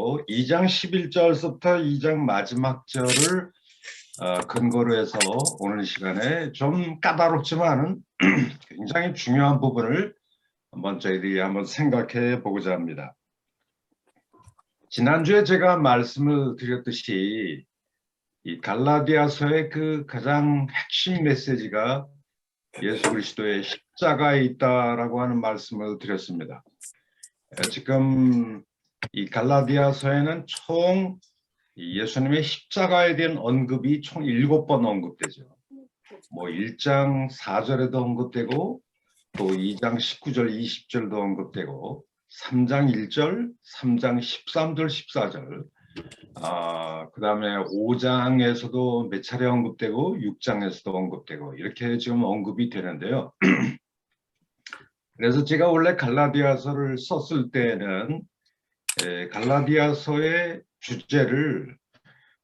말씀으로 2장 11절부터 2장 마지막 절을 근거로 해서 오늘 시간에 좀 까다롭지만 굉장히 중요한 부분을 저희들이 한번 생각해 보고자 합니다. 지난주에 제가 말씀을 드렸듯이 이 갈라디아서의 그 가장 핵심 메시지가 예수 그리스도의 십자가에 있다라고 하는 말씀을 드렸습니다. 지금 이 갈라디아서에는 총 예수님의 십자가에 대한 언급이 총 7번 언급되죠. 뭐 1장 4절에도 언급되고 또 2장 19절 20절도 언급되고 3장 1절 3장 13절 14절 그 다음에 5장에서도 몇 차례 언급되고 6장에서도 언급되고 이렇게 지금 언급이 되는데요. 그래서 제가 원래 갈라디아서를 썼을 때는 갈라디아서의 주제를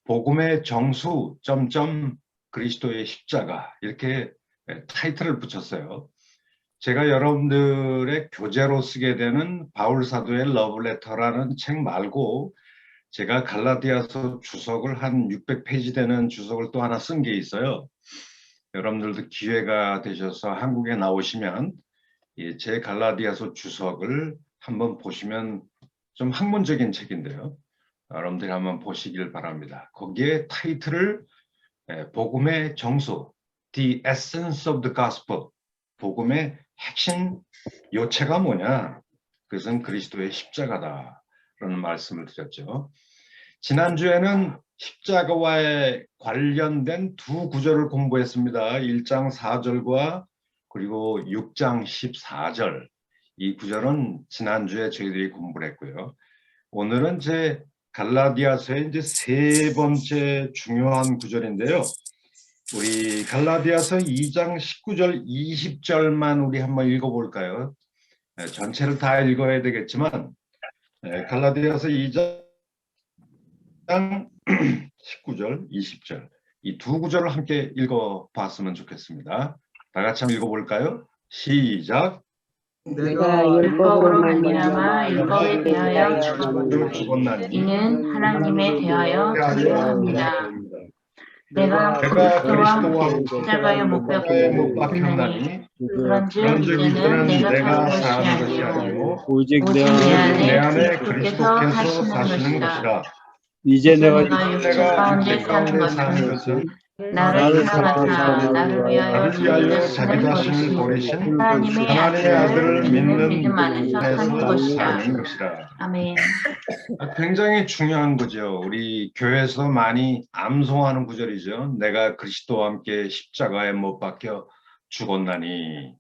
복음의 정수 점점 그리스도의 십자가 이렇게 타이틀을 붙였어요. 제가 여러분들의 교재로 쓰게 되는 바울 사도의 러브레터라는 책 말고 제가 갈라디아서 주석을 한 600페이지 되는 주석을 또 하나 쓴 게 있어요. 여러분들도 기회가 되셔서 한국에 나오시면 제 갈라디아서 주석을 한번 보시면 좀 학문적인 책인데요. 여러분들이 한번 보시길 바랍니다. 거기에 타이틀을 복음의 정수, The Essence of the Gospel, 복음의 핵심 요체가 뭐냐? 그것은 그리스도의 십자가다 라는 말씀을 드렸죠. 지난주에는 십자가와에 관련된 두 구절을 공부했습니다. 1장 4절과 그리고 6장 14절 이 구절은 지난주에 저희들이 공부를 했고요. 오늘은 제 갈라디아서의 이제 세 번째 중요한 구절인데요. 우리 갈라디아서 2장 19절 20절만 우리 한번 읽어볼까요? 전체를 다 읽어야 되겠지만 갈라디아서 2장 19절 20절 이 두 구절을 함께 읽어봤으면 좋겠습니다. 다 같이 한번 읽어볼까요? 시작. 내가 율법으로 말미암아 율법에 대하여 죽었나니 이는 하나님에 대하여 죽었습니다. 내가 그리스도와 함께 십자가에 못 박혔나니 그런즉 이제는 내가 사는 것이 아니요 오직 내 안에 그리스도께서 사시는 것이라. 이제 내가 육체 가운데 사는 것은 나를 사랑하사 나를 위하여 자기 자신을 버리신 하나님의 아들을 믿는 믿음 안에서 사는 것이라. 아멘. 굉장히 중요한 거죠. 우리 교회에서 많이 암송하는 구절이죠. 내가 그리스도와 함께 십자가에 못 박혀 죽었나니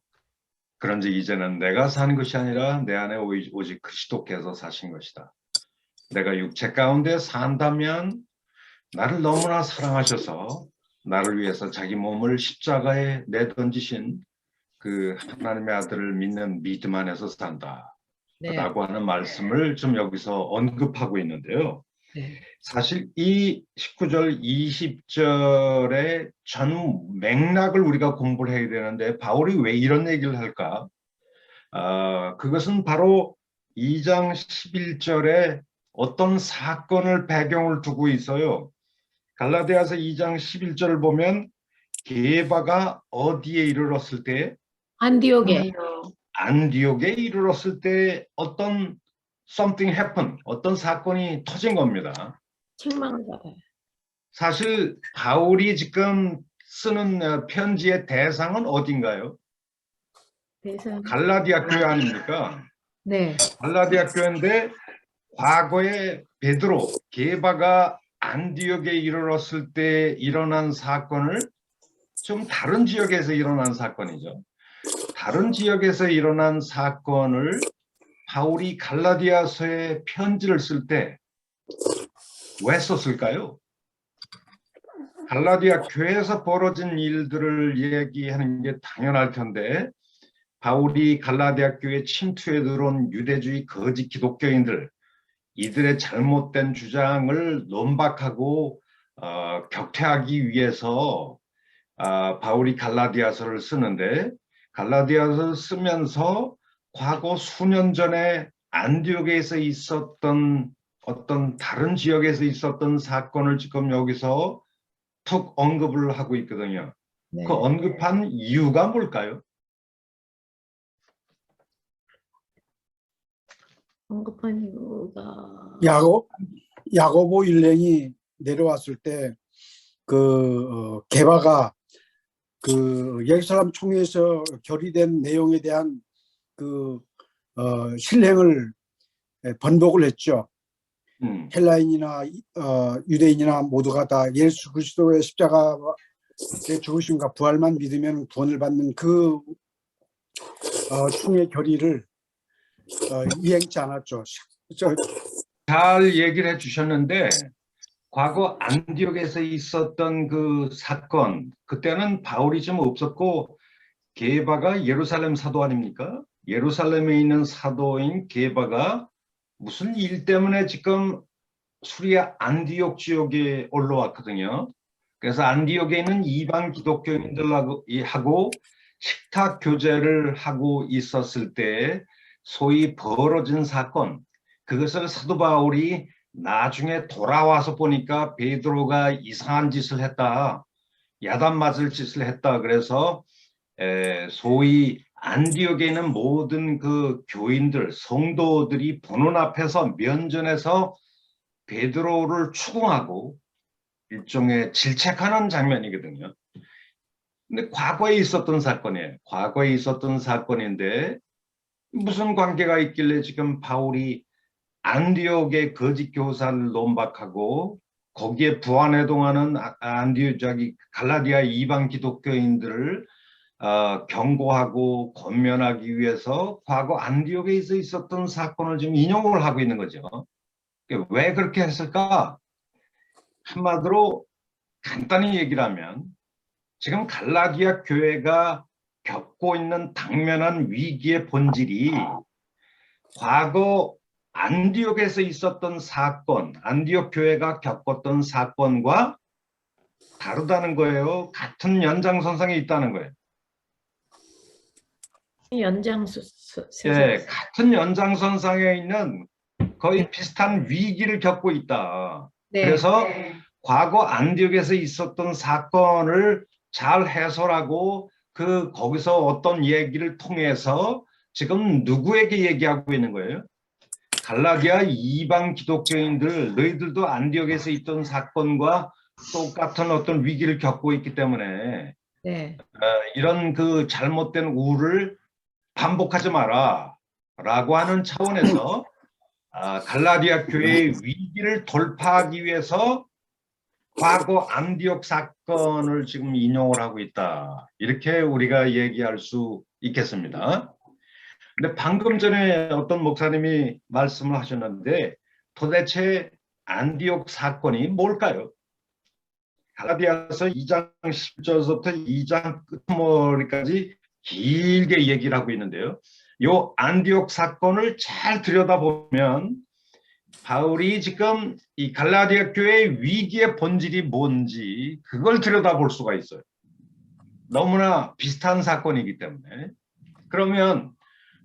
그런즉 이제는 내가 사는 것이 아니라 내 안에 오직 그리스도께서 사신 것이다. 내가 육체 가운데 산다면 나를 너무나 사랑하셔서 나를 위해서 자기 몸을 십자가에 내던지신 그 하나님의 아들을 믿는 믿음 안에서 산다. 라고 하는 말씀을 좀 여기서 언급하고 있는데요. 사실 이 19절, 20절의 전 맥락을 우리가 공부를 해야 되는데 바울이 왜 이런 얘기를 할까? 그것은 바로 2장 11절에 어떤 사건을 배경을 두고 있어요. 갈라디아서 2장 11절을 보면 게바가 어디에 이르렀을 때? 안디옥에 이르렀을 때 어떤 something happened, 어떤 사건이 터진 겁니다. 책망을 받아요. 사실 바울이 지금 쓰는 편지의 대상은 어딘가요? 갈라디아 교회 아닙니까? 네. 갈라디아 교회인데 과거에 베드로, 게바가 안디옥에 이르렀을 때 일어난 사건을 좀 다른 지역에서 일어난 사건이죠. 다른 지역에서 일어난 사건을 바울이 갈라디아서에 편지를 쓸 때 왜 썼을까요? 갈라디아 교회에서 벌어진 일들을 얘기하는 게 당연할 텐데 바울이 갈라디아 교회 침투에 들어온 유대주의 거짓 기독교인들 이들의 잘못된 주장을 논박하고 격퇴하기 위해서 바울이 갈라디아서를 쓰는데 갈라디아서를 쓰면서 과거 수년 전에 안디옥에서 있었던 어떤 다른 지역에서 있었던 사건을 지금 여기서 툭 언급을 하고 있거든요. 네. 그 언급한 이유가 뭘까요? 언급한 이유가 야고보 일행이 내려왔을 때 게바가 예루살렘 총회에서 결의된 내용에 대한 실행을 번복을 했죠. 헬라인이나 유대인이나 모두가 다 예수 그리스도의 십자가의 죽으심과 부활만 믿으면 구원을 받는 총회 결의를 이행치 않았죠. 잘 얘기를 해주셨는데 과거 안디옥에서 있었던 그 사건, 그때는 바울이 좀 없었고 게바가 예루살렘 사도 아닙니까? 예루살렘에 있는 사도인 게바가 무슨 일 때문에 지금 수리아 안디옥 지역에 올라왔거든요. 그래서 안디옥에 있는 이방 기독교인들하고 식탁 교제를 하고 있었을 때 소위 벌어진 사건, 그것을 사도 바울이 나중에 돌아와서 보니까 베드로가 이상한 짓을 했다, 야단 맞을 짓을 했다. 그래서 소위 안디옥에 있는 모든 그 교인들, 성도들이 보는 앞에서 면전에서 베드로를 추궁하고 일종의 질책하는 장면이거든요. 근데 과거에 있었던 사건이에요. 과거에 있었던 사건인데 무슨 관계가 있길래 지금 바울이 안디옥의 거짓 교사를 논박하고 거기에 부안해동하는 갈라디아 이방 기독교인들을 경고하고 권면하기 위해서 과거 안디옥에 있었던 사건을 지금 인용을 하고 있는 거죠. 왜 그렇게 했을까? 한마디로 간단히 얘기를 하면 지금 갈라디아 교회가 겪고 있는 당면한 위기의 본질이 과거 안디옥에서 있었던 사건, 안디옥 교회가 겪었던 사건과 다르다는 거예요. 같은 연장선상에 있다는 거예요. 같은 연장선상에 있는 거의 비슷한 위기를 겪고 있다. 네. 그래서 과거 안디옥에서 있었던 사건을 잘 해설하고 거기서 어떤 얘기를 통해서 지금 누구에게 얘기하고 있는 거예요? 갈라디아 이방 기독교인들, 너희들도 안디옥에서 있던 사건과 똑같은 어떤 위기를 겪고 있기 때문에 네. 이런 그 잘못된 우를 반복하지 마라 라고 하는 차원에서 갈라디아 교회의 위기를 돌파하기 위해서 과거 안디옥 사건을 지금 인용을 하고 있다. 이렇게 우리가 얘기할 수 있겠습니다. 근데 방금 전에 어떤 목사님이 말씀을 하셨는데 도대체 안디옥 사건이 뭘까요? 갈라디아서 2장 10절부터 2장 끝머리까지 길게 얘기를 하고 있는데요. 이 안디옥 사건을 잘 들여다보면 바울이 지금 이 갈라디아 교회의 위기의 본질이 뭔지 그걸 들여다볼 수가 있어요. 너무나 비슷한 사건이기 때문에. 그러면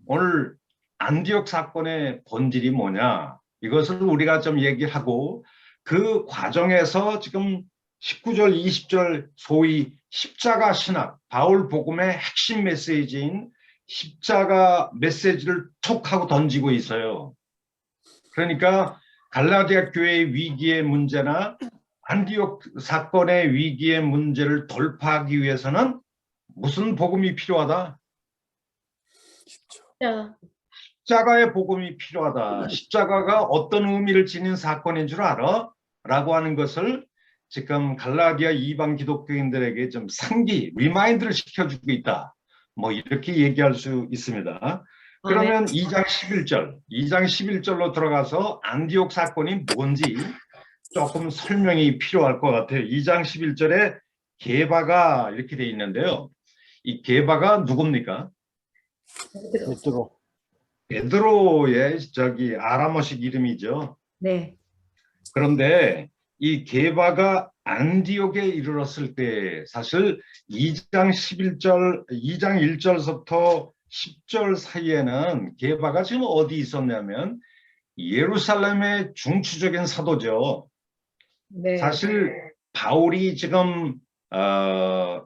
오늘 안디옥 사건의 본질이 뭐냐, 이것을 우리가 좀 얘기하고 그 과정에서 지금 19절 20절 소위 십자가 신학, 바울 복음의 핵심 메시지인 십자가 메시지를 톡 하고 던지고 있어요. 그러니까 갈라디아 교회의 위기의 문제나 안디옥 사건의 위기의 문제를 돌파하기 위해서는 무슨 복음이 필요하다? 십자가의 복음이 필요하다. 십자가가 어떤 의미를 지닌 사건인 줄 알아? 라고 하는 것을 지금 갈라디아 이방 기독교인들에게 좀 상기, 리마인드를 시켜주고 있다. 뭐 이렇게 얘기할 수 있습니다. 그러면 2장 11절로 들어가서 안디옥 사건이 뭔지 조금 설명이 필요할 것 같아요. 2장 11절에 게바가 이렇게 돼 있는데요. 이 게바가 누굽니까? 베드로의 아람어식 이름이죠. 네. 그런데 이 게바가 안디옥에 이르렀을 때 사실 2장 1절부터 10절 사이에는 게바가 지금 어디 있었냐면 예루살렘의 중추적인 사도죠. 네. 사실 바울이 지금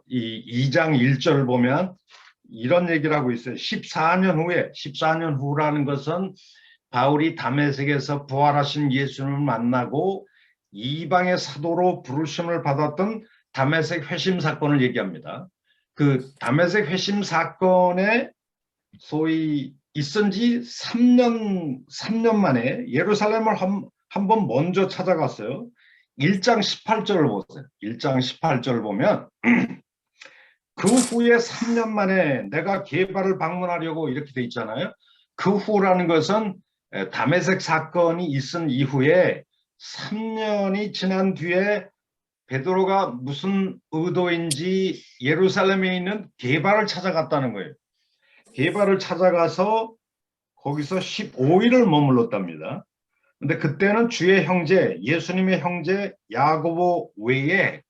이 2장 1절 보면 이런 얘기를 하고 있어요. 14년 후라는 것은 바울이 다메섹에서 부활하신 예수님을 만나고 이방의 사도로 부르심을 받았던 다메섹 회심 사건을 얘기합니다. 그 다메섹 회심 사건에 소위 있은 지 3년 만에 예루살렘을 한번 먼저 찾아갔어요. 1장 18절을 보세요. 1장 18절을 보면 그 후에 3년 만에 내가 게바를 방문하려고 이렇게 돼 있잖아요. 그 후라는 것은 다메섹 사건이 있은 이후에 3년이 지난 뒤에 베드로가 무슨 의도인지 예루살렘에 있는 게바를 찾아갔다는 거예요. 게바를 찾아가서 거기서 15일을 머물렀답니다. 근데 그때는 주의 형제, 예수님의 형제 야고보 외에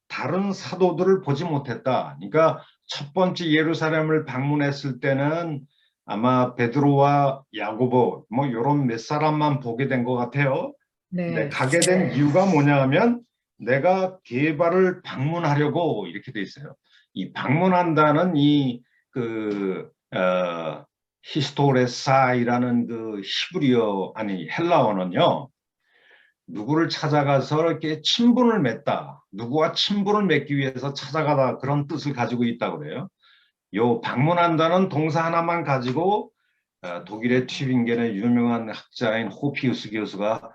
다른 사도들을 보지 못했다. 그러니까 첫 번째 예루살렘을 방문했을 때는 아마 베드로와 야고보 뭐 이런 몇 사람만 보게 된 것 같아요. 근데 네. 가게 된 이유가 뭐냐 하면 내가 게바를 방문하려고 이렇게 돼 있어요. 이 방문한다는 히스토레사이라는 그 히브리어 아니 헬라어는요. 누구를 찾아가서 이렇게 친분을 맺다. 누구와 친분을 맺기 위해서 찾아가다 그런 뜻을 가지고 있다고 그래요. 요 방문한다는 동사 하나만 가지고 독일의 튜빙겐의 유명한 학자인 호피우스 교수가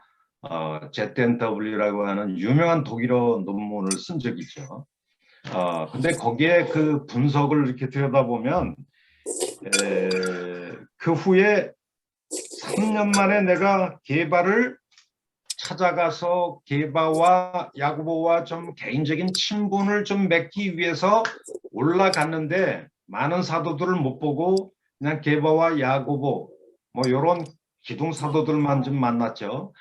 ZNW라고 하는 유명한 독일어 논문을 쓴 적이 있죠. 근데 거기에 그 분석을 이렇게 들여다보면 그 후에 3년 만에 내가 게바를 찾아가서 게바와 야고보와 좀 개인적인 친분을 좀 맺기 위해서 올라갔는데 많은 사도들을 못 보고 그냥 게바와 야고보 뭐 이런 기둥 사도들만 좀 만났죠.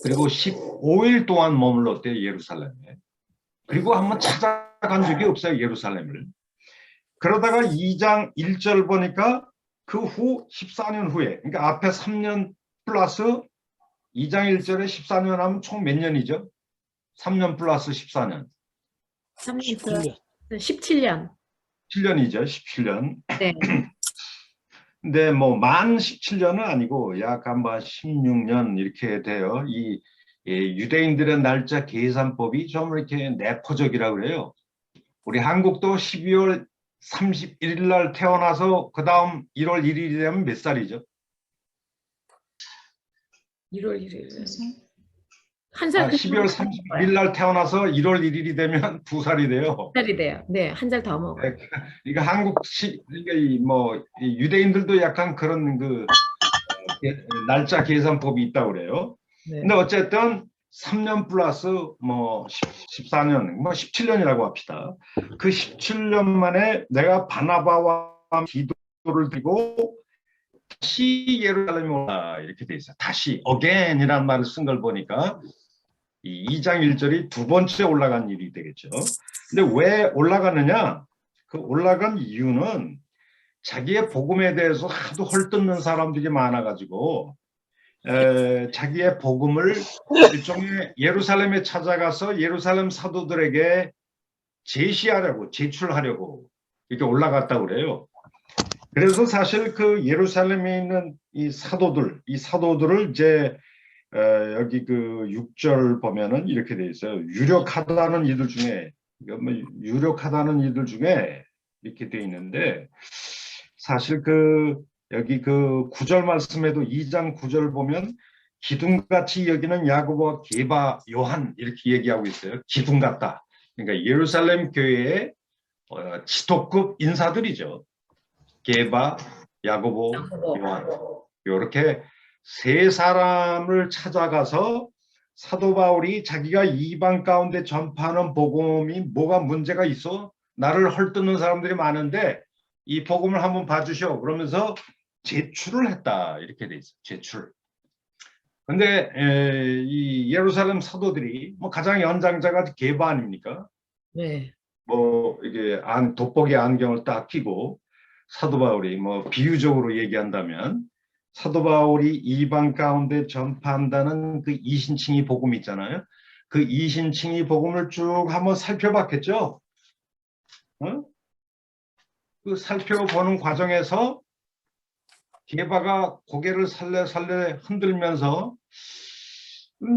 그리고 15일 동안 머물렀대요, 예루살렘에. 그리고 한번 찾아간 적이 없어요, 예루살렘을. 그러다가 2장 1절 보니까 그 후 14년 후에, 그러니까 앞에 3년 플러스 2장 1절에 14년 하면 총 몇 년이죠? 3년 플러스 14년. 3년 17년. 7년이죠, 17년. 네. 근데 뭐 만 17년은 아니고 약 한 16년 이렇게 돼요. 이 유대인들의 날짜 계산법이 좀 이렇게 내포적이라고 그래요. 우리 한국도 12월 31일 날 태어나서 그 다음 1월 1일이 되면 몇 살이죠? 1월 1일. 한 살 12월 31일 날 태어나서 1월 1일이 되면 2살이 돼요. 살이 돼요. 네, 한 살 더 먹어요. 그러니까 그러니까 이 유대인들도 약간 그런 그 날짜 계산법이 있다고 그래요. 네. 근데 어쨌든 3년 플러스 뭐 14년, 뭐 17년이라고 합시다. 그 17년 만에 내가 바나바와 기도를 드리고 다시 예루살렘에 올라 이렇게 돼 있어요. 다시 again이라는 말을 쓴 걸 보니까 이 2장 1절이 두 번째 올라간 일이 되겠죠. 근데 왜 올라가느냐? 그 올라간 이유는 자기의 복음에 대해서 하도 헐뜯는 사람들이 많아가지고 자기의 복음을 일종의 예루살렘에 찾아가서 예루살렘 사도들에게 제시하려고, 제출하려고 이렇게 올라갔다고 그래요. 그래서 사실 그 예루살렘에 있는 이 사도들을 이제 여기 그 6절 보면은 이렇게 돼 있어요. 유력하다는 이들 중에 이렇게 돼 있는데 사실 그 여기 그 9절 말씀에도 2장 9절 보면 기둥같이 여기는 야고보와 게바 요한 이렇게 얘기하고 있어요. 기둥 같다. 그러니까 예루살렘 교회의 지도급 인사들이죠. 게바, 야고보, 요한 이렇게 세 사람을 찾아가서 사도 바울이 자기가 이방 가운데 전파하는 복음이 뭐가 문제가 있어? 나를 헐뜯는 사람들이 많은데 이 복음을 한번 봐주셔. 그러면서 제출을 했다. 이렇게 돼 있어요. 제출. 근데 이 예루살렘 사도들이 뭐 가장 연장자가 게바 아닙니까? 네. 뭐 이게 돋보기 안경을 딱 끼고 사도 바울이 뭐 비유적으로 얘기한다면 사도 바울이 이방 가운데 전파한다는 그 이신칭의 복음 있잖아요. 그 이신칭의 복음을 쭉 한번 살펴봤겠죠. 어? 그 살펴보는 과정에서 게바가 고개를 살래살래 흔들면서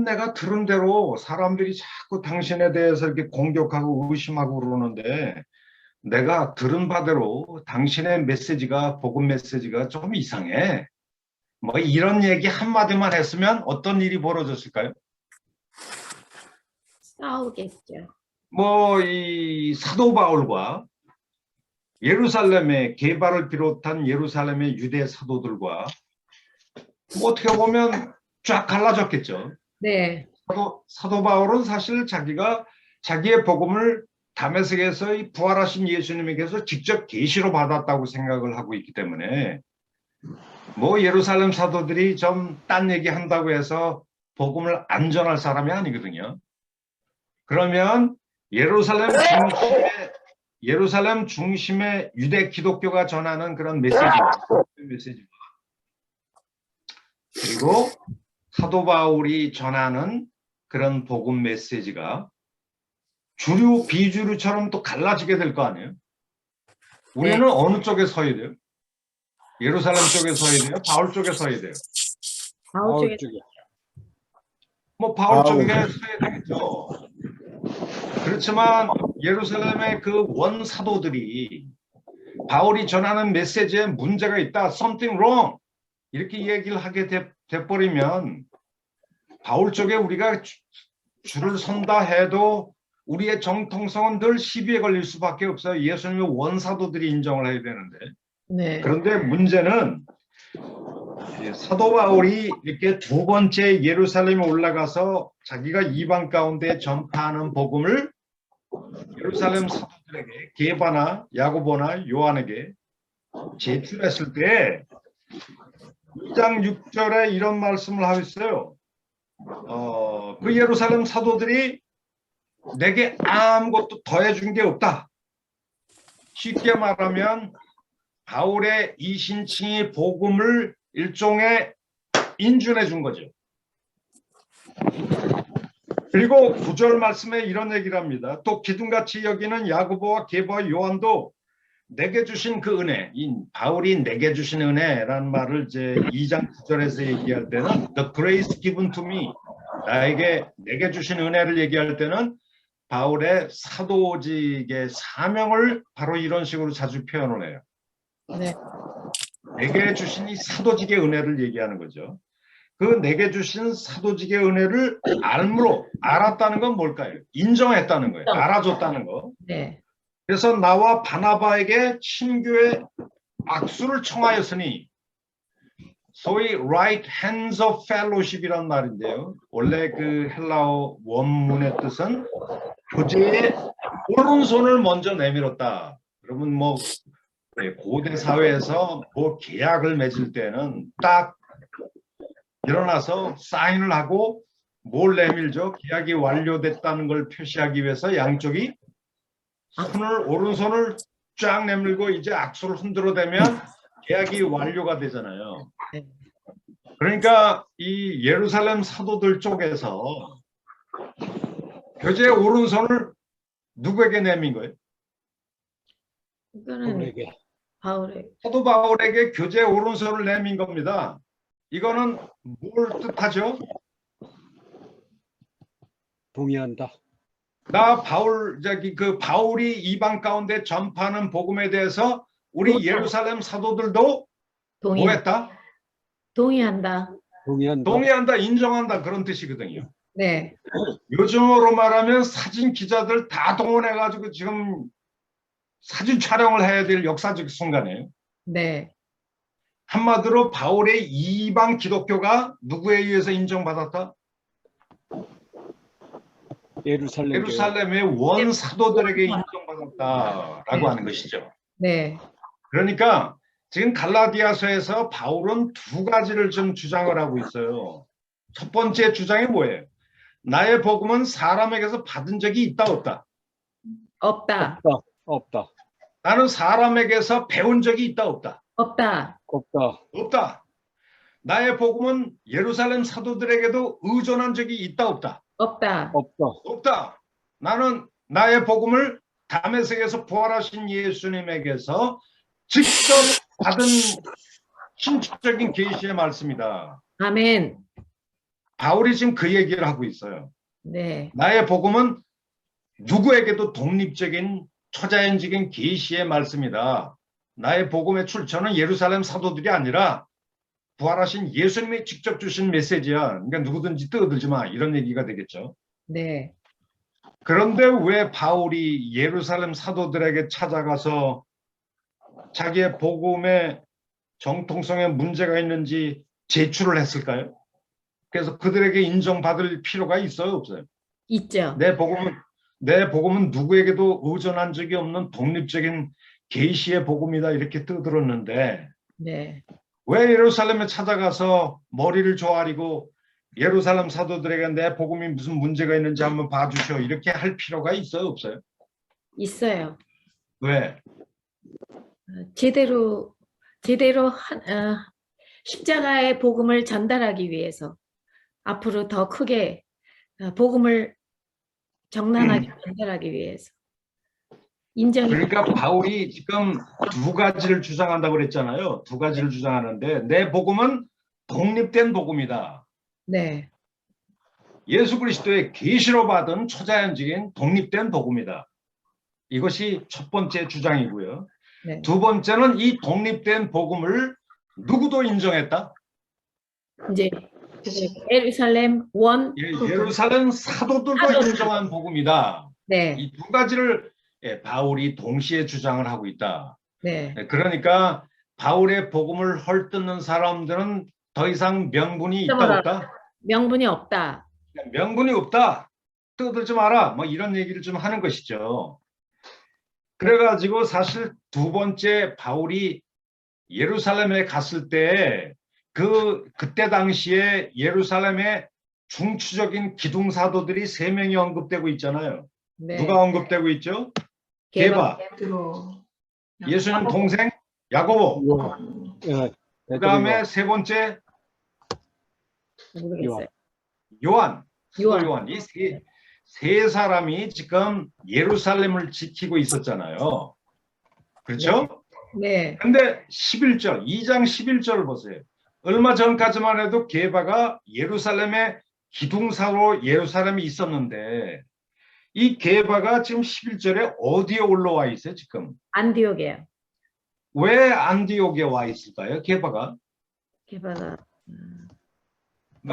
내가 들은 대로 사람들이 자꾸 당신에 대해서 이렇게 공격하고 의심하고 그러는데 내가 들은 바대로 당신의 메시지가 복음 메시지가 좀 이상해. 뭐 이런 얘기 한마디만 했으면 어떤 일이 벌어졌을까요? 싸우겠죠. 뭐 이 사도 바울과 예루살렘의 게바를 비롯한 예루살렘의 유대 사도들과 뭐 어떻게 보면 쫙 갈라졌겠죠. 네, 사도 바울은 사실 자기가 자기의 복음을 다메섹에서 이 부활하신 예수님에게서 직접 계시로 받았다고 생각을 하고 있기 때문에 뭐 예루살렘 사도들이 좀 딴 얘기 한다고 해서 복음을 안 전할 사람이 아니거든요. 그러면 예루살렘 중심의 유대 기독교가 전하는 그런 메시지와 그리고 사도 바울이 전하는 그런 복음 메시지가 주류 비주류처럼 또 갈라지게 될 거 아니에요. 우리는 네. 어느 쪽에 서야 돼요? 예루살렘 쪽에 서야 돼요? 바울 쪽에 서야 돼요? 바울 쪽에 쪽에. 뭐 바울 쪽에 바울. 서야 되겠죠. 그렇지만 예루살렘의 그 원 사도들이 바울이 전하는 메시지에 문제가 있다, something wrong 이렇게 얘기를 하게 돼버리면 바울 쪽에 우리가 줄을 선다 해도 우리의 정통성은 늘 시비에 걸릴 수밖에 없어요. 예수님의 원사도들이 인정을 해야 되는데. 네. 그런데 문제는 사도 바울이 이렇게 두 번째 예루살렘에 올라가서 자기가 이방 가운데 전파하는 복음을 예루살렘 사도들에게 게바나 야고보나 요한에게 제출했을 때 2장 6절에 이런 말씀을 하고 있어요. 그 예루살렘 사도들이 내게 아무것도 더해준 게 없다. 쉽게 말하면 바울의 이신칭의 복음을 일종의 인준해 준 거죠. 그리고 9절 말씀에 이런 얘기를 합니다. 또 기둥같이 여기는 야고보와 게바와 요한도 내게 주신 그 은혜, 바울이 내게 주신 은혜라는 말을 이제 2장 9절에서 얘기할 때는 the grace given to me, 내게 주신 은혜를 얘기할 때는 바울의 사도직의 사명을 바로 이런 식으로 자주 표현을 해요. 네. 내게 주신 이 사도직의 은혜를 얘기하는 거죠. 그 내게 주신 사도직의 은혜를 알았다는 건 뭘까요? 인정했다는 거예요. 알아줬다는 거. 네. 그래서 나와 바나바에게 친교의 악수를 청하였으니 소위 right hands of fellowship이란 말인데요. 원래 그 헬라어 원문의 뜻은 교제의 오른손을 먼저 내밀었다. 그러면 뭐 고대 사회에서 뭐 계약을 맺을 때는 딱 일어나서 사인을 하고 뭘 내밀죠? 계약이 완료됐다는 걸 표시하기 위해서 양쪽이 오른손을 쫙 내밀고 이제 악수를 흔들어대면 계약이 완료가 되잖아요. 그러니까 이 예루살렘 사도들 쪽에서 교제의 오른손을 누구에게 내민 거예요? 이거는 바울에게. 사도 바울에게 교제의 오른손을 내민 겁니다. 이거는 뭘 뜻하죠? 동의한다. 바울이 이방 가운데 전파하는 복음에 대해서 우리 예루살렘 사도들도 뭐 했다? 동의한다. 동의한다, 인정한다 그런 뜻이거든요. 네. 요즘으로 말하면 사진 기자들 다 동원해가지고 지금 사진 촬영을 해야 될 역사적 순간이에요. 네. 한마디로 바울의 이방 기독교가 누구에 의해서 인정받았다? 예루살렘의 원 사도들에게 인정받았다라고 하는 것이죠. 네. 그러니까 지금 갈라디아서에서 바울은 두 가지를 좀 주장을 하고 있어요. 첫 번째 주장이 뭐예요? 나의 복음은 사람에게서 받은 적이 있다 없다? 없다. 없다. 나는 사람에게서 배운 적이 있다 없다? 없다. 없다. 없다. 나의 복음은 예루살렘 사도들에게도 의존한 적이 있다 없다? 없다. 없다. 없다. 나는 나의 복음을 다메섹에서 부활하신 예수님에게서 직접 받은 신적인 계시의 말씀이다. 아멘. 바울이 지금 그 얘기를 하고 있어요. 네. 나의 복음은 누구에게도 독립적인 초자연적인 계시의 말씀이다. 나의 복음의 출처는 예루살렘 사도들이 아니라 부활하신 예수님이 직접 주신 메시지야. 그러니까 누구든지 떠들지 마. 이런 얘기가 되겠죠. 네. 그런데 왜 바울이 예루살렘 사도들에게 찾아가서 자기의 복음의 정통성에 문제가 있는지 제출을 했을까요? 그래서 그들에게 인정받을 필요가 있어요, 없어요? 있죠. 내 복음은 누구에게도 의존한 적이 없는 독립적인 계시의 복음이다 이렇게 떠들었는데 네. 왜 예루살렘에 찾아가서 머리를 조아리고 예루살렘 사도들에게 내 복음이 무슨 문제가 있는지 한번 봐주셔 이렇게 할 필요가 있어요, 없어요? 있어요. 왜? 제대로 십자가의 복음을 전달하기 위해서 앞으로 더 크게 복음을 정당하게 전달하기 위해서 인정이 그러니까 바울이 지금 두 가지를 주장한다고 그랬잖아요. 두 가지를 주장하는데 내 복음은 독립된 복음이다. 네. 예수 그리스도의 계시로 받은 초자연적인 독립된 복음이다. 이것이 첫 번째 주장이고요. 네. 두 번째는 이 독립된 복음을 누구도 인정했다? 이제 예루살렘 원 예루살렘 사도들도 사도들. 인정한 복음이다. 네. 이 두 가지를 바울이 동시에 주장을 하고 있다. 네. 그러니까 바울의 복음을 헐뜯는 사람들은 더 이상 명분이 있다 없다? 명분이 없다. 명분이 없다. 떠들지 마라. 뭐 이런 얘기를 좀 하는 것이죠. 그래가지고 사실 두 번째 바울이 예루살렘에 갔을 때 그때 당시에 예루살렘의 중추적인 기둥 사도들이 3명이 언급되고 있잖아요. 네. 누가 언급되고 있죠? 게바, 예수님 동생 야고보. 예, 그다음에 세 번째 모르겠어요. 요한. 요한. 요한. 이 세 사람이 지금 예루살렘을 지키고 있었잖아요. 그렇죠? 네. 근데 11절, 2장 11절을 보세요. 얼마 전까지만 해도 게바가 예루살렘의 기둥사로 예루살렘에 있었는데 이 게바가 지금 11절에 어디에 올라와 있어요, 지금? 안디옥이에요. 왜 안디옥에 와 있을까요, 게바가? 게바가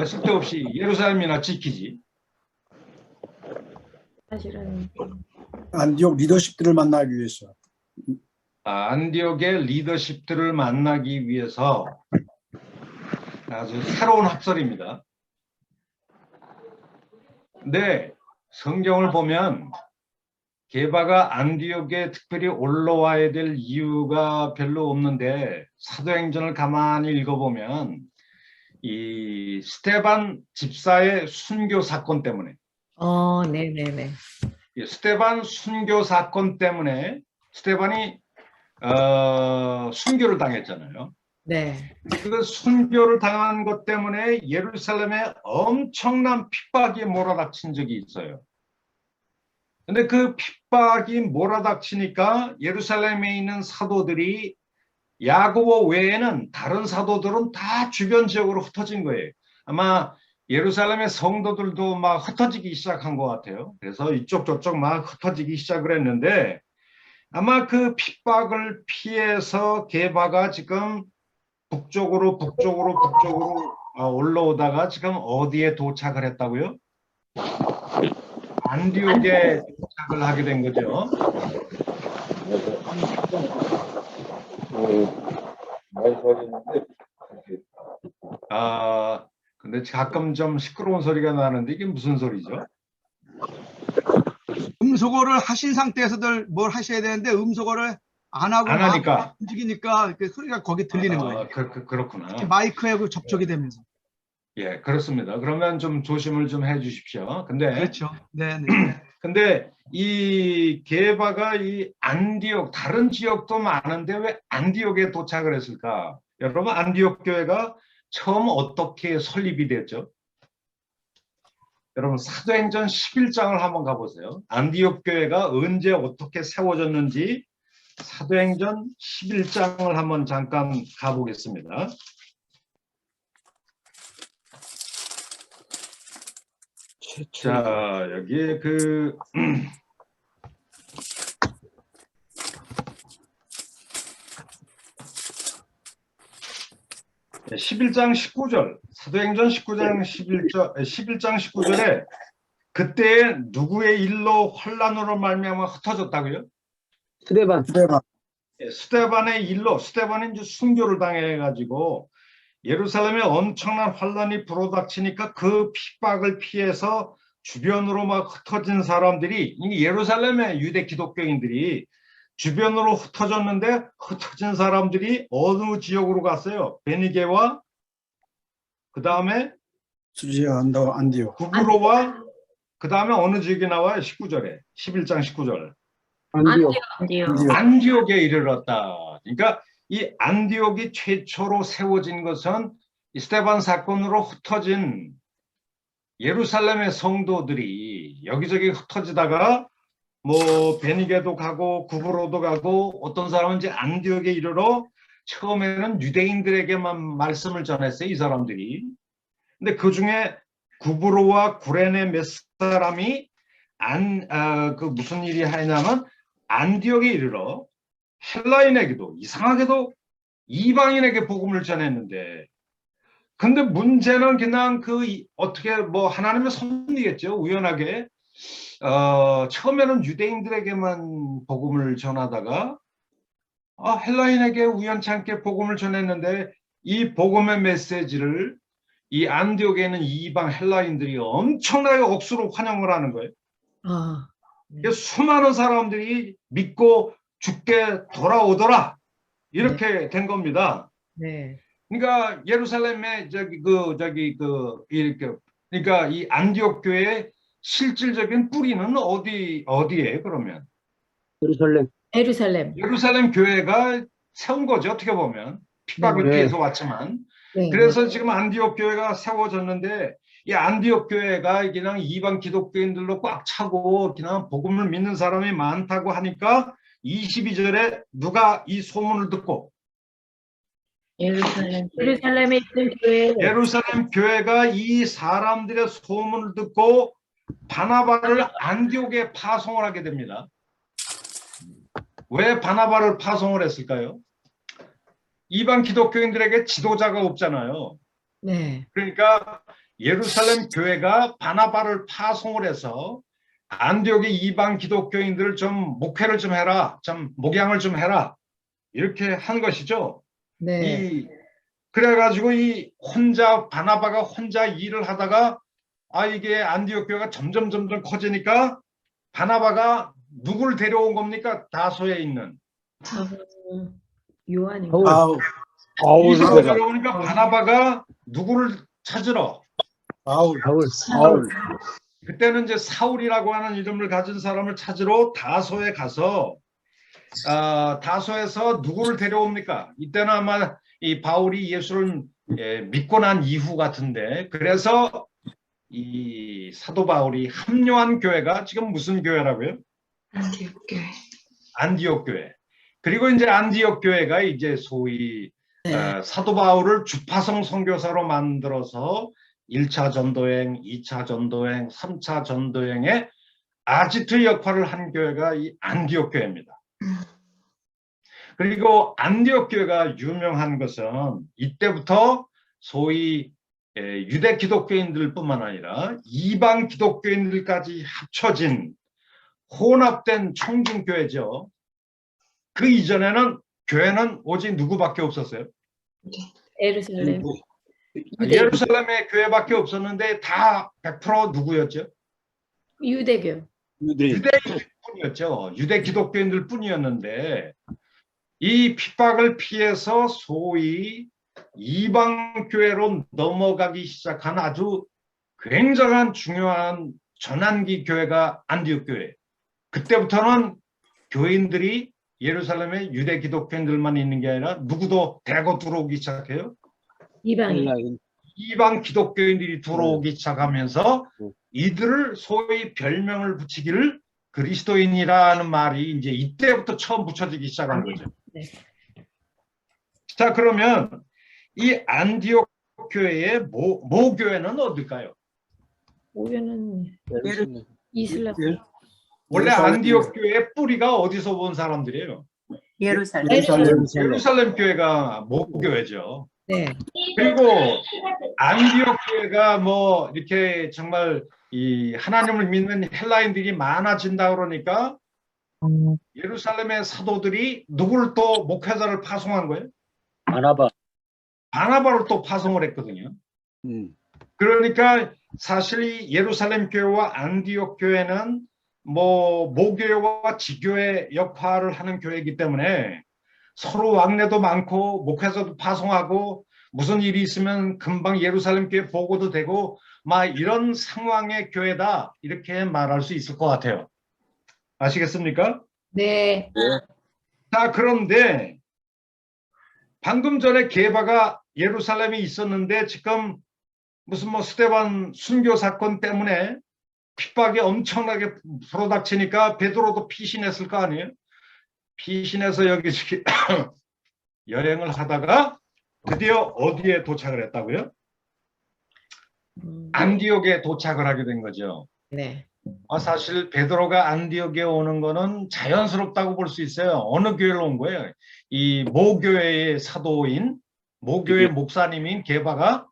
쓸데없이 예루살렘이나 지키지. 사실은 안디옥 리더십들을 만나기 위해서. 안디옥의 리더십들을 만나기 위해서 아주 새로운 학설입니다. 근데 성경을 보면 게바가 안디옥에 특별히 올라와야 될 이유가 별로 없는데 사도행전을 가만히 읽어보면 이 스테반 집사의 순교 사건 때문에 네네네. 스테반 순교 사건 때문에 스테반이 순교를 당했잖아요. 네. 그 순교를 당한 것 때문에 예루살렘에 엄청난 핍박이 몰아닥친 적이 있어요. 근데 그 핍박이 몰아닥치니까 예루살렘에 있는 사도들이 야고보 외에는 다른 사도들은 다 주변 지역으로 흩어진 거예요. 아마 예루살렘의 성도들도 막 흩어지기 시작한 것 같아요. 그래서 이쪽 저쪽 막 흩어지기 시작을 했는데 아마 그 핍박을 피해서 게바가 지금 북쪽으로 올라오다가 지금 어디에 도착을 했다고요? 안디옥에 도착을 하게 된 거죠. 근데 가끔 좀 시끄러운 소리가 나는데 이게 무슨 소리죠? 음소거를 하신 상태에서들 뭘 하셔야 되는데 음소거를 안 하고 안 하니까. 막 움직이니까 그 소리가 거기 들리는 거예요. 그렇구나. 특히 마이크하고 접촉이 되면서. 예, 그렇습니다. 그러면 좀 조심을 좀 해주십시오. 근데 그렇죠. 네네. 근데 이 게바가 이 안디옥 다른 지역도 많은데 왜 안디옥에 도착을 했을까? 여러분 안디옥 교회가 처음 어떻게 설립이 됐죠? 여러분 사도행전 11장을 한번 가보세요. 안디옥 교회가 언제 어떻게 세워졌는지 사도행전 11장을 한번 잠깐 가보겠습니다. 최초. 자, 여기에 11장 19절, 사도행전 11장 19절에 그때 누구의 일로 환란으로 말미암아 흩어졌다고요? 스데반. 스데반. 스데반의 일로, 스데반이 이제 순교를 당해가지고 예루살렘에 엄청난 환란이 불어닥치니까 그 핍박을 피해서 주변으로 막 흩어진 사람들이, 예루살렘의 유대 기독교인들이 주변으로 흩어졌는데 흩어진 사람들이 어느 지역으로 갔어요? 베니게와 그 다음에 수지아 안디옥. 구브로와 그 다음에 어느 지역이 나와요? 19절에 11장 19절 안디옥. 안디옥. 안디옥에 이르렀다. 그러니까 이 안디옥이 최초로 세워진 것은 이 스데반 사건으로 흩어진 예루살렘의 성도들이 여기저기 흩어지다가 뭐 베니게도 가고 구브로도 가고 어떤 사람은 이제 안디옥에 이르러 처음에는 유대인들에게만 말씀을 전했어요. 이 사람들이. 근데 그 중에 구브로와 구레네 몇 사람이 무슨 일이 하냐면 안디옥에 이르러 헬라인에게도 이상하게도 이방인에게 복음을 전했는데, 근데 문제는 그냥 어떻게 뭐 하나님의 섭리겠죠. 우연하게 처음에는 유대인들에게만 복음을 전하다가 헬라인에게 우연찮게 복음을 전했는데 이 복음의 메시지를 이 안디옥에 있는 이방 헬라인들이 엄청나게 억수로 환영을 하는 거예요. 수많은 사람들이 믿고 죽게 돌아오더라. 이렇게 된 겁니다. 네. 그러니까 예루살렘에 그러니까 이 안디옥 교회의 실질적인 뿌리는 어디에 그러면? 예루살렘. 예루살렘. 예루살렘 교회가 세운 거죠. 어떻게 보면 핍박을 네. 피해서 왔지만. 네. 그래서 지금 안디옥 교회가 세워졌는데 이 안디옥 교회가 그냥 이방 기독교인들로 꽉 차고 그냥 복음을 믿는 사람이 많다고 하니까 22절에 누가 이 소문을 듣고 예루살렘에 있는 교회. 예루살렘 교회가 이 사람들의 소문을 듣고 바나바를 안디옥에 파송을 하게 됩니다. 왜 바나바를 파송을 했을까요? 이방 기독교인들에게 지도자가 없잖아요. 네. 그러니까 예루살렘 교회가 바나바를 파송을 해서 안디옥의 이방 기독교인들을 좀 목회를 좀 해라, 좀 목양을 좀 해라, 이렇게 한 것이죠. 네. 그래가지고 바나바가 혼자 일을 하다가 이게 안디옥 교회가 점점 커지니까 바나바가 누구를 데려온 겁니까? 다소에 있는 요한인가? 바울. 이삭을 데려오니까 바나바가 누구를 찾으러? 바울. 그때는 이제 사울이라고 하는 이름을 가진 사람을 찾으러 다소에 가서 다소에서 누구를 데려옵니까? 이때는 아마 이 바울이 예수를 믿고 난 이후 같은데, 그래서 이 사도 바울이 합류한 교회가 지금 무슨 교회라고요? 안디옥 교회. 안디옥 교회. 그리고 이제 안디옥 교회가 이제 소위 사도 바울을 주파성 선교사로 만들어서 1차 전도행, 2차 전도행, 3차 전도행의 아지트 역할을 한 교회가 이 안디옥 교회입니다. 그리고 안디옥 교회가 유명한 것은 이때부터 소위 유대 기독교인들뿐만 아니라 이방 기독교인들까지 합쳐진 혼합된 총진교회죠. 그 이전에는 교회는 오직 누구밖에 없었어요? 예루살렘. 예루살렘의 교회밖에 없었는데 다 100% 누구였죠? 유대교. 유대인뿐이었죠. 유대 기독교인들 뿐이었는데 이 핍박을 피해서 소위 이방 교회로 넘어가기 시작한 아주 굉장한 중요한 전환기 교회가 안디옥 교회. 그때부터는 교인들이 예루살렘에 유대 기독교인들만 있는 게 아니라 누구도 대거 들어오기 시작해요. 이방인. 헬라인. 이방 기독교인들이 들어오기 시작하면서 음. 이들을 소위 별명을 붙이기를 그리스도인이라는 말이 이제 이때부터 처음 붙여지기 시작한 거죠. 네. 자, 그러면 이 안디옥 교회의 모교회는 어딜까요? 오교는 예루살렘. 이슬람. 원래 예루살렘. 안디옥 교회의 뿌리가 어디서 온 사람들이에요? 예루살렘. 예루살렘 교회가 모교회죠. 네. 그리고 안디옥 교회가 뭐 이렇게 정말 이 하나님을 믿는 헬라인들이 많아진다 그러니까 예루살렘의 사도들이 누구를 또 목회자를 파송한 거예요? 바나바. 바나바를 또 파송을 했거든요. 그러니까 사실 이 예루살렘 교회와 안디옥 교회는 뭐 모교회와 지교회 역할을 하는 교회이기 때문에 서로 왕래도 많고 목회자도 파송하고 무슨 일이 있으면 금방 예루살렘 교회 보고도 되고 막 이런 상황의 교회다 이렇게 말할 수 있을 것 같아요. 아시겠습니까? 네. 자, 그런데 방금 전에 게바가 예루살렘에 있었는데 지금 무슨 뭐 스데반 순교 사건 때문에 핍박이 엄청나게 불어닥치니까 베드로도 피신했을 거 아니에요? 피신해서 여기저기 여행을 하다가 드디어 어디에 도착을 했다고요? 안디옥에 도착을 하게 된 거죠. 네. 사실 베드로가 안디옥에 오는 거는 자연스럽다고 볼 수 있어요. 어느 교회를 온 거예요? 이 모교회의 사도인 모교회 목사님인 게바가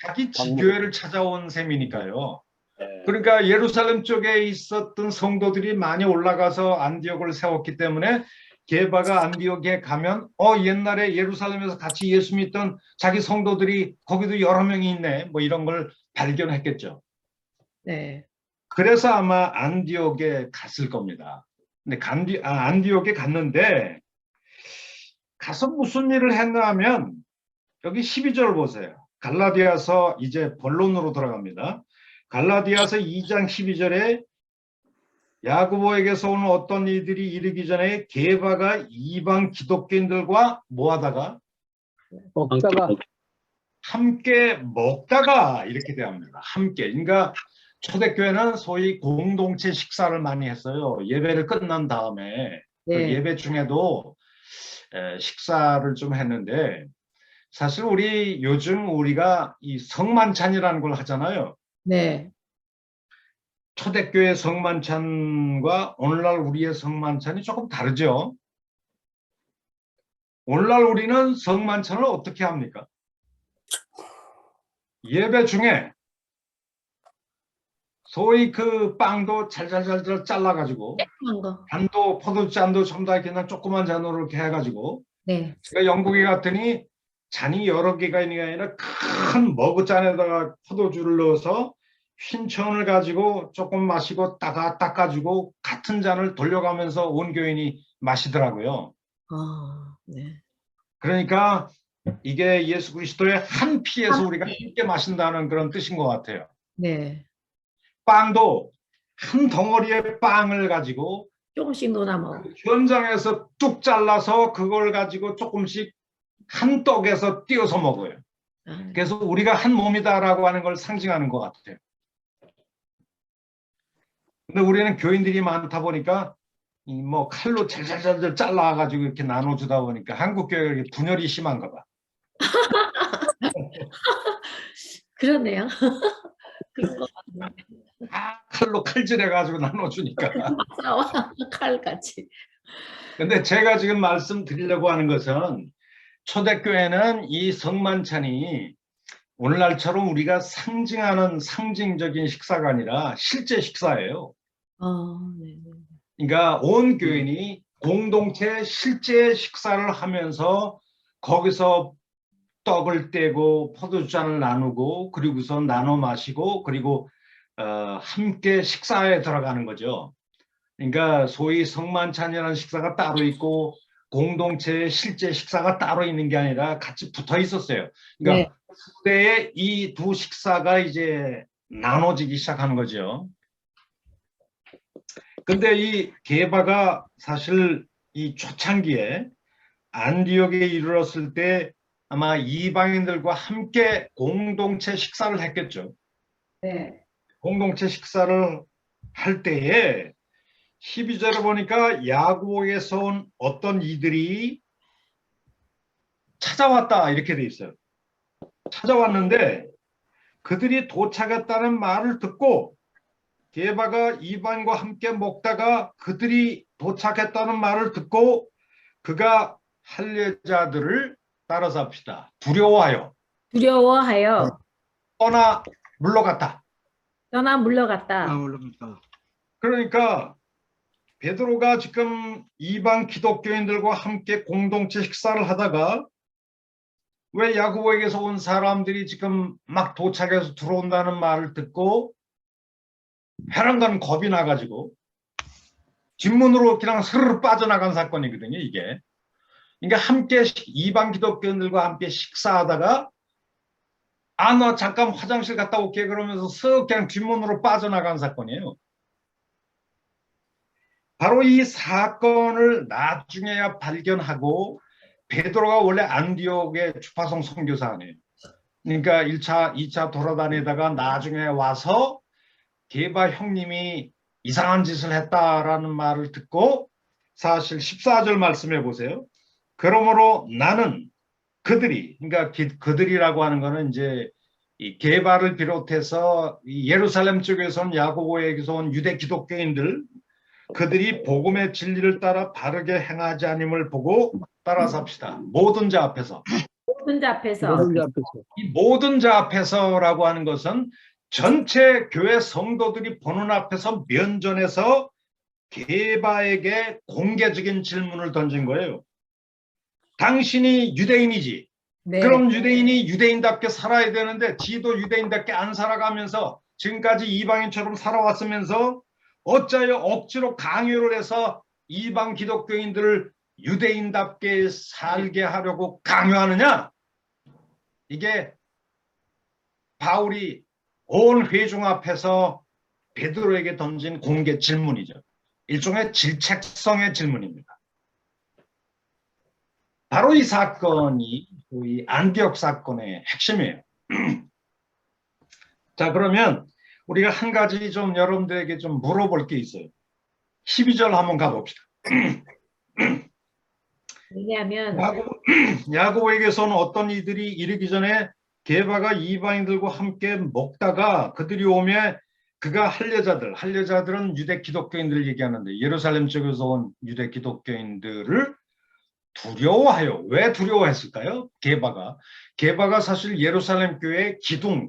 자기 지교회를 찾아온 셈이니까요. 그러니까 예루살렘 쪽에 있었던 성도들이 많이 올라가서 안디옥을 세웠기 때문에 게바가 안디옥에 가면 옛날에 예루살렘에서 같이 예수 믿던 자기 성도들이 거기도 여러 명이 있네 뭐 이런 걸 발견했겠죠. 네. 그래서 아마 안디옥에 갔을 겁니다. 근데 안디옥에 갔는데 가서 무슨 일을 했나 하면 여기 12절 보세요. 갈라디아서 이제 본론으로 들어갑니다. 갈라디아서 2장 12절에 야고보에게서 오는 어떤 이들이 이르기 전에 게바가 이방 기독교인들과 뭐하다가 함께 먹다가 이렇게 대합니다. 함께. 그러니까 초대교회는 소위 공동체 식사를 많이 했어요. 예배를 끝난 다음에 그 네. 예배 중에도 식사를 좀 했는데 사실 요즘 우리가 이 성만찬이라는 걸 하잖아요. 네. 초대교회 성만찬과 오늘날 우리의 성만찬이 조금 다르죠. 오늘날 우리는 성만찬을 어떻게 합니까? 예배 중에 소위 그 빵도 잘잘잘잘 잘라가지고 한 거. 잔도 포도잔도 전부 다 그냥 조그만 잔으로 이렇게 해가지고 네. 제가 영국에 갔더니 잔이 여러 개가 있는 게 아니라 큰 머그잔에다가 포도주를 넣어서 흰천을 가지고 조금 마시고 닦아주고 같은 잔을 돌려가면서 온 교인이 마시더라고요. 네. 그러니까 이게 예수 그리스도의 한 피에서 우리가 함께 마신다는 그런 뜻인 것 같아요. 네. 빵도 한 덩어리의 빵을 가지고 조금씩 놓아 먹어. 현장에서 뚝 잘라서 그걸 가지고 조금씩 한 떡에서 띄어서 먹어요. 그래서 우리가 한 몸이다라고 하는 걸 상징하는 것 같아요. 근데 우리는 교인들이 많다 보니까 뭐 칼로 잘잘잘 잘라가지고 이렇게 나눠주다 보니까 한국 교회가 이렇게 분열이 심한가 봐. 그러네요. 그런 거 같네요. 칼로 칼질해가지고 나눠주니까. 칼같이. 근데 제가 지금 말씀드리려고 하는 것은 초대교회는 이 성만찬이 오늘날처럼 우리가 상징하는 상징적인 식사가 아니라 실제 식사예요. 네. 그러니까 온 교인이 공동체 실제 식사를 하면서 거기서 떡을 떼고 포도주잔을 나누고 그리고서 나눠 마시고 그리고 함께 식사에 들어가는 거죠. 그러니까 소위 성만찬이라는 식사가 따로 있고 공동체의 실제 식사가 따로 있는 게 아니라 같이 붙어 있었어요. 그러니까 그때에 이 두 식사가 이제 나눠지기 시작하는 거죠. 근데 이 게바가 사실 이 초창기에 안디옥에 이르렀을 때 아마 이방인들과 함께 공동체 식사를 했겠죠. 네. 공동체 식사를 할 때에 12절에 보니까 야고보에서 온 어떤 이들이 찾아왔다 이렇게 돼 있어요. 찾아왔는데 그들이 도착했다는 말을 듣고 게바가 이방인과 함께 먹다가 그들이 도착했다는 말을 듣고 그가 할례자들을 따라잡시다. 두려워하여 두려워하여 떠나 물러갔다. 떠나 물러갔다. 올라갔다. 그러니까 베드로가 지금 이방 기독교인들과 함께 공동체 식사를 하다가 왜 야고보에게서 온 사람들이 지금 막 도착해서 들어온다는 말을 듣고 회랑간 겁이 나가지고 뒷문으로 그냥 스르르 빠져나간 사건이거든요, 이게. 그러니까 함께 이방 기독교인들과 함께 식사하다가 나 잠깐 화장실 갔다 올게 그러면서 쓱 그냥 뒷문으로 빠져나간 사건이에요. 바로 이 사건을 나중에야 발견하고 베드로가 원래 안디옥의 주파성 선교사 아니에요. 그러니까 1차, 2차 돌아다니다가 나중에 와서 게바 형님이 이상한 짓을 했다라는 말을 듣고 사실 14절 말씀해 보세요. 그러므로 나는 그들이, 그러니까 그들이라고 하는 거는 이제 이 게바를 비롯해서 이 예루살렘 쪽에서 온 야고보에게서 온 유대 기독교인들 그들이 복음의 진리를 따라 바르게 행하지 않음을 보고 따라삽시다. 모든 자 앞에서. 모든 자 앞에서 모든 자 앞에서. 이 모든 자 앞에서라고 하는 것은 전체 교회 성도들이 보는 앞에서 면전에서 게바에게 공개적인 질문을 던진 거예요. 당신이 유대인이지. 네. 그럼 유대인이 유대인답게 살아야 되는데 지도 유대인답게 안 살아가면서 지금까지 이방인처럼 살아왔으면서 어찌하여 억지로 강요를 해서 이방 기독교인들을 유대인답게 살게 하려고 강요하느냐? 이게 바울이 온 회중 앞에서 베드로에게 던진 공개 질문이죠. 일종의 질책성의 질문입니다. 바로 이 사건이 이 안디옥 사건의 핵심이에요. 자, 그러면 우리가 한 가지 좀 여러분들에게 좀 물어볼 게 있어요. 12절 한번 가봅시다. 왜냐하면 야고보에게서는 어떤 이들이 이르기 전에 게바가 이방인들과 함께 먹다가 그들이 오매 그가 할례자들은 유대 기독교인들을 얘기하는데 예루살렘 쪽에서 온 유대 기독교인들을 두려워하여. 왜 두려워했을까요? 게바가 사실 예루살렘 교회의 기둥,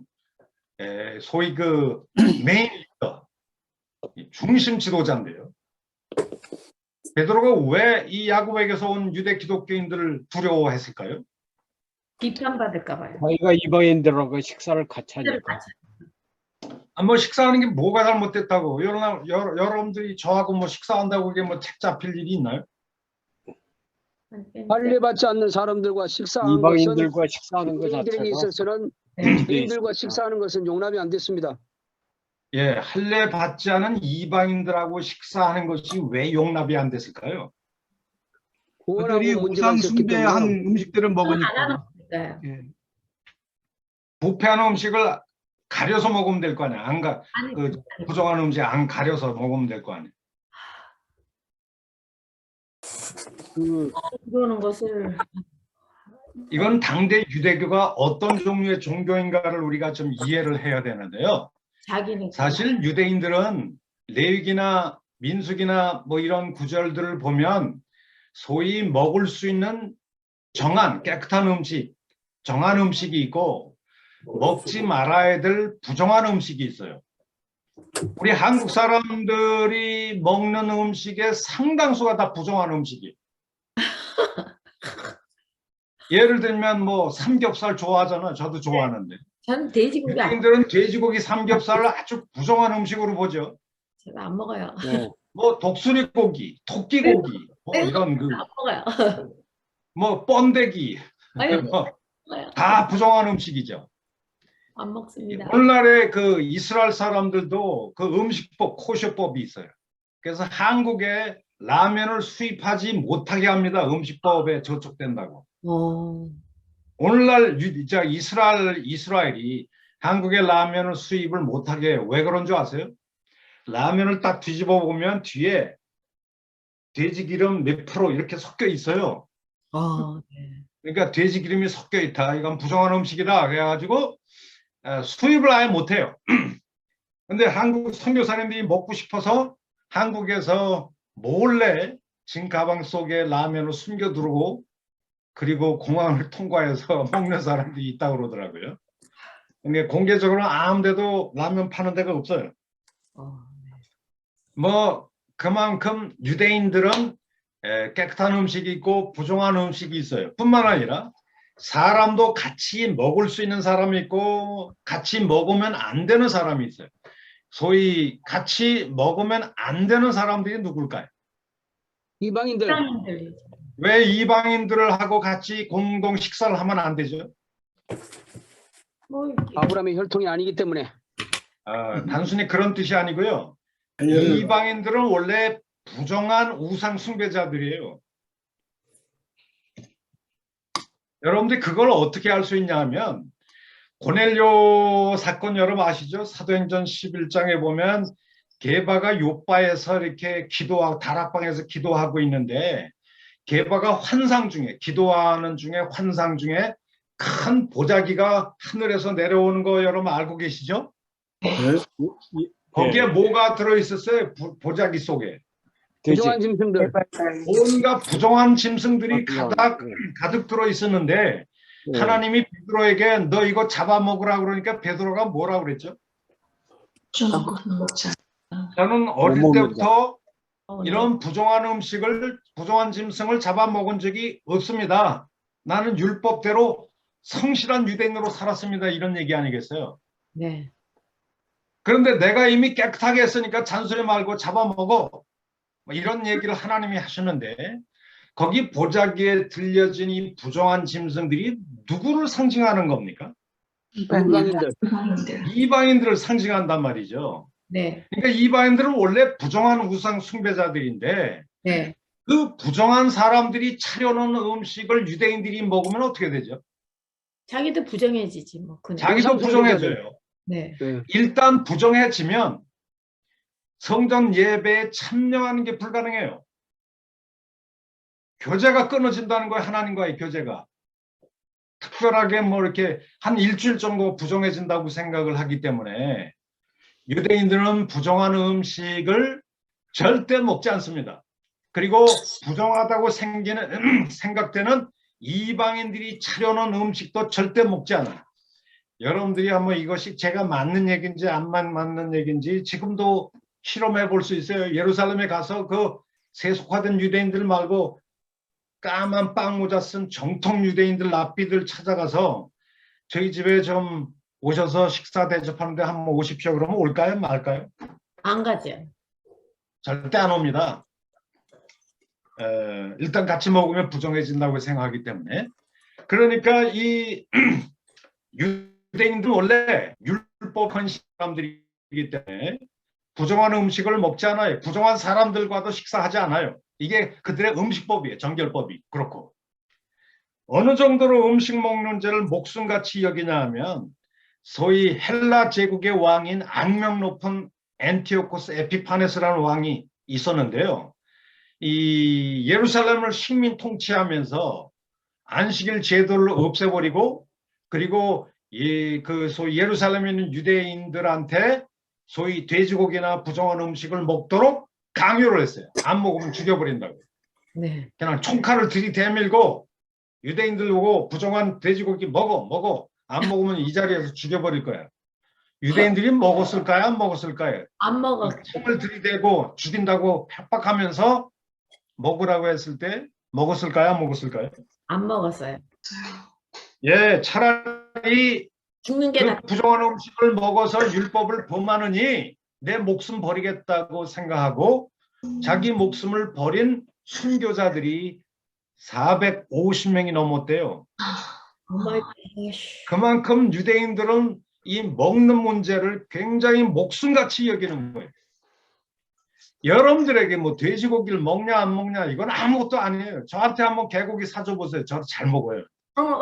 소위 그 메인 리더, 중심 지도자인데요. 베드로가 왜 이 야고보에게서 온 유대 기독교인들을 두려워했을까요? 비판받을까 봐요. 자기가 이방인들하고 식사를 같이 하니까. 뭐 식사하는 게 뭐가 잘못됐다고. 여러분들이 저하고 뭐 식사한다고 그게 뭐 책 잡힐 일이 있나요? 할례 받지 않는 사람들과 식사하는 것은 이방인들과 식사하는 것 유대인들에게 자체가 있어서는 네. 유대인들과 식사하는 것은 용납이 안 됐습니다. 예, 할례 받지 않은 이방인들하고 식사하는 것이 왜 용납이 안 됐을까요? 그들이 구원하고 문제가 우상 있었기 숭배한 때문에 음식들을 안 먹으니까. 하는 거니까요. 예. 부패한 음식을 가려서 먹으면 될 거 아니야. 아니, 부정한 음식 안 가려서 먹으면 될 거 아니야. 그러는 것을 이건 당대 유대교가 어떤 종류의 종교인가를 우리가 좀 이해를 해야 되는데요. 자기는 사실 유대인들은 레위기나 민수기나 뭐 이런 구절들을 보면 소위 먹을 수 있는 정한 깨끗한 음식, 정한 음식이 있고 먹지 말아야 될 부정한 음식이 있어요. 우리 한국 사람들이 먹는 음식의 상당수가 다 부정한 음식이에요. 예를 들면 뭐 삼겹살 좋아하잖아요. 저도 좋아하는데. 전 돼지고기 유대인들은 돼지고기 삼겹살을 아주 부정한 음식으로 보죠. 제가 안 먹어요. 네. 뭐 독수리 고기, 토끼 고기, 뭐 이런 안 먹어요. 뭐 번데기, 아유, 뭐 먹어요. 다 부정한 음식이죠. 안 먹습니다. 오늘날의 그 이스라엘 사람들도 그 음식법, 코셔법이 있어요. 그래서 한국에 라면을 수입하지 못하게 합니다. 음식법에 저촉된다고. 어, 오늘날 이스라엘이 한국의 라면을 수입을 못하게 해요. 왜 그런 줄 아세요? 라면을 딱 뒤집어 보면 뒤에 돼지 기름 몇 프로 이렇게 섞여 있어요. 네. 그러니까 돼지 기름이 섞여 있다. 이건 부정한 음식이다. 그래가지고 수입을 아예 못해요. 근데 한국 선교사님들이 먹고 싶어서 한국에서 몰래 진 가방 속에 라면을 숨겨두고 그리고 공항을 통과해서 먹는 사람들이 있다고 그러더라고요. 근데 공개적으로 아무 데도 라면 파는 데가 없어요. 어, 뭐 그만큼 유대인들은 깨끗한 음식이 있고 부정한 음식이 있어요. 뿐만 아니라 사람도 같이 먹을 수 있는 사람이 있고 같이 먹으면 안 되는 사람이 있어요. 소위 같이 먹으면 안 되는 사람들이 누굴까요? 이방인들. 사람들이 왜 이방인들을 하고 같이 공동 식사를 하면 안 되죠? 뭐 이렇게 아브라함의 혈통이 아니기 때문에. 단순히 그런 뜻이 아니고요. 이방인들은 원래 부정한 우상 숭배자들이에요. 여러분들 그걸 어떻게 알 수 있냐 하면 고넬료 사건 여러분 아시죠? 사도행전 11장에 보면 게바가 요바에서 이렇게 기도하고 다락방에서 기도하고 있는데 게바가 환상 중에 기도하는 중에 환상 중에 큰 보자기가 하늘에서 내려오는 거 여러분 알고 계시죠? 거기에 뭐가 들어있었어요? 보자기 속에 부정한 짐승들. 온갖 부정한 짐승들이 가득 들어있었는데 하나님이 베드로에게 너 이거 잡아먹으라 그러니까 베드로가 뭐라 그랬죠? 저는 어릴 때부터 이런 부정한 음식을 부정한 짐승을 잡아먹은 적이 없습니다. 나는 율법대로 성실한 유대인으로 살았습니다. 이런 얘기 아니겠어요? 네. 그런데 내가 이미 깨끗하게 했으니까 잔소리 말고 잡아먹어. 뭐 이런 얘기를 하나님이 하셨는데 거기 보자기에 들려진 이 부정한 짐승들이 누구를 상징하는 겁니까? 이방인들. 이방인들을 상징한단 말이죠. 네. 그러니까 이방인들은 원래 부정한 우상 숭배자들인데 네. 그 부정한 사람들이 차려놓은 음식을 유대인들이 먹으면 어떻게 되죠? 자기도 부정해지지 뭐 그냥. 자기도 부정해져요. 네. 네. 일단 부정해지면 성전 예배에 참여하는 게 불가능해요. 교제가 끊어진다는 거예요. 하나님과의 교제가. 특별하게 뭐 이렇게 한 일주일 정도 부정해진다고 생각을 하기 때문에 유대인들은 부정한 음식을 절대 먹지 않습니다. 그리고 부정하다고 생각되는 이방인들이 차려놓은 음식도 절대 먹지 않아요. 여러분들이 한번 이것이 제가 맞는 얘기인지 안 맞는 얘기인지 지금도 실험해 볼 수 있어요. 예루살렘에 가서 그 세속화된 유대인들 말고 까만 빵 모자 쓴 정통 유대인들 랍비들 찾아가서 저희 집에 좀 오셔서 식사 대접하는데 한번 오십시오. 그러면 올까요? 말까요? 안 가죠. 절대 안 옵니다. 일단 같이 먹으면 부정해진다고 생각하기 때문에. 그러니까 이 유대인들은 원래 율법한 사람들이기 때문에 부정한 음식을 먹지 않아요. 부정한 사람들과도 식사하지 않아요. 이게 그들의 음식법이에요. 정결법이. 그렇고 어느 정도로 음식 먹는 죄를 목숨같이 여기냐 하면 소위 헬라 제국의 왕인 악명 높은 엔티오코스 에피파네스라는 왕이 있었는데요. 이 예루살렘을 식민 통치하면서 안식일 제도를 없애버리고 그리고 그 소위 예루살렘에 있는 유대인들한테 소위 돼지고기나 부정한 음식을 먹도록 강요를 했어요. 안 먹으면 죽여버린다고. 네. 그냥 총칼을 들이대밀고 유대인들 보고 부정한 돼지고기 먹어. 안 먹으면 이 자리에서 죽여버릴 거야. 유대인들이 먹었을까요? 안 먹었을까요? 안 먹었죠. 총을 들이대고 죽인다고 협박하면서 먹으라고 했을 때 먹었을까요? 안 먹었을까요? 안 먹었어요. 예, 차라리 죽는 게 그 낫. 부정한 음식을 먹어서 율법을 범하느니 내 목숨 버리겠다고 생각하고 자기 목숨을 버린 순교자들이 450명이 넘었대요. 정말 그만큼 유대인들은 이 먹는 문제를 굉장히 목숨같이 여기는 거예요. 여러분들에게 뭐 돼지고기를 먹냐 안 먹냐 이건 아무것도 아니에요. 저한테 한번 개고기 사줘 보세요. 저 잘 먹어요. 어머,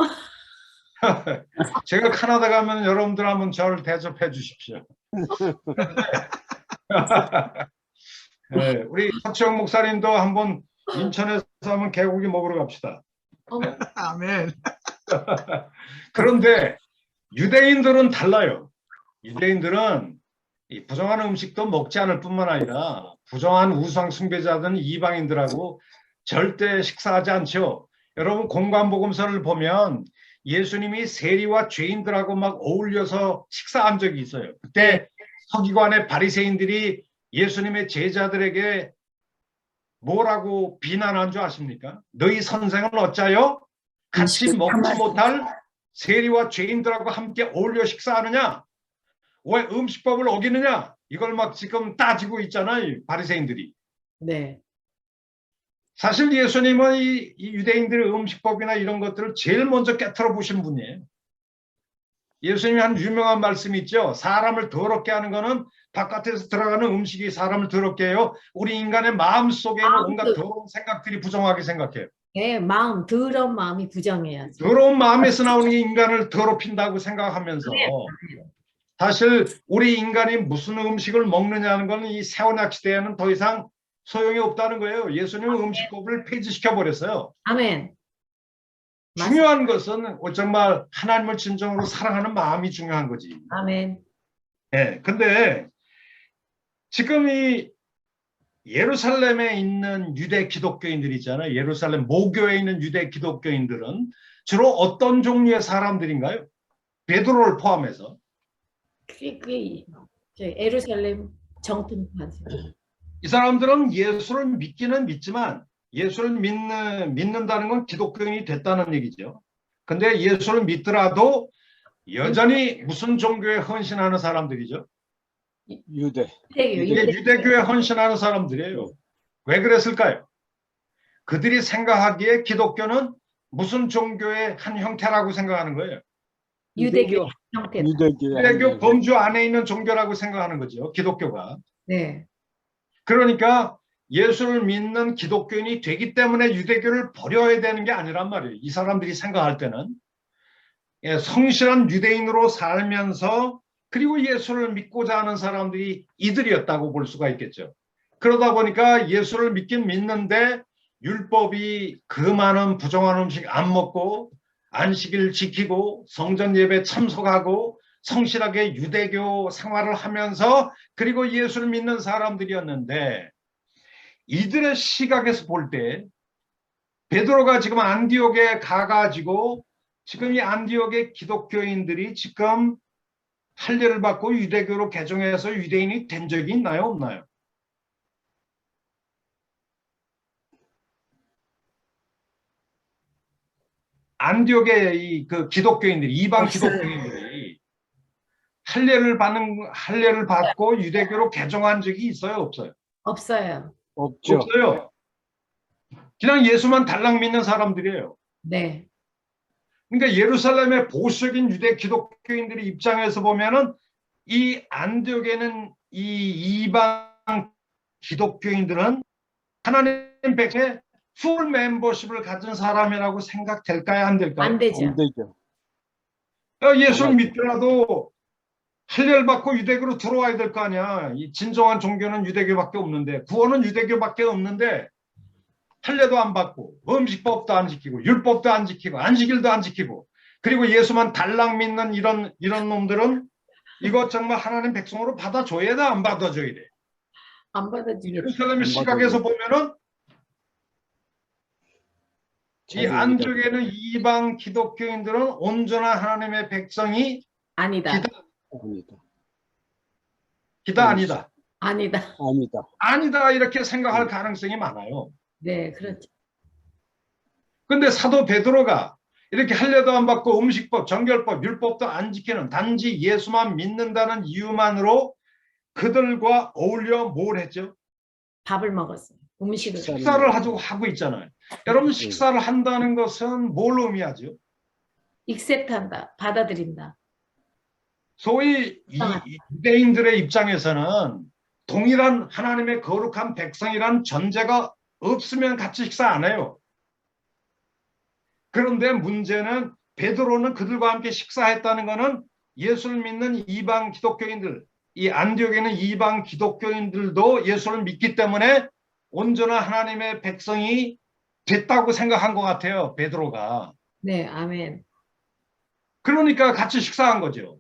제가 캐나다 가면 여러분들 한번 저를 대접해 주십시오. 네, 우리 서치영 목사님도 한번 인천에서 한번 개고기 먹으러 갑시다. 어머, 아멘. 그런데 유대인들은 달라요. 유대인들은 이 부정한 음식도 먹지 않을 뿐만 아니라 부정한 우상 숭배자들은 이방인들하고 절대 식사하지 않죠. 여러분 공관복음서를 보면 예수님이 세리와 죄인들하고 막 어울려서 식사한 적이 있어요. 그때 서기관의 바리새인들이 예수님의 제자들에게 뭐라고 비난한 줄 아십니까? 너희 선생은 어짜요? 같이 먹지 못할 세리와 죄인들하고 함께 어울려 식사하느냐? 왜 음식법을 어기느냐? 이걸 막 지금 따지고 있잖아요. 바리새인들이. 네, 사실 예수님은 이 유대인들의 음식법이나 이런 것들을 제일 먼저 깨트려 보신 분이에요. 예수님이 한 유명한 말씀이 있죠. 사람을 더럽게 하는 거는 바깥에서 들어가는 음식이 사람을 더럽게 해요. 우리 인간의 마음 속에는 온갖 더러운 생각들이 부정하게 생각해요. 네, 마음, 더러운 마음이 부정해야지. 더러운 마음에서 나오는 게 인간을 더럽힌다고 생각하면서 사실 우리 인간이 무슨 음식을 먹느냐는 건 이 새언약 시대에는 더 이상 소용이 없다는 거예요. 예수님은 음식법을 폐지시켜 버렸어요. 아멘. 중요한 것은 정말 하나님을 진정으로 사랑하는 마음이 중요한 거지. 아멘. 네, 근데 지금 이 예루살렘에 있는 유대 기독교인들 있잖아요. 예루살렘 모교에 있는 유대 기독교인들은 주로 어떤 종류의 사람들인가요? 베드로를 포함해서. 그게 저 예루살렘 정통파죠. 이 사람들은 예수를 믿기는 믿지만 예수를 믿는다는 건 기독교인이 됐다는 얘기죠. 근데 예수를 믿더라도 여전히 무슨 종교에 헌신하는 사람들이죠? 유대. 이게 유대교에 헌신하는 사람들이에요. 왜 그랬을까요? 그들이 생각하기에 기독교는 무슨 종교의 한 형태라고 생각하는 거예요. 유대교 형태. 유대교 범주 안에 있는 종교라고 생각하는 거죠. 기독교가. 네, 그러니까 예수를 믿는 기독교인이 되기 때문에 유대교를 버려야 되는 게 아니란 말이에요. 이 사람들이 생각할 때는 성실한 유대인으로 살면서 그리고 예수를 믿고자 하는 사람들이 이들이었다고 볼 수가 있겠죠. 그러다 보니까 예수를 믿긴 믿는데 율법이 그 많은 부정한 음식 안 먹고 안식일 지키고 성전 예배 참석하고 성실하게 유대교 생활을 하면서 그리고 예수를 믿는 사람들이었는데 이들의 시각에서 볼 때 베드로가 지금 안디옥에 가가지고 지금 이 안디옥의 기독교인들이 지금 할례를 받고 유대교로 개종해서 유대인이 된 적이 있나요? 없나요? 안디옥의 이 그 기독교인들이 이방 없어요. 기독교인들이 할례를 받고 유대교로 개종한 적이 있어요? 없어요? 없어요. 없죠. 없어요. 그냥 예수만 달랑 믿는 사람들이에요. 네, 그러니까 예루살렘의 보수적인 유대 기독교인들의 입장에서 보면은 이 안디옥에는 이 이방 기독교인들은 하나님 백성의 풀 멤버십을 가진 사람이라고 생각될까요? 안 될까요? 안 되죠. 안 되죠. 예수를 믿더라도 할례를 받고 유대교로 들어와야 될 거 아니야. 이 진정한 종교는 유대교밖에 없는데 구원은 유대교밖에 없는데 할례도 안 받고 음식법도 안 지키고 율법도 안 지키고 안식일도 안 지키고 그리고 예수만 달랑 믿는 이런 놈들은 이거 정말 하나님 백성으로 받아줘야 돼? 안 받아줘야 돼? 안 예루살렘의 안 시각에서 보면은 이 안쪽에는 이방 기독교인들은 온전한 하나님의 백성이 아니다. 아니다. 기다 아니다. 아니다. 아니다. 아니다 이렇게 생각할 가능성이 많아요. 네, 그렇죠. 근데 사도 베드로가 이렇게 할례도 안 받고 음식법, 정결법, 율법도 안 지키는 단지 예수만 믿는다는 이유만으로 그들과 어울려 뭘 했죠? 밥을 먹었어요. 음식을. 식사를 하고 있잖아요. 여러분 식사를 한다는 것은 뭘 의미하죠? 익셉트한다. 받아들인다. 소위 이 유대인들의 입장에서는 동일한 하나님의 거룩한 백성이란 전제가 없으면 같이 식사 안 해요. 그런데 문제는 베드로는 그들과 함께 식사했다는 것은 예수를 믿는 이방 기독교인들, 이 안디옥에 있는 이방 기독교인들도 예수를 믿기 때문에 온전한 하나님의 백성이 됐다고 생각한 것 같아요, 베드로가. 네, 아멘. 그러니까 같이 식사한 거죠.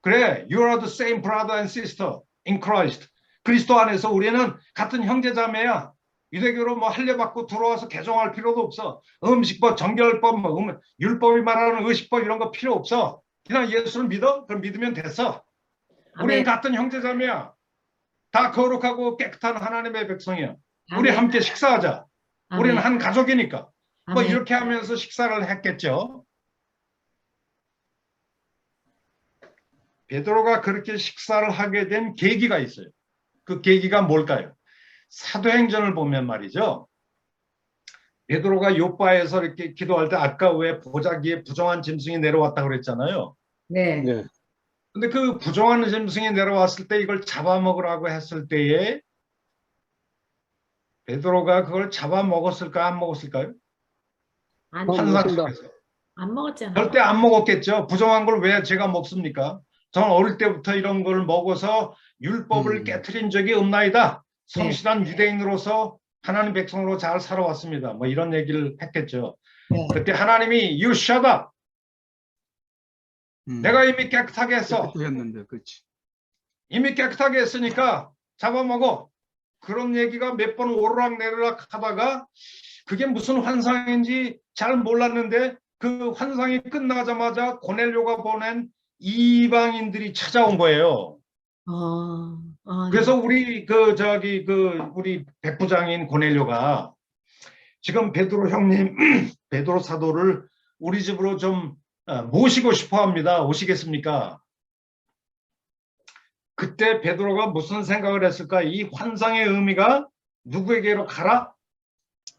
그래, you are the same brother and sister in Christ. 그리스도 안에서 우리는 같은 형제자매야. 유대교로 뭐 할례받고 들어와서 개종할 필요도 없어. 음식법, 정결법, 뭐 율법이 말하는 의식법 이런 거 필요 없어. 그냥 예수를 믿어? 그럼 믿으면 됐어. 우리는 아멘. 같은 형제자매야. 다 거룩하고 깨끗한 하나님의 백성이야. 우리 아멘. 함께 식사하자. 우리는 아멘. 한 가족이니까. 뭐 아멘. 이렇게 하면서 식사를 했겠죠. 베드로가 그렇게 식사를 하게 된 계기가 있어요. 그 계기가 뭘까요? 사도행전을 보면 말이죠. 베드로가 요바에서 이렇게 기도할 때 아까 왜 보자기에 부정한 짐승이 내려왔다고 그랬잖아요. 네. 네. 근데 그 부정한 짐승이 내려왔을 때 이걸 잡아먹으라고 했을 때에 베드로가 그걸 잡아먹었을까 안 먹었을까요? 안, 어, 환상 먹었습니다. 속에서. 안 먹었잖아. 절대 안 먹었겠죠. 부정한 걸 왜 제가 먹습니까? 저는 어릴 때부터 이런 걸 먹어서 율법을 깨트린 적이 없나이다. 성실한 유대인으로서 하나님 백성으로 잘 살아왔습니다. 뭐 이런 얘기를 했겠죠. 네. 그때 하나님이 you shut up. 내가 이미 깨끗하게 했어. 했는데, 그렇지. 이미 깨끗하게 했으니까 잡아먹어. 그런 얘기가 몇 번 오르락내리락 하다가 그게 무슨 환상인지 잘 몰랐는데 그 환상이 끝나자마자 고넬료가 보낸 이방인들이 찾아온 거예요. 그래서 우리 우리 백부장인 고넬료가 지금 베드로 형님, 베드로 사도를 우리 집으로 좀 모시고 싶어 합니다. 오시겠습니까? 그때 베드로가 무슨 생각을 했을까? 이 환상의 의미가 누구에게로 가라?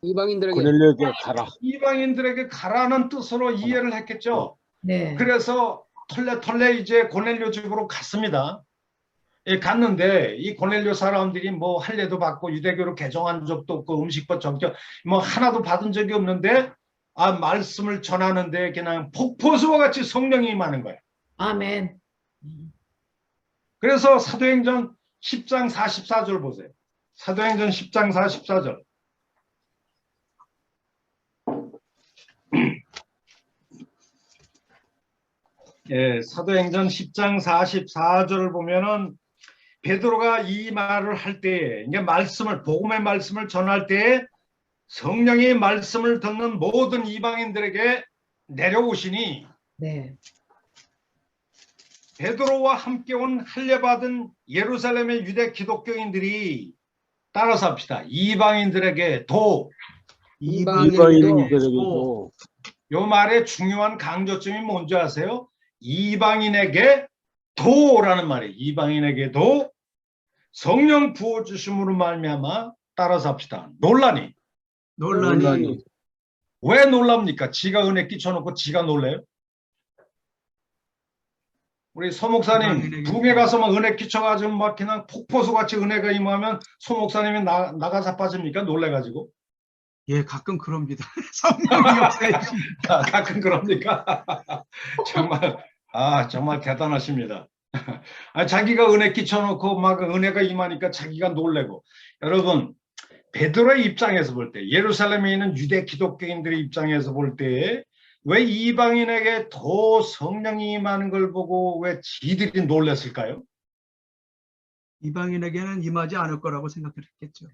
이방인들에게. 고넬료에게 가라. 이방인들에게 가라는 뜻으로 이해를 했겠죠. 네. 그래서 털레 이제 고넬료 집으로 갔습니다. 예, 갔는데 이 고넬료 사람들이 뭐 할례도 받고 유대교로 개종한 적도 없고 음식법 정결 뭐 하나도 받은 적이 없는데 말씀을 전하는데 그냥 폭포수와 같이 성령이 임하는 거예요. 아멘. 그래서 사도행전 10장 44절 보세요. 사도행전 10장 44절. 예, 사도행전 10장 44절을 보면은 베드로가 이 말을 할 때에 이게 복음의 말씀을 전할 때에 성령의 말씀을 듣는 모든 이방인들에게 내려오시니 네. 베드로와 함께 온 할례받은 예루살렘의 유대 기독교인들이 따라서 합시다. 이방인들에게도 이방인들에게도 요 말의 중요한 강조점이 뭔지 아세요? 이방인에게 도라는 말이에요. 이방인에게도 성령 부어주심으로 말미암아 따라서 합시다. 논란이. 논란이. 왜 놀랍니까? 지가 은혜 끼쳐놓고 지가 놀래요? 우리 소 목사님 부흥회 가서 막 은혜 끼쳐가지고 막 그냥 폭포수같이 은혜가 임하면 소 목사님이 나가 자빠집니까? 놀래가지고. 예, 가끔 그럽니다. 성령이 없어요. 가끔 그럽니까? 정말 대단하십니다. 자기가 은혜 끼쳐놓고 막 은혜가 임하니까 자기가 놀래고. 여러분, 베드로의 입장에서 볼 때, 예루살렘에 있는 유대 기독교인들의 입장에서 볼 때, 왜 이방인에게 더 성령이 임하는 걸 보고 왜 지들이 놀랐을까요? 이방인에게는 임하지 않을 거라고 생각했겠죠.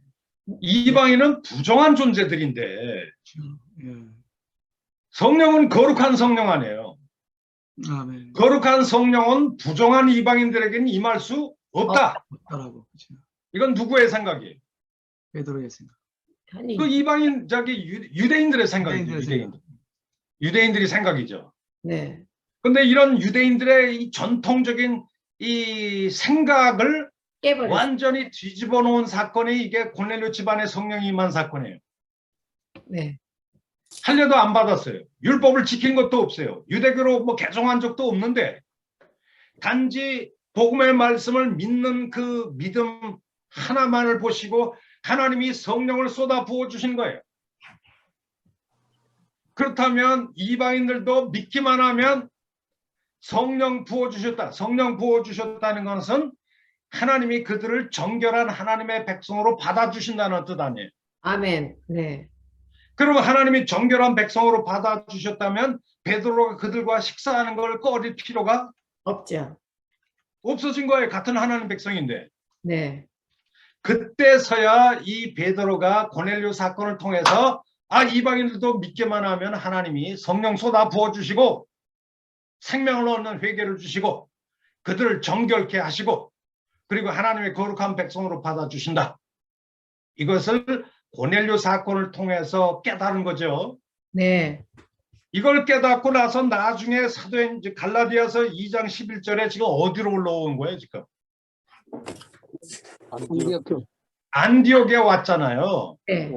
이방인은 부정한 존재들인데 예. 성령은 거룩한 성령 아니에요. 아멘. 거룩한 성령은 부정한 이방인들에게는 임할 수 없다. 없다라고. 그렇죠. 이건 누구의 생각이에요? 베드로의 생각. 아니, 그 이방인 유대인들의 생각이죠. 유대인들의 유대인들이 생각이죠. 네. 근데 이런 유대인들의 이 전통적인 이 생각을 깨버렸어. 완전히 뒤집어 놓은 사건이 이게 고넬료 집안의 성령이 임한 사건이에요. 네. 할례도 안 받았어요. 율법을 지킨 것도 없어요. 유대교로 뭐 개종한 적도 없는데 단지 복음의 말씀을 믿는 그 믿음 하나만을 보시고 하나님이 성령을 쏟아 부어 주신 거예요. 그렇다면 이방인들도 믿기만 하면 성령 부어 주셨다. 성령 부어 주셨다는 것은 하나님이 그들을 정결한 하나님의 백성으로 받아주신다는 뜻 아니에요. 아멘. 네. 그러면 하나님이 정결한 백성으로 받아주셨다면 베드로가 그들과 식사하는 걸 꺼릴 필요가 없죠. 없어진 거예요. 같은 하나님 백성인데. 네. 그때서야 이 베드로가 고넬료 사건을 통해서 이방인들도 믿기만 하면 하나님이 성령 쏟아 부어주시고 생명을 얻는 회개를 주시고 그들을 정결케 하시고 그리고 하나님의 거룩한 백성으로 받아주신다. 이것을 고넬료 사건을 통해서 깨달은 거죠. 네. 이걸 깨닫고 나서 나중에 사도행 갈라디아서 2장 11절에 지금 어디로 올라온 거예요 지금? 안디옥. 안디옥에 왔잖아요. 네. 네.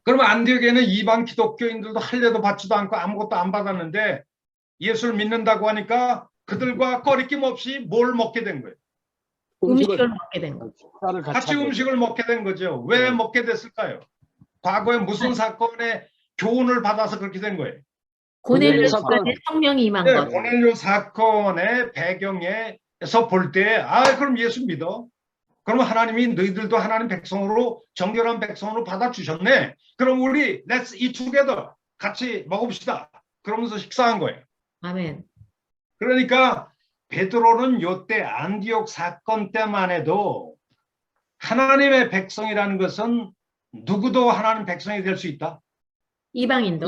그러면 안디옥에는 이방 기독교인들도 할례도 받지도 않고 아무것도 안 받았는데 예수를 믿는다고 하니까 그들과 거리낌 없이 뭘 먹게 된 거예요. 음식을 먹게 된 거. 식사를 같이 하게 음식을 먹게 된 거죠. 왜 네. 먹게 됐을까요? 과거에 무슨 사건에 교훈을 받아서 그렇게 된 거예요? 고넬료 사건. 사건에 성령이 임한 네, 것. 고넬료 사건의 배경에서 볼 때 그럼 예수 믿어. 그러면 하나님이 너희들도 하나님 백성으로 정결한 백성으로 받아주셨네. 그럼 우리 Let's eat together. 같이 먹읍시다. 그러면서 식사한 거예요. 아멘. 그러니까 베드로는 요때 안디옥 사건 때만 해도 하나님의 백성이라는 것은 누구도 하나님 백성이 될 수 있다. 이방인도.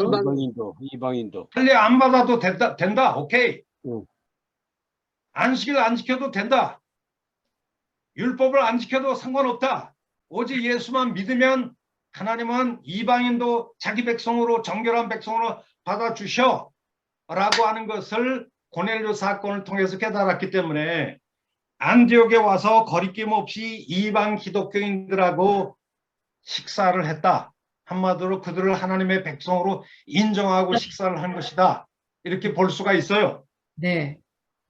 이방인도 할례 안 받아도 된다. 오케이. 응. 안식일 안 지켜도 된다. 율법을 안 지켜도 상관없다. 오직 예수만 믿으면 하나님은 이방인도 자기 백성으로 정결한 백성으로 받아주셔 라고 하는 것을 고넬료 사건을 통해서 깨달았기 때문에 안디옥에 와서 거리낌 없이 이방 기독교인들하고 식사를 했다. 한마디로 그들을 하나님의 백성으로 인정하고 식사를 한 것이다. 이렇게 볼 수가 있어요. 네.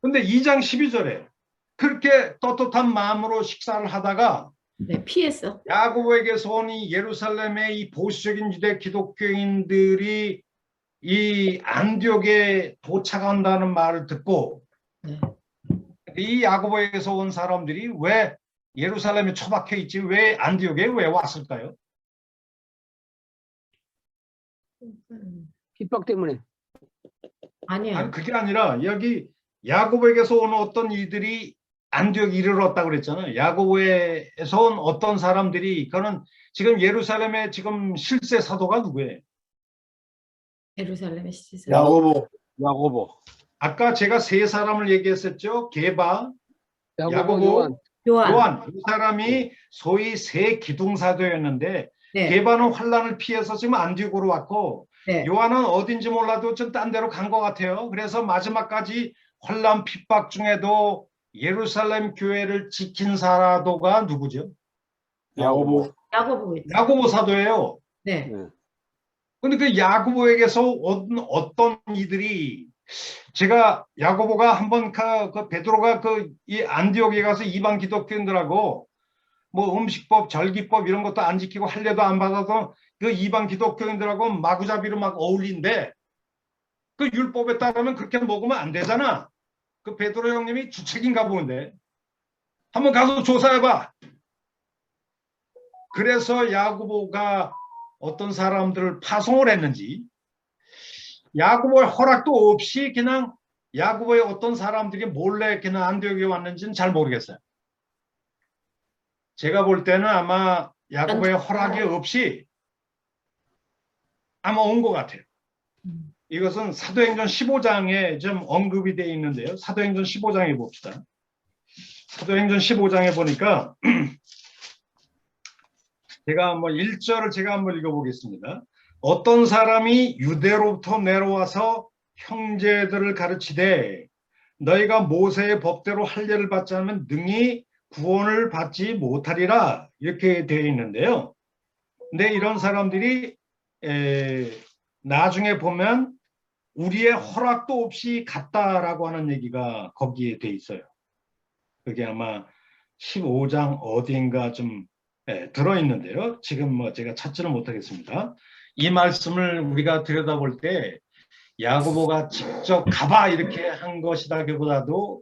근데 2장 12절에 그렇게 떳떳한 마음으로 식사를 하다가 네. 피했어. 야고보에게서 온 이 예루살렘의 이 보수적인 유대 기독교인들이 이 안디옥에 도착한다는 말을 듣고 네. 이 야고보에게서 온 사람들이 왜 예루살렘에 처박혀 있지 왜 안디옥에 왜 왔을까요? 핍박 때문에. 아니요. 아니 그게 아니라 여기 야고보에게서 온 어떤 이들이 안디옥에 이르렀다고 그랬잖아요. 야고보에서 온 어떤 사람들이 그거는 지금 예루살렘의 지금 실세 사도가 누구예요? 예루살렘의 시설. 야고보 아까 제가 세 사람을 얘기했었죠. 게바, 야고보, 야고보, 요한. 요한. 이 사람이 소위 세 기둥사도였는데 네. 게바는 환란을 피해서 지금 안디옥으로 왔고 네. 요한은 어딘지 몰라도 좀 딴 데로 간 것 같아요. 그래서 마지막까지 환란 핍박 중에도 예루살렘 교회를 지킨 사도가 누구죠? 야고보 야고보겠죠. 야고보 사도예요. 네. 근데 그 야고보에게서 어떤 이들이 제가 야고보가 한번 그 베드로가 이 안디옥에 가서 이방 기독교인들하고 뭐 음식법, 절기법 이런 것도 안 지키고 할례도 안 받아서 그 이방 기독교인들하고 마구잡이로 막 어울린데 그 율법에 따르면 그렇게 먹으면 안 되잖아. 그 베드로 형님이 주책인가 보는데 한번 가서 조사해봐. 그래서 야고보가 어떤 사람들을 파송을 했는지 야고보의 허락도 없이 그냥 야고보의 어떤 사람들이 몰래 그냥 안디옥에 왔는지는 잘 모르겠어요. 제가 볼 때는 아마 야고보의 허락이 없이 아마 온 것 같아요. 이것은 사도행전 15장에 좀 언급이 되어 있는데요. 사도행전 15장에 봅시다. 사도행전 15장에 보니까 제가 한번 1절을 제가 한번 읽어보겠습니다. 어떤 사람이 유대로부터 내려와서 형제들을 가르치되 너희가 모세의 법대로 할례를 받지 않으면 능히 구원을 받지 못하리라 이렇게 되어 있는데요. 근데 이런 사람들이 나중에 보면 우리의 허락도 없이 갔다라고 하는 얘기가 거기에 돼 있어요. 그게 아마 15장 어디인가 좀 들어있는데요. 지금 뭐 제가 찾지는 못하겠습니다. 이 말씀을 우리가 들여다볼 때 야고보가 직접 가봐 이렇게 한 것이라기보다도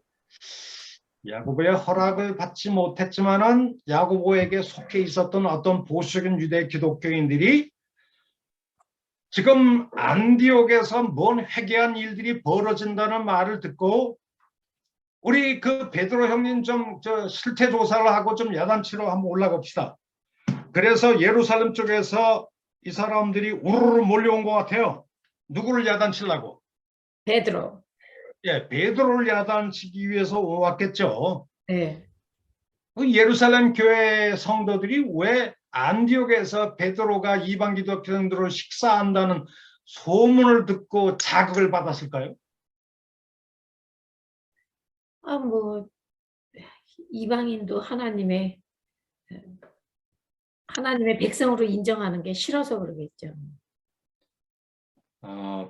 야고보의 허락을 받지 못했지만은 야고보에게 속해 있었던 어떤 보수적인 유대 기독교인들이 지금 안디옥에서 뭔 회개한 일들이 벌어진다는 말을 듣고 우리 그 베드로 형님 좀 실태 조사를 하고 좀 야단치러 한번 올라갑시다. 그래서 예루살렘 쪽에서 이 사람들이 우르르 몰려온 것 같아요. 누구를 야단치려고? 베드로. 예, 베드로를 야단치기 위해서 왔겠죠. 네. 그 예루살렘 교회 성도들이 왜 안디옥에서 베드로가 이방 기독교인들을 식사한다는 소문을 듣고 자극을 받았을까요? 뭐 이방인도 하나님의 백성으로 인정하는 게 싫어서 그러겠죠.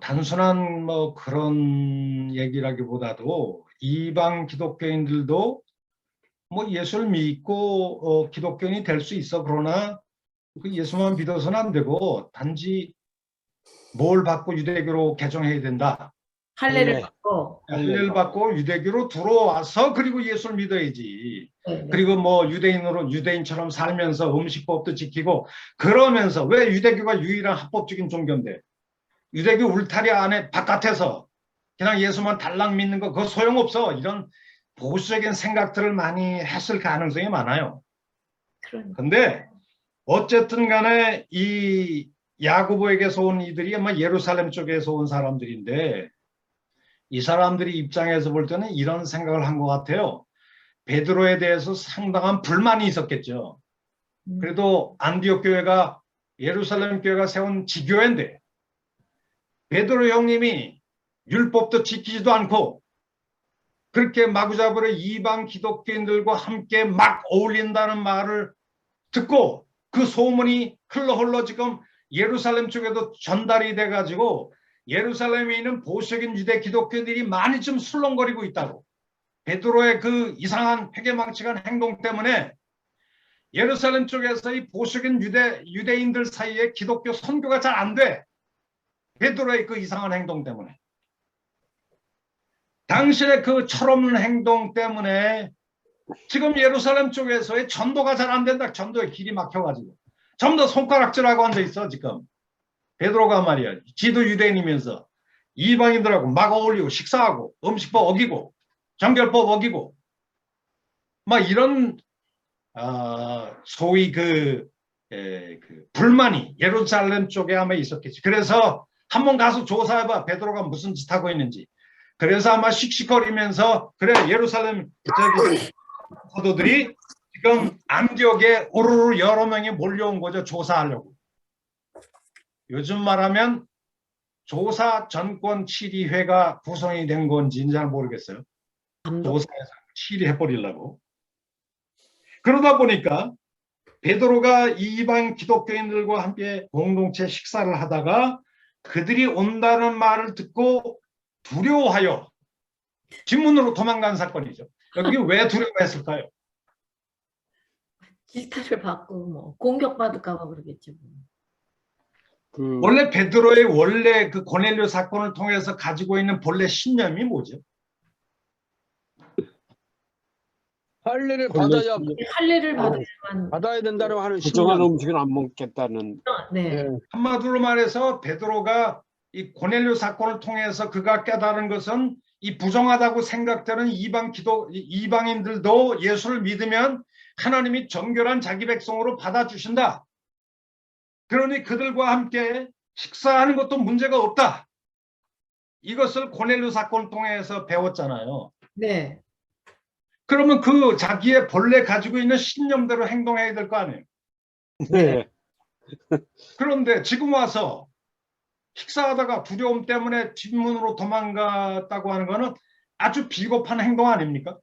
단순한 뭐 그런 얘기라기보다도 이방 기독교인들도 뭐 예수를 믿고 기독교인이 될 수 있어. 그러나 그 예수만 믿어서는 안 되고 단지 뭘 받고 유대교로 개종해야 된다. 할례를 할례. 받고. 할례를 받고 유대교로 들어와서 그리고 예수를 믿어야지. 네, 네. 그리고 뭐 유대인처럼 살면서 음식법도 지키고 그러면서 왜 유대교가 유일한 합법적인 종교인데 유대교 울타리 안에 바깥에서 그냥 예수만 달랑 믿는 거 그거 소용없어. 이런 보수적인 생각들을 많이 했을 가능성이 많아요. 그런데 어쨌든 간에 이 야고보에게서 온 이들이 아마 예루살렘 쪽에서 온 사람들인데 이 사람들이 입장에서 볼 때는 이런 생각을 한 것 같아요. 베드로에 대해서 상당한 불만이 있었겠죠. 그래도 안디옥 교회가 예루살렘 교회가 세운 지교회인데 베드로 형님이 율법도 지키지도 않고 그렇게 마구잡이로 이방 기독교인들과 함께 막 어울린다는 말을 듣고 그 소문이 흘러 지금 예루살렘 쪽에도 전달이 돼가지고 예루살렘에 있는 보수적인 유대 기독교인들이 많이 좀 술렁거리고 있다고. 베드로의 그 이상한 회개망측한 행동 때문에 예루살렘 쪽에서 이 보수적인 유대인들 사이에 기독교 선교가 잘 안 돼. 베드로의 그 이상한 행동 때문에. 당신의 그 철없는 행동 때문에 지금 예루살렘 쪽에서의 전도가 잘 안 된다. 전도의 길이 막혀가지고. 전부 다 손가락질하고 앉아있어 지금. 베드로가 말이야. 지도 유대인이면서 이방인들하고 막 어울리고 식사하고 음식법 어기고 정결법 어기고 막 이런 소위 그 불만이 예루살렘 쪽에 아마 있었겠지. 그래서 한번 가서 조사해봐. 베드로가 무슨 짓 하고 있는지. 그래서 아마 씩씩거리면서 그래 예루살렘 사도들이 지금 안디옥에 우르르 여러 명이 몰려온 거죠. 조사하려고. 요즘 말하면 조사 전권 치리회가 구성이 된 건지는 잘 모르겠어요. 조사해서 치리해버리려고. 그러다 보니까 베드로가 이방 기독교인들과 함께 공동체 식사를 하다가 그들이 온다는 말을 듣고 두려워하여 뒷문으로 도망간 사건이죠. 여기 왜 두려워했을까요? 질타를 받고 뭐 공격받을까 봐 그러겠죠. 원래 베드로의 원래 그 고넬료 사건을 통해서 가지고 있는 본래 신념이 뭐죠? 할례를 받아야 할례를 받아야만. 받아야 된다고 하는 부정한 신념. 음식은 안 먹겠다는. 네. 한마디로 말해서 베드로가 이 고넬료 사건을 통해서 그가 깨달은 것은 이 부정하다고 생각되는 이방인들도 예수를 믿으면 하나님이 정결한 자기 백성으로 받아주신다. 그러니 그들과 함께 식사하는 것도 문제가 없다. 이것을 고넬료 사건을 통해서 배웠잖아요. 네. 그러면 그 자기의 본래 가지고 있는 신념대로 행동해야 될 거 아니에요. 네. 그런데 지금 와서 식사하다가 두려움 때문에 뒷문으로 도망갔다고 하는 것은 아주 비겁한 행동 아닙니까?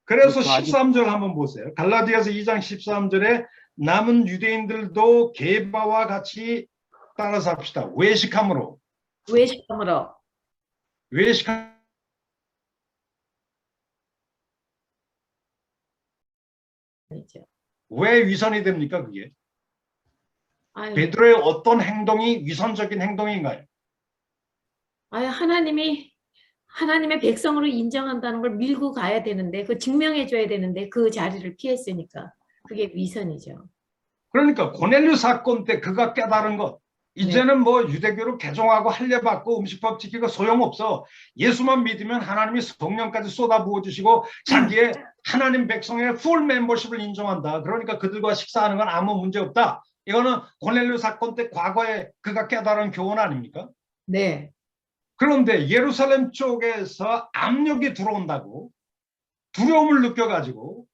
그래서 13절 한번 보세요. 갈라디아서 2장 13절에 남은 유대인들도 게바와 같이 따라 삽시다. 외식함으로. 외식함으로. 위선이죠. 왜 위선이 됩니까, 그게? 아유, 베드로의 어떤 행동이 위선적인 행동인가요? 아유, 하나님의 백성으로 인정한다는 걸 밀고 가야 되는데, 그 증명해 줘야 되는데, 그 자리를 피했으니까. 그게 위선이죠. 그러니까 고넬료 사건 때 그가 깨달은 것, 이제는 뭐 유대교로 개종하고 할례받고 음식법 지키고 소용없어. 예수만 믿으면 하나님이 성령까지 쏟아부어 주시고 자기의 하나님 백성의 풀 멤버십을 인정한다. 그러니까 그들과 식사하는 건 아무 문제 없다. 이거는 고넬료 사건 때 과거에 그가 깨달은 교훈 아닙니까? 네. 그런데 예루살렘 쪽에서 압력이 들어온다고 두려움을 느껴가지고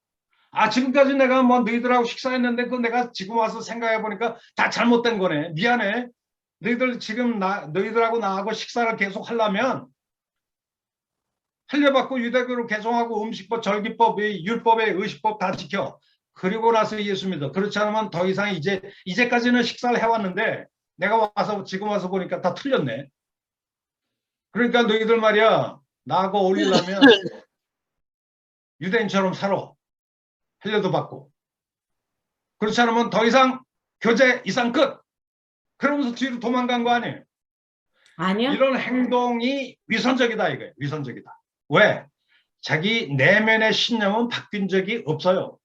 지금까지 내가 뭐 너희들하고 식사했는데 그 내가 지금 와서 생각해 보니까 다 잘못된 거네. 미안해. 너희들 지금 너희들하고 나하고 식사를 계속 하려면 할례받고 유대교로 개종하고 음식법, 절기법, 율법의 의식법 다 지켜. 그리고 나서 예수 믿어. 그렇지 않으면 더 이상 이제까지는 식사를 해왔는데 내가 와서 지금 와서 보니까 다 틀렸네. 그러니까 너희들 말이야 나하고 어울리려면 유대인처럼 살아. 할례도 받고. 그렇지 않으면 더 이상 교제 이상 끝. 그러면서 뒤로 도망간 거 아니에요. 아니요? 이런 행동이 위선적이다 이거예요. 위선적이다. 왜? 자기 내면의 신념은 바뀐 적이 없어요.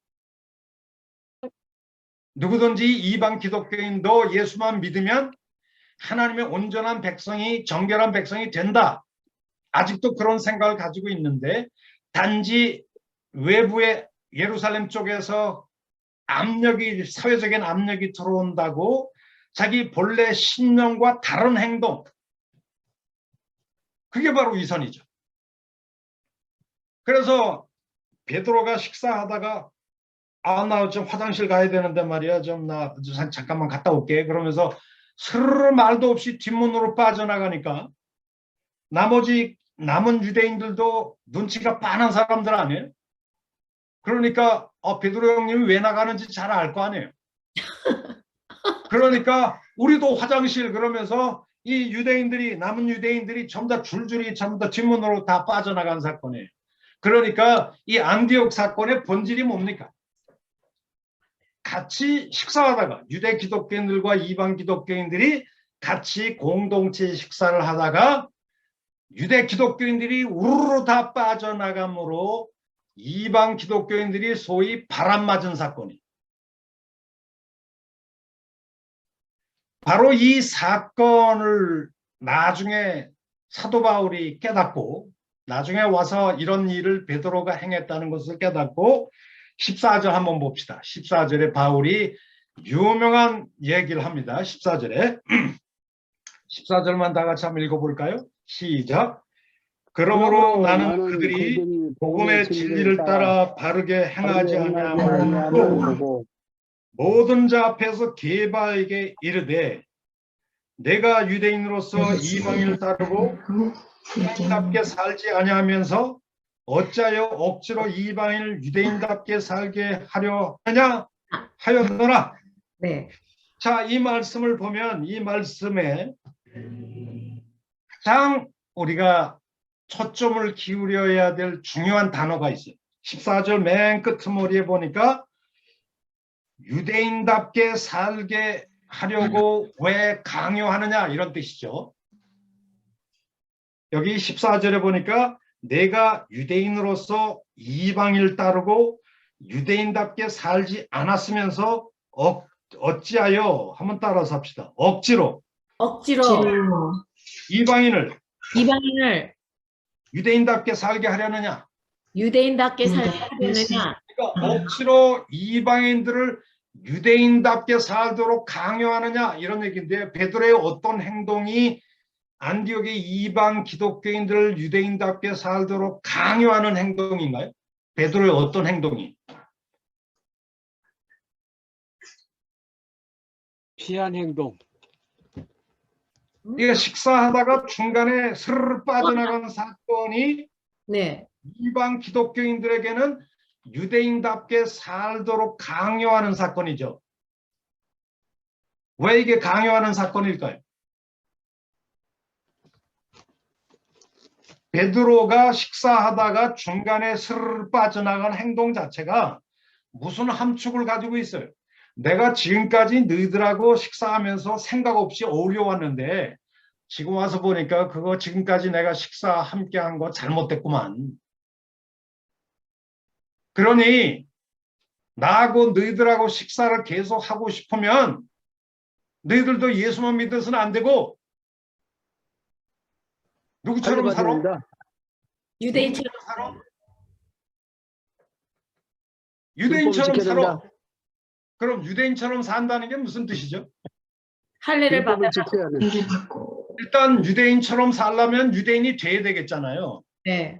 누구든지 이방 기독교인도 예수만 믿으면 하나님의 온전한 백성이 정결한 백성이 된다. 아직도 그런 생각을 가지고 있는데 단지 외부의 예루살렘 쪽에서 사회적인 압력이 들어온다고 자기 본래 신념과 다른 행동, 그게 바로 위선이죠. 그래서 베드로가 식사하다가 나 좀 화장실 가야 되는데 말이야 나 잠깐만 갔다 올게 그러면서 스르르 말도 없이 뒷문으로 빠져나가니까 나머지 남은 유대인들도 눈치가 빤한 사람들 아니에요? 그러니까 베드로 형님이 왜 나가는지 잘 알 거 아니에요. 그러니까 우리도 화장실 그러면서 이 남은 유대인들이 전부 다 줄줄이 전부 다 뒷문으로 다 빠져나간 사건이에요. 그러니까 이 안디옥 사건의 본질이 뭡니까? 같이 식사하다가 유대 기독교인들과 이방 기독교인들이 같이 공동체 식사를 하다가 유대 기독교인들이 우르르 다 빠져나가므로 이방 기독교인들이 소위 바람 맞은 사건이. 바로 이 사건을 나중에 사도 바울이 깨닫고 나중에 와서 이런 일을 베드로가 행했다는 것을 깨닫고 14절 한번 봅시다. 14절에 바울이 유명한 얘기를 합니다. 14절에 14절만 다 같이 한번 읽어볼까요? 시작. 그러므로 나는 그들이 복음의 진리를 따라 바르게 행하지 아니함을 보고 모든 자 앞에서 게바에게 이르되 내가 유대인으로서 이방인을 따르고 유대인답게 살지 아니하면서 어찌하여 억지로 이방인을 유대인답게 살게 하려 하냐 하였노라. 네. 자, 이 말씀을 보면 이 말씀에 가장 우리가 초점을 기울여야 될 중요한 단어가 있어요. 14절 맨 끝머리에 보니까 유대인답게 살게 하려고 왜 강요하느냐 이런 뜻이죠. 여기 14절에 보니까 내가 유대인으로서 이방인을 따르고 유대인답게 살지 않았으면서 어찌하여 한번 따라서 합시다. 억지로 이방인을 유대인답게 살게 하려느냐. 유대인답게 살게 하려느냐. 그러니까 억지로 이방인들을 유대인답게 살도록 강요하느냐 이런 얘기인데 베드로의 어떤 행동이 안디옥의 이방 기독교인들을 유대인답게 살도록 강요하는 행동인가요? 베드로의 어떤 행동이? 피한 행동. 이게 식사하다가 중간에 스르르 빠져나간 사건이 네. 이방 기독교인들에게는 유대인답게 살도록 강요하는 사건이죠. 왜 이게 강요하는 사건일까요? 베드로가 식사하다가 중간에 스르르 빠져나간 행동 자체가 무슨 함축을 가지고 있어요? 내가 지금까지 너희들하고 식사하면서 생각 없이 어울려 왔는데 지금 와서 보니까 그거 지금까지 내가 식사 함께 한 거 잘못됐구만. 그러니 나하고 너희들하고 식사를 계속 하고 싶으면 너희들도 예수만 믿어서는 안 되고 누구처럼 살아? 된다. 유대인처럼 살아? 유대인처럼 지켜야 살아. 된다. 그럼 유대인처럼 산다는 게 무슨 뜻이죠? 할례를 받아. 율법을 지켜야 돼. 일단 유대인처럼 살려면 유대인이 돼야 되겠잖아요. 네.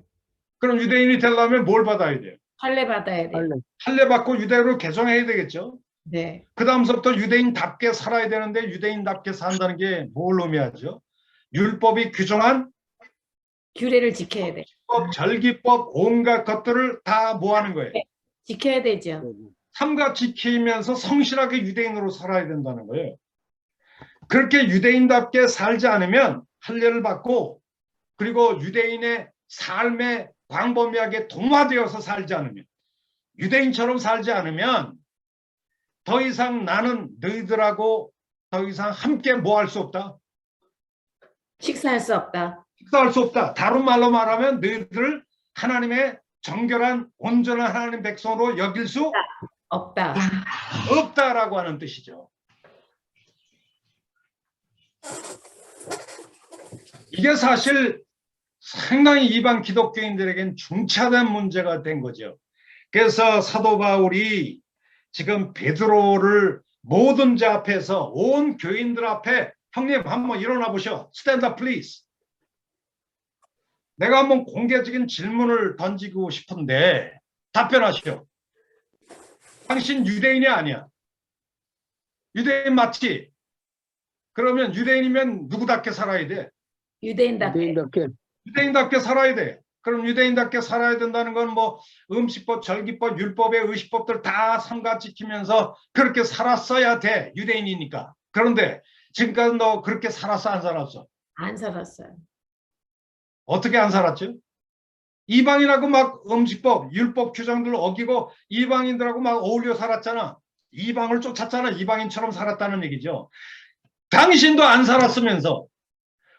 그럼 유대인이 되려면 뭘 받아야 돼요? 할례 받아야 돼요. 할례. 할례 받고 유대로 개종해야 되겠죠. 네. 그 다음부터 유대인답게 살아야 되는데 유대인답게 산다는 게 뭘 의미하죠? 율법이 규정한 규례를 지켜야 돼. 법, 절기법, 온갖 것들을 다 뭐 하는 거예요? 지켜야 되죠. 삼가 지키면서 성실하게 유대인으로 살아야 된다는 거예요. 그렇게 유대인답게 살지 않으면 할례를 받고 그리고 유대인의 삶에 광범위하게 동화되어서 살지 않으면 유대인처럼 살지 않으면 더 이상 나는 너희들하고 더 이상 함께 뭐 할 수 없다? 식사할 수 없다. 식사할 수 없다. 다른 말로 말하면 너희들을 하나님의 정결한 온전한 하나님 백성으로 여길 수 없다. 없다라고 하는 뜻이죠. 이게 사실 상당히 이방 기독교인들에겐 중차대한 문제가 된 거죠. 그래서 사도 바울이 지금 베드로를 모든 자 앞에서 온 교인들 앞에 형님 한번 일어나 보셔. Stand up please. 내가 한번 공개적인 질문을 던지고 싶은데 답변하시오. 당신 유대인이 아니야. 유대인 맞지? 그러면 유대인이면 누구답게 살아야 돼? 유대인답게. 유대인답게. 유대인답게 살아야 돼. 그럼 유대인답게 살아야 된다는 건 뭐 음식법, 절기법, 율법의 의식법들 다 삼가 지키면서 그렇게 살았어야 돼. 유대인이니까. 그런데 지금까지 너 그렇게 살았어 안 살았어? 안 살았어요. 어떻게 안 살았죠? 이방인하고 막 음식법, 율법 규정들 어기고 이방인들하고 막 어울려 살았잖아. 이방을 쫓았잖아. 이방인처럼 살았다는 얘기죠. 당신도 안 살았으면서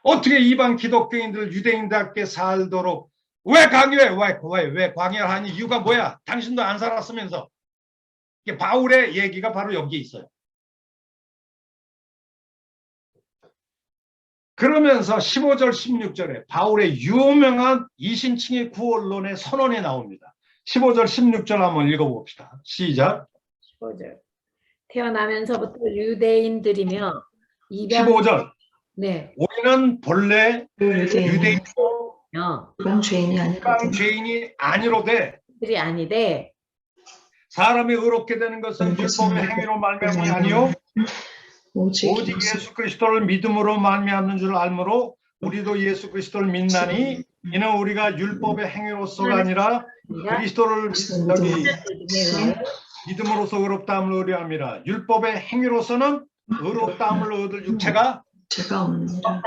어떻게 이방 기독교인들 유대인답게 살도록 왜 강요해? 왜 강요하니? 이유가 뭐야? 당신도 안 살았으면서. 이게 바울의 얘기가 바로 여기에 있어요. 그러면서 15절 16절에 바울의 유명한 이신칭의 구원론의 선언이 나옵니다. 15절 16절 한번 읽어봅시다. 시작. 15절. 태어나면서부터 유대인들이며 이방 15절. 네. 우리는 본래 유대인 이방 죄인이 아니거든. 죄인이 아니로되 들이 아니되 사람이 의롭게 되는 것은 율법의 행위로 말미암이 아니요 오직 오직 예수 그리스도를 믿음으로 말미암는 줄 알므로 우리도 예수 그리스도를 믿나니 이는 우리가 율법의 행위로서가 아니라 그리스도를 믿음으로서 의롭다함을 의뢰함이라. 율법의 행위로서는 의롭다함을 얻을 육체가 죄가 없느니라.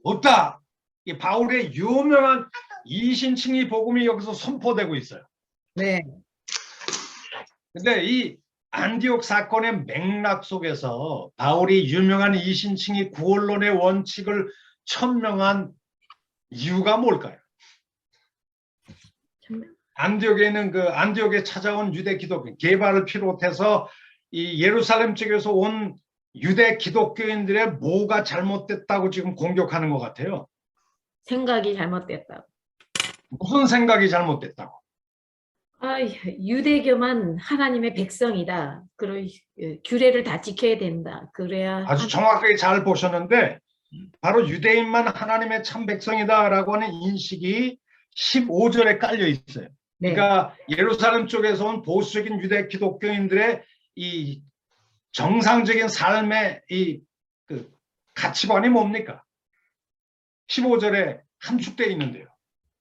없다. 이 바울의 유명한 이신칭의 복음이 여기서 선포되고 있어요. 네. 근데 이 안디옥 사건의 맥락 속에서 바울이 유명한 이신칭의 구원론의 원칙을 천명한 이유가 뭘까요? 안디옥에는 그 안디옥에 찾아온 유대 기독교 게바를 비롯해서 이 예루살렘 쪽에서 온 유대 기독교인들의 뭐가 잘못됐다고 지금 공격하는 것 같아요. 생각이 잘못됐다고. 무슨 생각이 잘못됐다고? 아, 유대교만 하나님의 백성이다. 그런 규례를 다 지켜야 된다. 그래야 아주 정확하게 잘 보셨는데 바로 유대인만 하나님의 참 백성이다라고 하는 인식이 15절에 깔려 있어요. 네. 그러니까 예루살렘 쪽에서 온 보수적인 유대 기독교인들의 이 정상적인 삶의 이 그 가치관이 뭡니까? 15절에 함축되어 있는데요.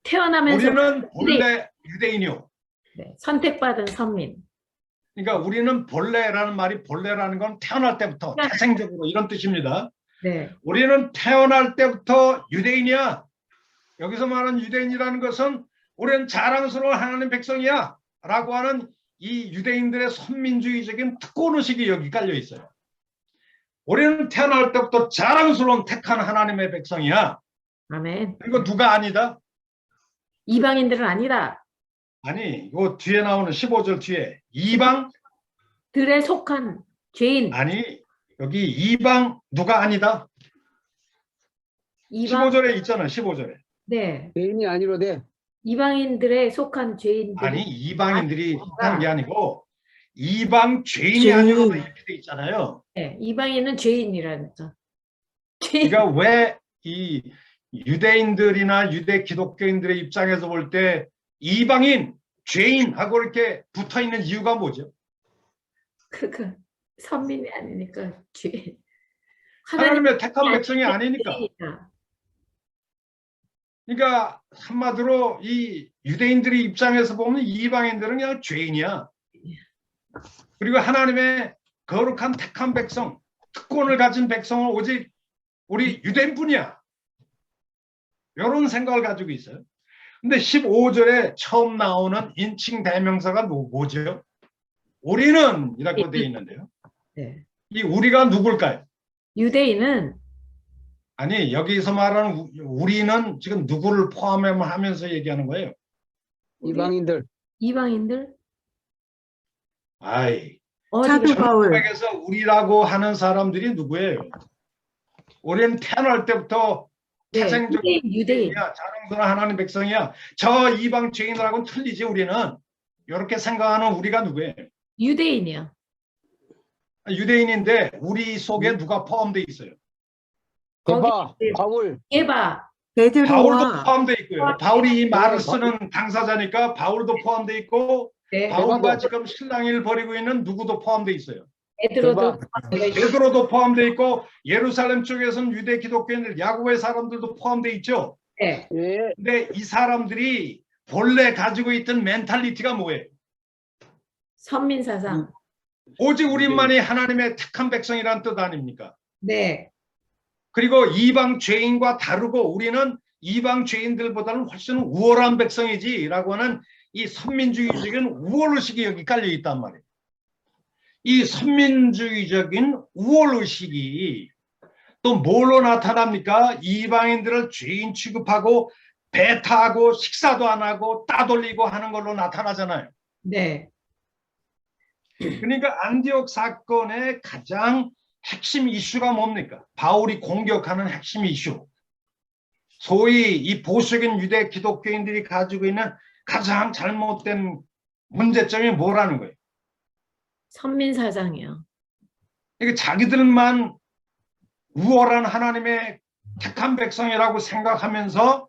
태어나면서 우리는 본래 유대인이요. 네, 선택받은 선민. 그러니까 우리는 본래라는 말이 본래라는 건 태어날 때부터 태생적으로 이런 뜻입니다. 네. 우리는 태어날 때부터 유대인이야. 여기서 말하는 유대인이라는 것은 우리는 자랑스러운 하나님 백성이야 라고 하는 이 유대인들의 선민주의적인 특권의식이 여기 깔려 있어요. 우리는 태어날 때부터 자랑스러운 택한 하나님의 백성이야. 아멘. 이거 누가 아니다? 이방인들은 아니다. 아니, 이거 뒤에 나오는 15절 뒤에 이방? 들에 속한 죄인. 아니, 여기 이방 누가 아니다? 이방 15절에 있잖아, 15절에. 네. 죄인이 아니로되 이방인들에 속한 죄인들. 아니, 이방인들이 속한 게 아니고 이방 죄인이 아니고 이렇게 돼 있잖아요. 네. 이방인은 죄인이라니까. 죄인. 그러니까 왜 이 유대인들이나 유대 기독교인들의 입장에서 볼 때 이방인, 죄인하고 이렇게 붙어 있는 이유가 뭐죠? 그러니까 선민이 아니니까 죄인. 하나님의 택한 백성이 아니니까. 죄인이다. 그러니까 한마디로 이 유대인들의 입장에서 보면 이방인들은 그냥 죄인이야. 그리고 하나님의 거룩한 택한 백성, 특권을 가진 백성은 오직 우리 유대인뿐이야. 이런 생각을 가지고 있어요. 근데 15절에 처음 나오는 인칭 대명사가 뭐죠? 우리는 이라고 되어 있는데요. 네. 이 우리가 누굴까요? 유대인은 아니, 여기서 말하는 우리는 지금 누구를 포함하면서 얘기하는 거예요? 이방인들. 이방인들 아이, 어디가 성경에서 우리라고 하는 사람들이 누구예요? 우리는 태어날 때부터 네, 태생적 유대인. 자랑스러운 하나님 백성이야. 저 이방 죄인들하고는 틀리지. 우리는 이렇게 생각하는 우리가 누구예요? 유대인이요. 유대인인데 우리 속에 누가 포함되어 있어요? 대바, 거기 바울, 예바. 바울도 포함되어 있고요. 바울이 이 말을 쓰는 당사자니까 바울도 포함되어 있고 네. 바울과 지금 실랑이를 벌이고 있는 누구도 포함되어 있어요. 베드로도 베드로도 포함되어 있고 예루살렘 쪽에서는 유대 기독교인들, 야고보의 사람들도 포함되어 있죠. 네. 예, 근데 이 사람들이 본래 가지고 있던 멘탈리티가 뭐예요? 선민 사상. 오직 우리만이 하나님의 택한 백성이라는 뜻 아닙니까? 네. 그리고 이방 죄인과 다르고 우리는 이방 죄인들보다는 훨씬 우월한 백성이지라고 하는 이 선민주의적인 우월의식이 여기 깔려 있단 말이에요. 이 선민주의적인 우월의식이 또 뭘로 나타납니까? 이방인들을 죄인 취급하고 배타하고 식사도 안 하고 따돌리고 하는 걸로 나타나잖아요. 네. 그러니까 안디옥 사건의 가장 핵심 이슈가 뭡니까? 바울이 공격하는 핵심 이슈. 소위 이 보수적인 유대 기독교인들이 가지고 있는 가장 잘못된 문제점이 뭐라는 거예요? 선민 사상이요. 이게 자기들만 우월한 하나님의 택한 백성이라고 생각하면서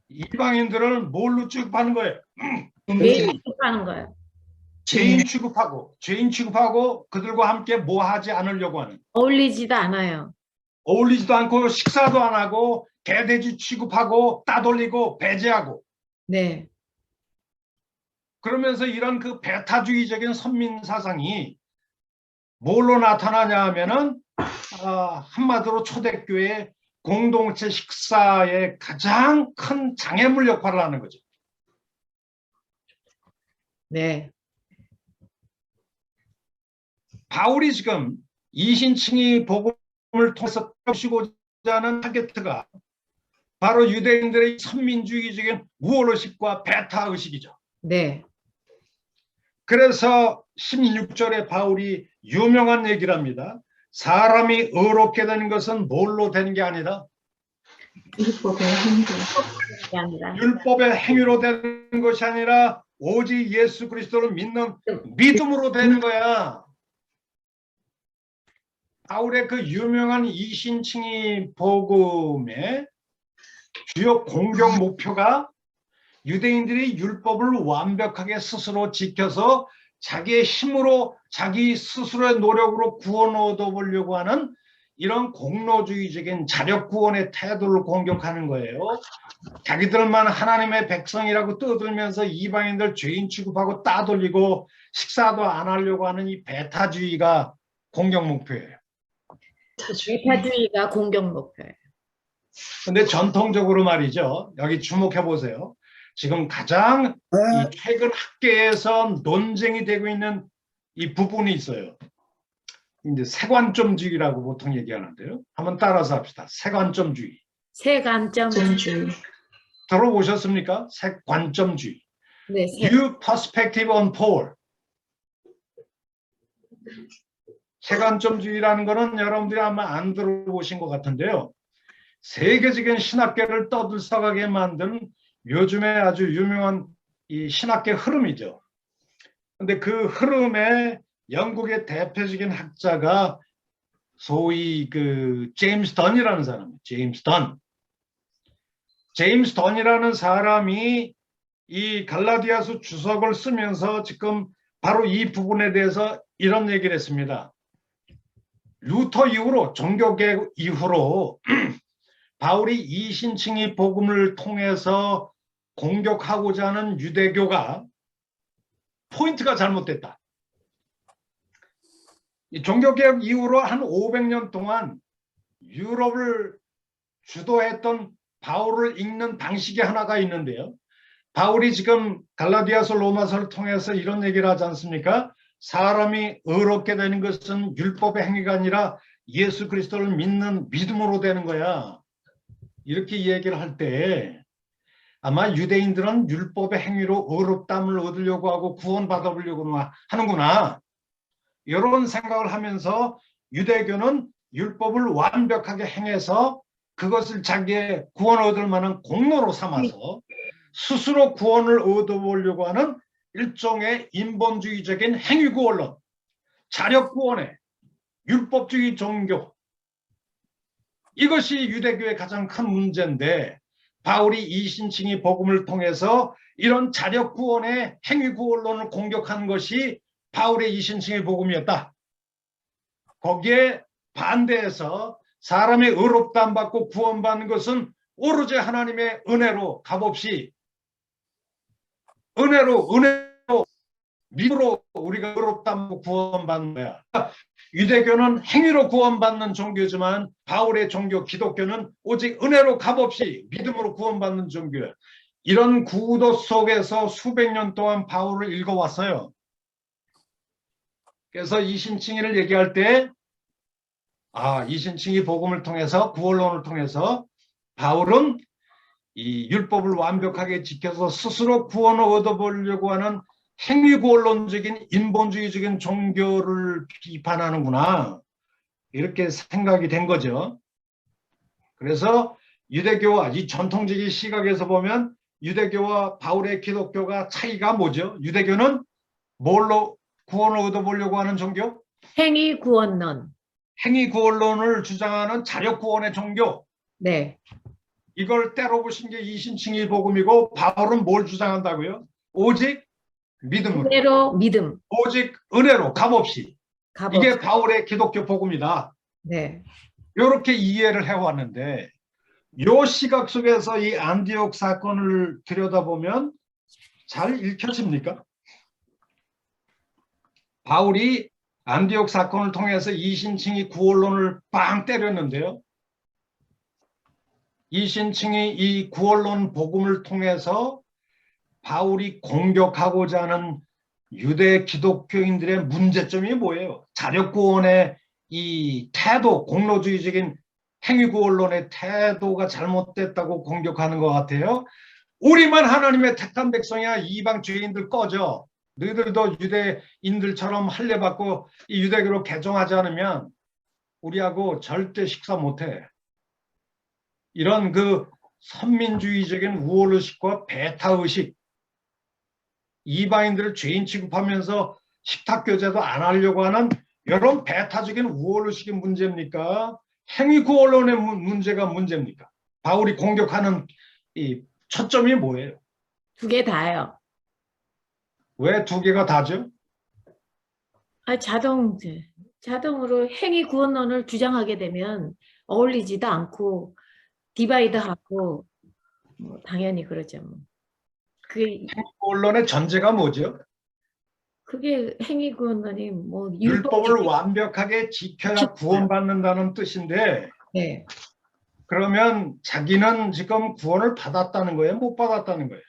이방인들을 뭘로 취급하는 거예요? 매일 하는 거예요. 죄인 취급하고 그들과 함께 뭐 하지 않으려고 하는, 어울리지도 않아요. 어울리지도 않고 식사도 안 하고 개돼지 취급하고 따돌리고 배제하고, 네. 그러면서 이런 그 배타주의적인 선민 사상이 뭘로 나타나냐 하면은 한마디로 초대교회 공동체 식사의 가장 큰 장애물 역할을 하는 거죠. 네. 바울이 지금 이신칭의 복음을 통해서 펴시고자 하는 타겟가 바로 유대인들의 선민주의적인 우월의식과 배타의식이죠. 네. 그래서 16절에 바울이 유명한 얘기를 합니다. 사람이 의롭게 되는 것은 뭘로 되는 게 아니다. 율법의 행위로 그게 아니라. 율법의 행위로 되는 것이 아니라 오직 예수 그리스도를 믿는 믿음으로 되는 거야. 바울의 그 유명한 이신칭의 복음의 주요 공격 목표가 유대인들이 율법을 완벽하게 스스로 지켜서 자기의 힘으로 자기 스스로의 노력으로 구원 얻어보려고 하는 이런 공로주의적인 자력구원의 태도를 공격하는 거예요. 자기들만 하나님의 백성이라고 떠들면서 이방인들 죄인 취급하고 따돌리고 식사도 안 하려고 하는 이 배타주의가 공격 목표예요. 배타주의가 공격 목표예요. 근데 전통적으로 말이죠. 여기 주목해 보세요. 지금 가장 이 최근 학계에서 논쟁이 되고 있는 이 부분이 있어요. 이제 세관점주의라고 보통 얘기하는데요. 한번 따라서 합시다. 세관점주의. 세관점. 점주의. 들어보셨습니까? 세관점주의. 네, New perspective on Paul. 세관점주의라는 거는 여러분들이 아마 안 들어보신 것 같은데요. 세계적인 신학계를 떠들썩하게 만든 요즘에 아주 유명한 이 신학계 흐름이죠. 근데 그 흐름에 영국의 대표적인 학자가 소위 그 제임스 던이라는 사람이에요. 제임스 던이라는 사람이 이 갈라디아서 주석을 쓰면서 지금 바로 이 부분에 대해서 이런 얘기를 했습니다. 루터 이후로, 종교개혁 이후로 바울이 이신칭의 복음을 통해서 공격하고자 하는 유대교가 포인트가 잘못됐다. 이 종교개혁 이후로 한 500년 동안 유럽을 주도했던 바울을 읽는 방식이 하나가 있는데요. 바울이 지금 갈라디아서 로마서를 통해서 이런 얘기를 하지 않습니까? 사람이 의롭게 되는 것은 율법의 행위가 아니라 예수 그리스도를 믿는 믿음으로 되는 거야. 이렇게 얘기를 할 때 아마 유대인들은 율법의 행위로 의롭담을 얻으려고 하고 구원받아보려고 하는구나. 이런 생각을 하면서 유대교는 율법을 완벽하게 행해서 그것을 자기의 구원 얻을 만한 공로로 삼아서 스스로 구원을 얻어보려고 하는 일종의 인본주의적인 행위구원론, 자력구원의 율법주의 종교, 이것이 유대교의 가장 큰 문제인데 바울이 이신칭의 복음을 통해서 이런 자력구원의 행위구원론을 공격한 것이 바울의 이신칭의 복음이었다. 거기에 반대해서 사람의 의롭다함 받고 구원받는 것은 오로지 하나님의 은혜로 값없이 은혜로 믿음으로 우리가 의롭다함 구원받는 거야. 유대교는 행위로 구원받는 종교지만 바울의 종교 기독교는 오직 은혜로 값없이 믿음으로 구원받는 종교예요. 이런 구도 속에서 수백 년 동안 바울을 읽어왔어요. 그래서 이신칭의를 얘기할 때 이신칭의 복음을 통해서 구원론을 통해서 바울은 이 율법을 완벽하게 지켜서 스스로 구원을 얻어보려고 하는 행위구원론적인 인본주의적인 종교를 비판하는구나, 이렇게 생각이 된 거죠. 그래서 유대교와 이 전통적인 시각에서 보면 유대교와 바울의 기독교가 차이가 뭐죠? 유대교는 뭘로 구원을 얻어보려고 하는 종교? 행위구원론. 행위구원론을 주장하는 자력구원의 종교. 네. 이걸 때로 보신 게 이신칭의 복음이고 바울은 뭘 주장한다고요? 오직 믿음으로. 은혜로 믿음. 오직 은혜로 값없이. 값없이. 이게 바울의 기독교 복음이다. 네. 이렇게 이해를 해왔는데 이 시각 속에서 이 안디옥 사건을 들여다보면 잘 읽혀집니까? 바울이 안디옥 사건을 통해서 이신칭의 구원론을 빵 때렸는데요. 이신칭이 이 구원론 복음을 통해서 바울이 공격하고자 하는 유대 기독교인들의 문제점이 뭐예요? 자력구원의 이 태도, 공로주의적인 행위구원론의 태도가 잘못됐다고 공격하는 것 같아요. 우리만 하나님의 택한 백성이야. 이방 죄인들 꺼져. 너희들도 유대인들처럼 할례받고 이 유대교로 개종하지 않으면 우리하고 절대 식사 못해. 이런 그 선민주의적인 우월의식과 배타의식, 이방인들을 죄인 취급하면서 식탁교제도 안 하려고 하는 이런 배타적인 우월의식이 문제입니까? 행위구원론의 문제가 문제입니까? 바울이 공격하는 이 초점이 뭐예요? 두 개 다요. 왜 두 개가 다죠? 자동으로 행위구원론을 주장하게 되면 어울리지도 않고 디바이드하고 뭐 당연히 그러죠. 언론의 전제가 뭐죠? 그게 행위구원론이 뭐 율법을 완벽하게 지켜야 구원받는다는 뜻인데 네. 그러면 자기는 지금 구원을 받았다는 거예요? 못 받았다는 거예요?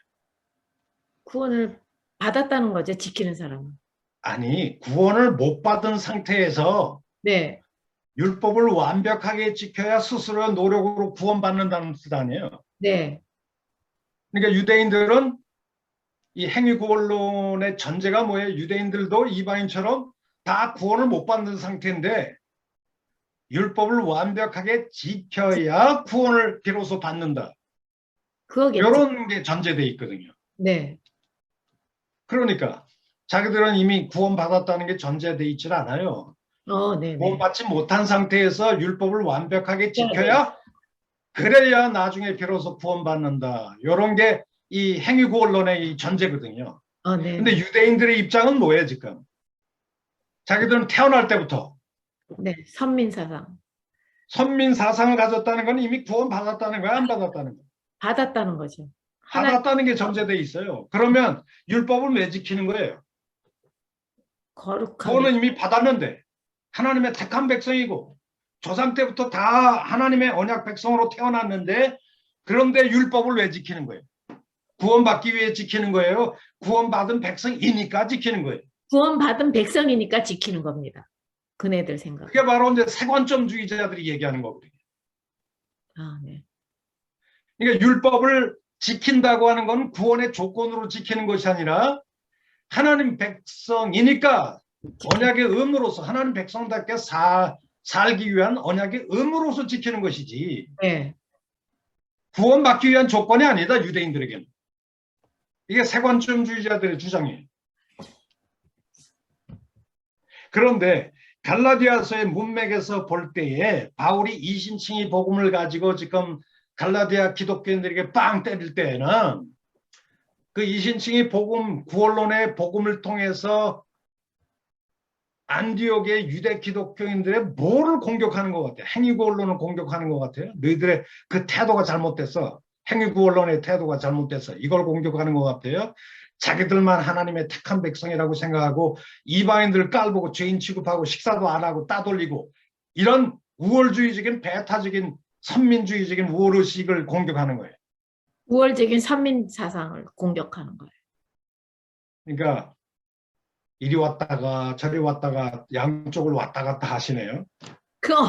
구원을 받았다는 거죠. 지키는 사람은. 아니, 구원을 못 받은 상태에서 네. 율법을 완벽하게 지켜야 스스로 노력으로 구원받는다는 뜻 아니에요. 네. 그러니까 유대인들은 이 행위구원론의 전제가 뭐예요? 유대인들도 이방인처럼 다 구원을 못 받는 상태인데 율법을 완벽하게 지켜야 구원을 비로소 받는다. 그거겠죠. 이런 게 전제돼 있거든요. 네. 그러니까 자기들은 이미 구원받았다는 게 전제돼 있질 않아요. 네네. 구원받지 못한 상태에서 율법을 완벽하게 지켜야 그래야 나중에 비로소 구원받는다. 이런 게 이 행위구원론의 이 전제거든요. 네. 근데 유대인들의 입장은 뭐예요, 지금? 자기들은 태어날 때부터 네. 선민사상. 선민 사상을 가졌다는 건 이미 구원받았다는 거야, 안 받았다는 거야? 받았다는 거죠. 하나님 받았다는 게 전제돼 있어요. 그러면 율법을 왜 지키는 거예요? 거룩하게. 구원은 이미 받았는데 하나님의 택한 백성이고 조상 때부터 다 하나님의 언약 백성으로 태어났는데 그런데 율법을 왜 지키는 거예요? 구원받기 위해 지키는 거예요? 구원받은 백성이니까 지키는 거예요? 구원받은 백성이니까 지키는 겁니다. 그네들 생각. 그게 바로 이제 세관점주의자들이 얘기하는 거거든요. 네. 그러니까 율법을 지킨다고 하는 건 구원의 조건으로 지키는 것이 아니라 하나님 백성이니까 언약의 의무로서 하나님 백성답게 살기 위한 언약의 의무로서 지키는 것이지 네. 구원받기 위한 조건이 아니다. 유대인들에게는. 이게 세관점주의자들의 주장이에요. 그런데 갈라디아서의 문맥에서 볼 때에 바울이 이신칭의 복음을 가지고 지금 갈라디아 기독교인들에게 빵 때릴 때에는 그 이신칭의 복음, 구원론의 복음을 통해서 안디옥의 유대 기독교인들의 뭐를 공격하는 것 같아요? 행위구원론을 공격하는 것 같아요. 너희들의 그 태도가 잘못됐어. 행위구원론의 태도가 잘못됐어. 이걸 공격하는 것 같아요. 자기들만 하나님의 택한 백성이라고 생각하고 이방인들을 깔보고 죄인 취급하고 식사도 안 하고 따돌리고 이런 우월주의적인 배타적인 선민주의적인 우월의식을 공격하는 거예요. 우월적인 선민사상을 공격하는 거예요. 그러니까 이리 왔다가 저리 왔다가 양쪽을 왔다 갔다 하시네요. 그거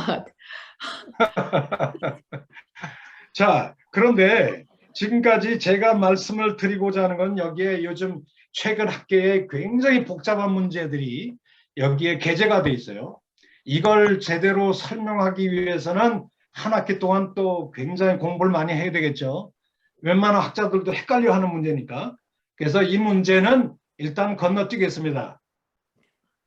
자, 그런데 지금까지 제가 말씀을 드리고자 하는 건 여기에 요즘 최근 학계에 굉장히 복잡한 문제들이 여기에 게재가 돼 있어요. 이걸 제대로 설명하기 위해서는 한 학기 동안 또 굉장히 공부를 많이 해야 되겠죠. 웬만한 학자들도 헷갈려하는 문제니까. 그래서 이 문제는 일단 건너뛰겠습니다.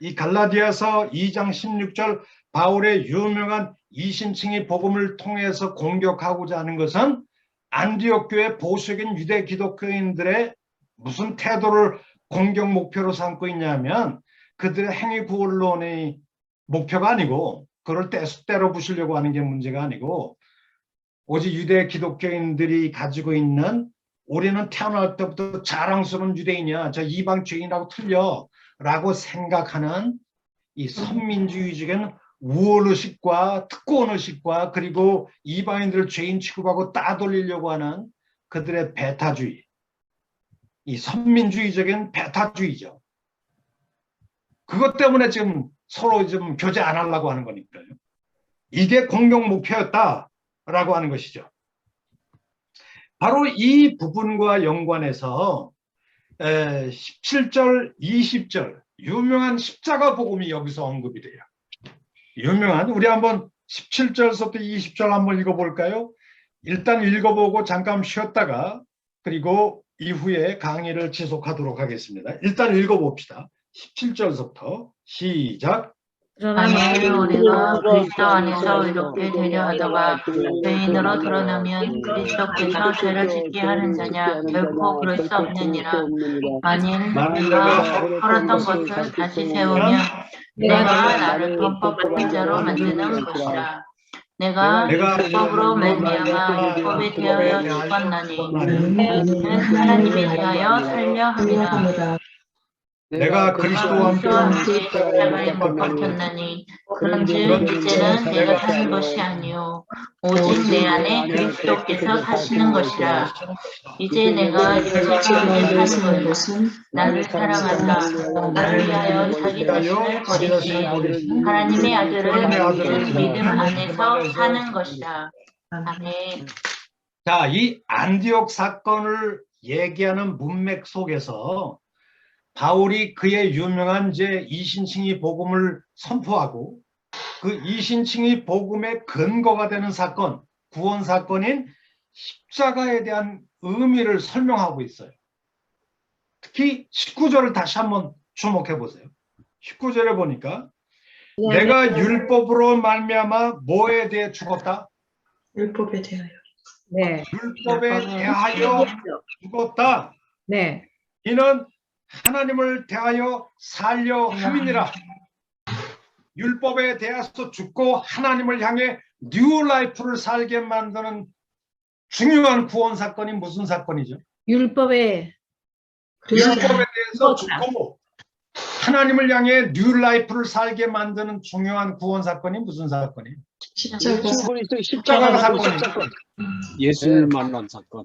이 갈라디아서 2장 16절 바울의 유명한 이신칭의 복음을 통해서 공격하고자 하는 것은 안디옥 교회 보수적인 유대 기독교인들의 무슨 태도를 공격 목표로 삼고 있냐면 그들의 행위구원론의 목표가 아니고 그걸 때로 부시려고 하는 게 문제가 아니고 오직 유대 기독교인들이 가지고 있는 우리는 태어날 때부터 자랑스러운 유대인이야. 저 이방 죄인하고 틀려 라고 생각하는 이 선민주의적인 우월의식과 특권의식과 그리고 이방인들을 죄인 취급하고 따돌리려고 하는 그들의 배타주의, 이 선민주의적인 배타주의죠. 그것 때문에 지금 서로 좀 교제 안 하려고 하는 거니까요. 이게 공격 목표였다라고 하는 것이죠. 바로 이 부분과 연관해서 17절, 20절 유명한 십자가 복음이 여기서 언급이 돼요. 유명한 우리 한번 17절부터 20절 한번 읽어볼까요? 일단 읽어보고 잠깐 쉬었다가 그리고 이후에 강의를 지속하도록 하겠습니다. 일단 읽어봅시다. 17절부터 시작. 그러나 만일 우리가 그리스도 안에서 이렇게 되려 하다가 죄인으로 드러나면 그리스도께서 죄를 짓게 하는 자냐? 결코 그럴 수 없느니라. 만일 내가 헐었던 것을 다시 세우면 내가 나를 범법한 자로 만드는 것이라. 내가 율법으로 말미암아 율법에 대하여 죽었나니 이는 하나님에 대하여 살려 함이라. 내가 그리스도와 함께 십자가에 못 박혔나니 그런즉 이제는 내가 사는 것이 아니요 오직 내 안에 그리스도께서 사시는 것이라. 이제 내가 육체 가운데 사는 것은 나를 사랑하사 나를 위하여 자기 자신을 버리신 하나님의 아들을 믿음 안에서 사는 것이라. 아멘. 자, 이 안디옥 사건을 얘기하는 문맥 속에서 바울이 그의 유명한 이제 이신칭의 복음을 선포하고 그 이신칭의 복음의 근거가 되는 사건, 구원 사건인 십자가에 대한 의미를 설명하고 있어요. 특히 19절을 다시 한번 주목해 보세요. 19절에 보니까 내가 율법으로 말미암아 뭐에 대해 죽었다? 율법에 대하여. 네. 율법에 대하여 죽었다. 네. 이는 하나님을 대하여 살려 함이니라. 율법에 대해서 죽고 하나님을 향해 뉴 라이프를 살게 만드는 중요한 구원 사건이 무슨 사건이죠? 율법에 율법에 대해서 죽고 하나님을 향해 뉴 라이프를 살게 만드는 중요한 구원 사건이 무슨 사건이에요? 십자가. 예수 그리스도 십자가 십자가 사건. 사건. 예수를 만난 사건.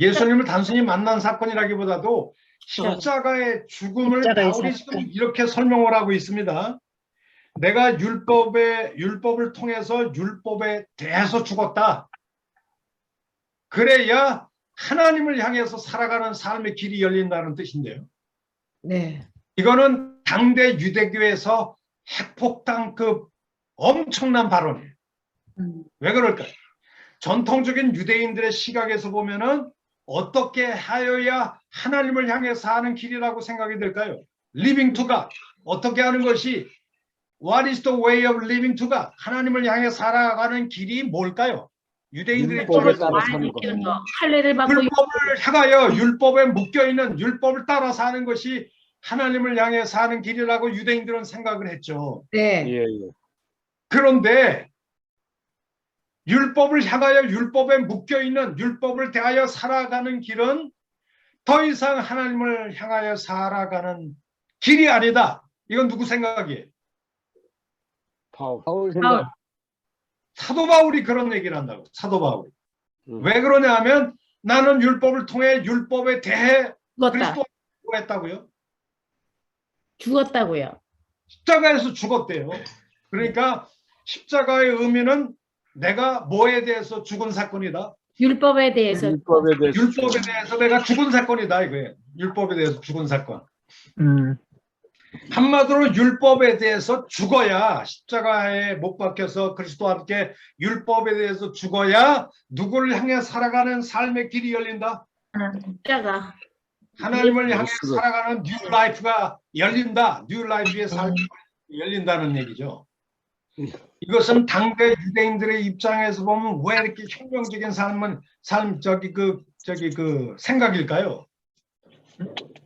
예수님을 단순히 만난 사건이라기보다도 십자가의 죽음을 바울이 지금 이렇게 설명을 하고 있습니다. 내가 율법을 통해서 율법에 대해서 죽었다. 그래야 하나님을 향해서 살아가는 삶의 길이 열린다는 뜻인데요. 네. 이거는 당대 유대교에서 핵폭탄급 엄청난 발언이에요. 왜 그럴까요? 전통적인 유대인들의 시각에서 보면은 어떻게 하여야 하나님을 향해 사는 길이라고 생각이 될까요? Living to God. 어떻게 하는 것이 What is the way of living to God? 하나님을 향해 살아가는 길이 뭘까요? 유대인들의 율법에 입장에서 따라 사는 것. 할례를 받고 율법을 향하여 율법에 묶여있는 율법을 따라 사는 것이 하나님을 향해 사는 길이라고 유대인들은 생각을 했죠. 네. 예, 예. 그런데 율법을 향하여 율법에 묶여있는 율법을 대하여 살아가는 길은 더 이상 하나님을 향하여 살아가는 길이 아니다. 이건 누구 생각이에요? 바울. 생각. 사도 바울이 그런 얘기를 한다고. 사도 바울이. 왜 그러냐 하면 나는 율법을 통해 율법에 대해 죽었다. 그리스도와 했다고요. 죽었다고요. 십자가에서 죽었대요. 그러니까 십자가의 의미는 내가 뭐에 대해서 죽은 사건이다. 율법에 대해서 율법에 대해서. 율법에 대해서 내가 죽은 사건이다 이거예요. 율법에 대해서 죽은 사건. 한마디로 율법에 대해서 죽어야 십자가에 못 박혀서 그리스도와 함께 율법에 대해서 죽어야 누구를 향해 살아가는 삶의 길이 열린다. 십자가. 하나님을 향해 살아가는 뉴 라이프가 열린다. 뉴 라이프의 삶이 열린다는 얘기죠. 이것은 당대 유대인들의 입장에서 보면 왜 이렇게 혁명적인 생각일까요?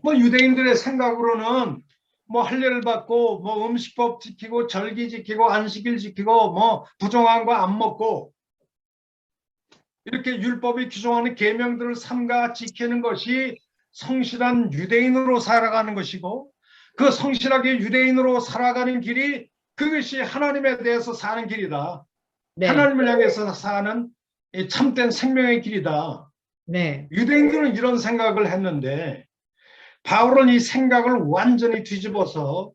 뭐 유대인들의 생각으로는 뭐 할례를 받고 뭐 음식법 지키고 절기 지키고 안식일 지키고 뭐 부정한 거 안 먹고 이렇게 율법이 규정하는 계명들을 삼가 지키는 것이 성실한 유대인으로 살아가는 것이고 그 성실하게 유대인으로 살아가는 길이 그것이 하나님에 대해서 사는 길이다. 네. 하나님을 향해서 사는 이 참된 생명의 길이다. 네. 유대인들은 이런 생각을 했는데 바울은 이 생각을 완전히 뒤집어서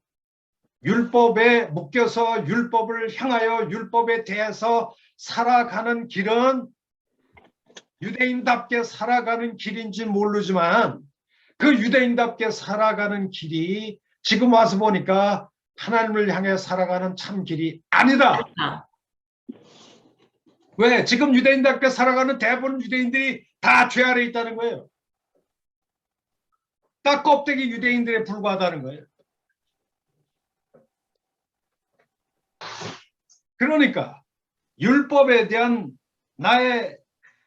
율법에 묶여서 율법을 향하여 율법에 대해서 살아가는 길은 유대인답게 살아가는 길인지 모르지만 그 유대인답게 살아가는 길이 지금 와서 보니까 하나님을 향해 살아가는 참 길이 아니다. 왜? 지금 유대인답게 살아가는 대부분 유대인들이 다 죄 아래 있다는 거예요. 딱 껍데기 유대인들에 불과하다는 거예요. 그러니까 율법에 대한 나의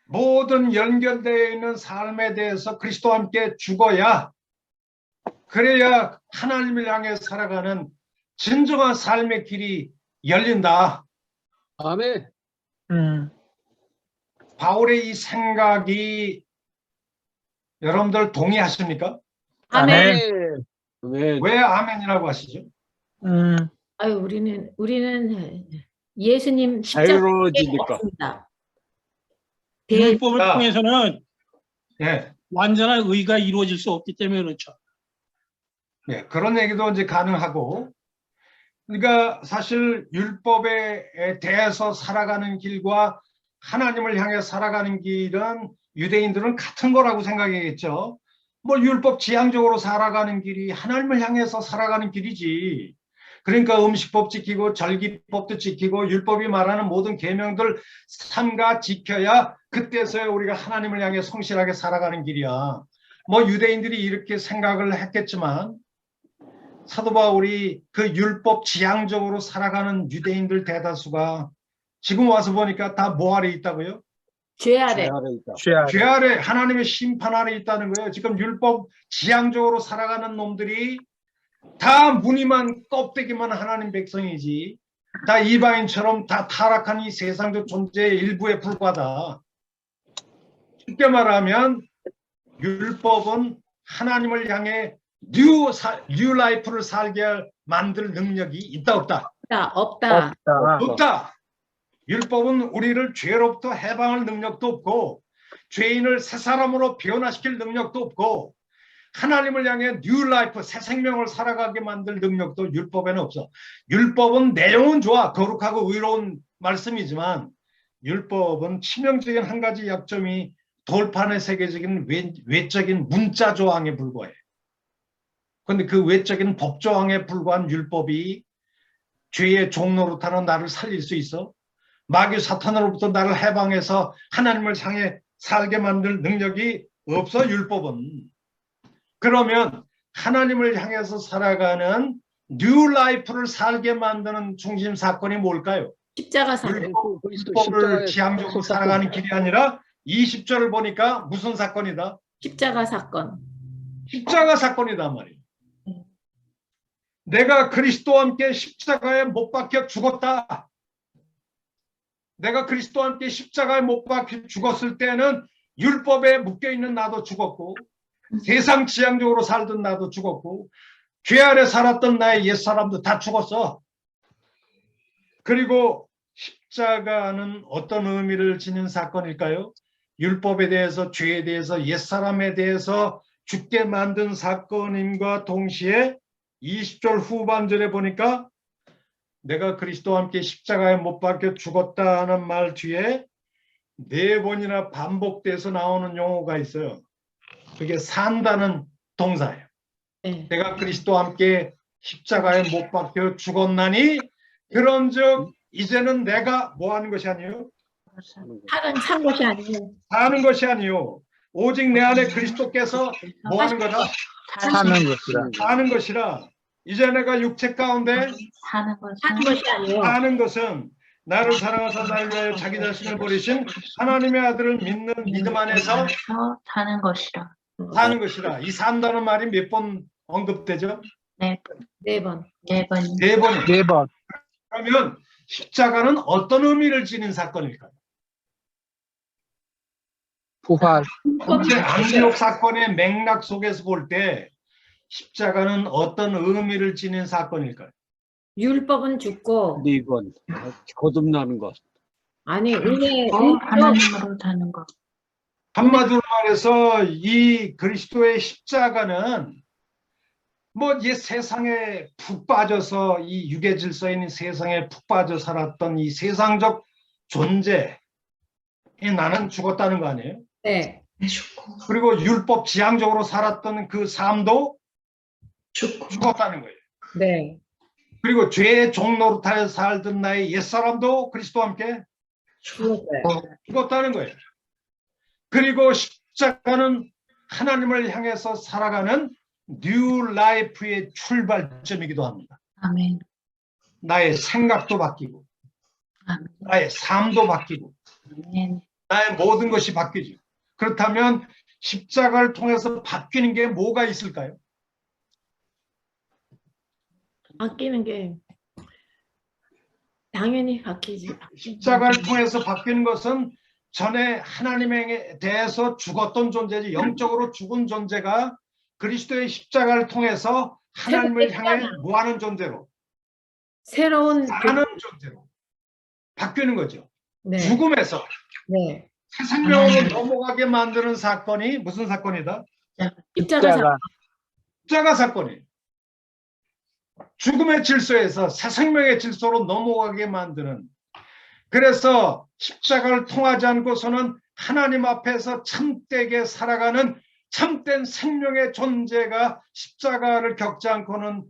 모든 연결되어 있는 삶에 대해서 그리스도와 함께 죽어야 그래야 하나님을 향해 살아가는 진정한 삶의 길이 열린다. 아멘. 바울의 이 생각이 여러분들 동의하십니까? 아멘. 왜 왜 아멘이라고 하시죠? 아유, 우리는 예수님 십자가에 자유로워지니까. 없습니다. 율법을 자. 통해서는 예. 완전한 의가 이루어질 수 없기 때문에 그렇죠. 네, 그런 얘기도 이제 가능하고, 그러니까 사실 율법에 대해서 살아가는 길과 하나님을 향해 살아가는 길은 유대인들은 같은 거라고 생각하겠죠. 뭐 율법 지향적으로 살아가는 길이 하나님을 향해서 살아가는 길이지. 그러니까 음식법 지키고 절기법도 지키고 율법이 말하는 모든 계명들 삼가 지켜야 그때서야 우리가 하나님을 향해 성실하게 살아가는 길이야. 뭐 유대인들이 이렇게 생각을 했겠지만 사도 바울이 그 율법 지향적으로 살아가는 유대인들 대다수가 지금 와서 보니까 다 뭐 아래 있다고요? 죄 아래. 있다. 죄 아래, 하나님의 심판 아래 있다는 거예요. 지금 율법 지향적으로 살아가는 놈들이 다 무늬만 껍데기만 하나님 백성이지, 다 이방인처럼 다 타락한 이 세상적 존재의 일부에 불과하다. 쉽게 말하면 율법은 하나님을 향해 뉴 라이프를 살게 만들 능력이 있다 없다? 없다. 없다. 율법은 우리를 죄로부터 해방할 능력도 없고 죄인을 새 사람으로 변화시킬 능력도 없고 하나님을 향해 뉴 라이프, 새 생명을 살아가게 만들 능력도 율법에는 없어. 율법은 내용은 좋아, 거룩하고 의로운 말씀이지만 율법은 치명적인 한 가지 약점이 돌판의 세계적인 외적인 문자 조항에 불과해. 그런데 그 외적인 법 조항에 불과한 율법이 죄의 종노릇하는 나를 살릴 수 있어? 마귀 사탄으로부터 나를 해방해서 하나님을 향해 살게 만들 능력이 없어, 율법은. 그러면 하나님을 향해서 살아가는 뉴 라이프를 살게 만드는 중심 사건이 뭘까요? 십자가 사건. 율법을 지향적으로 살아가는 길이 아니라 20절을 보니까 무슨 사건이다? 십자가 사건. 십자가 사건이단 말이에요. 내가 그리스도와 함께 십자가에 못 박혀 죽었다. 내가 그리스도와 함께 십자가에 못 박혀 죽었을 때는 율법에 묶여있는 나도 죽었고 세상 지향적으로 살던 나도 죽었고 죄 아래 살았던 나의 옛사람도 다 죽었어. 그리고 십자가는 어떤 의미를 지닌 사건일까요? 율법에 대해서, 죄에 대해서, 옛사람에 대해서 죽게 만든 사건임과 동시에 20절 후반절에 보니까 내가 그리스도와 함께 십자가에 못 박혀 죽었다는 말 뒤에 4번이나 반복돼서 나오는 용어가 있어요. 그게 산다는 동사예요. 네. 내가 그리스도와 함께 십자가에 못 박혀 죽었나니 그런즉 이제는 내가 뭐 하는 것이 아니요? 산 것이 아니고 사는 것이 아니요. 오직 내 안에 그리스도께서 뭐 하는 거다? 사는 것이라. 이제 내가 육체 가운데 사는 산 것은 것이 아니에요. 사는 것은 나를 사랑하사 나를 위하여 자기 자신을 버리신 하나님의 아들을 믿는 믿음 안에서 사는 것이라. 사는 것이라. 이 산다는 말이 몇 번 언급되죠? 네, 4번. 4번. 4번이에요. 4번. 그러면 십자가는 어떤 의미를 지닌 사건일까요? 부활. 전체 안디옥 사건의 맥락 속에서 볼 때 십자가는 어떤 의미를 지닌 사건일까요? 율법은 죽고 이건 거듭나는 것. 아니 은혜 하나님으로 사는 것. 한마디로 말해서 이 그리스도의 십자가는 뭐 이 세상에 푹 빠져서 이 유괴 질서에 있는 세상에 푹 빠져 살았던 이 세상적 존재에 나는 죽었다는 거 아니에요? 네. 죽고 그리고 율법 지향적으로 살았던 그 삶도 죽고 죽었다는 거예요. 네. 그리고 죄의 종노릇하여 살던 나의 옛사람도 그리스도와 함께 죽었어요. 죽었다는 거예요. 그리고 십자가는 하나님을 향해서 살아가는 뉴 라이프의 출발점이기도 합니다. 아멘. 나의 생각도 바뀌고 아멘. 나의 삶도 바뀌고 아멘. 나의 모든 것이 바뀌죠. 그렇다면 십자가를 통해서 바뀌는 게 뭐가 있을까요? 바뀌는 게 당연히 바뀌지. 십자가를 통해서 바뀌는 것은 전에 하나님에 대해서 죽었던 존재지, 영적으로 죽은 존재가 그리스도의 십자가를 통해서 하나님을 향해 뭐하는 존재로? 새로운 사는 존재로 바뀌는 거죠. 네. 죽음에서 네. 새 생명으로 넘어가게 만드는 사건이 무슨 사건이다? 십자가 사건. 십자가 사건이에요. 죽음의 질서에서 새 생명의 질서로 넘어가게 만드는. 그래서 십자가를 통하지 않고서는 하나님 앞에서 참되게 살아가는 참된 생명의 존재가 십자가를 겪지 않고는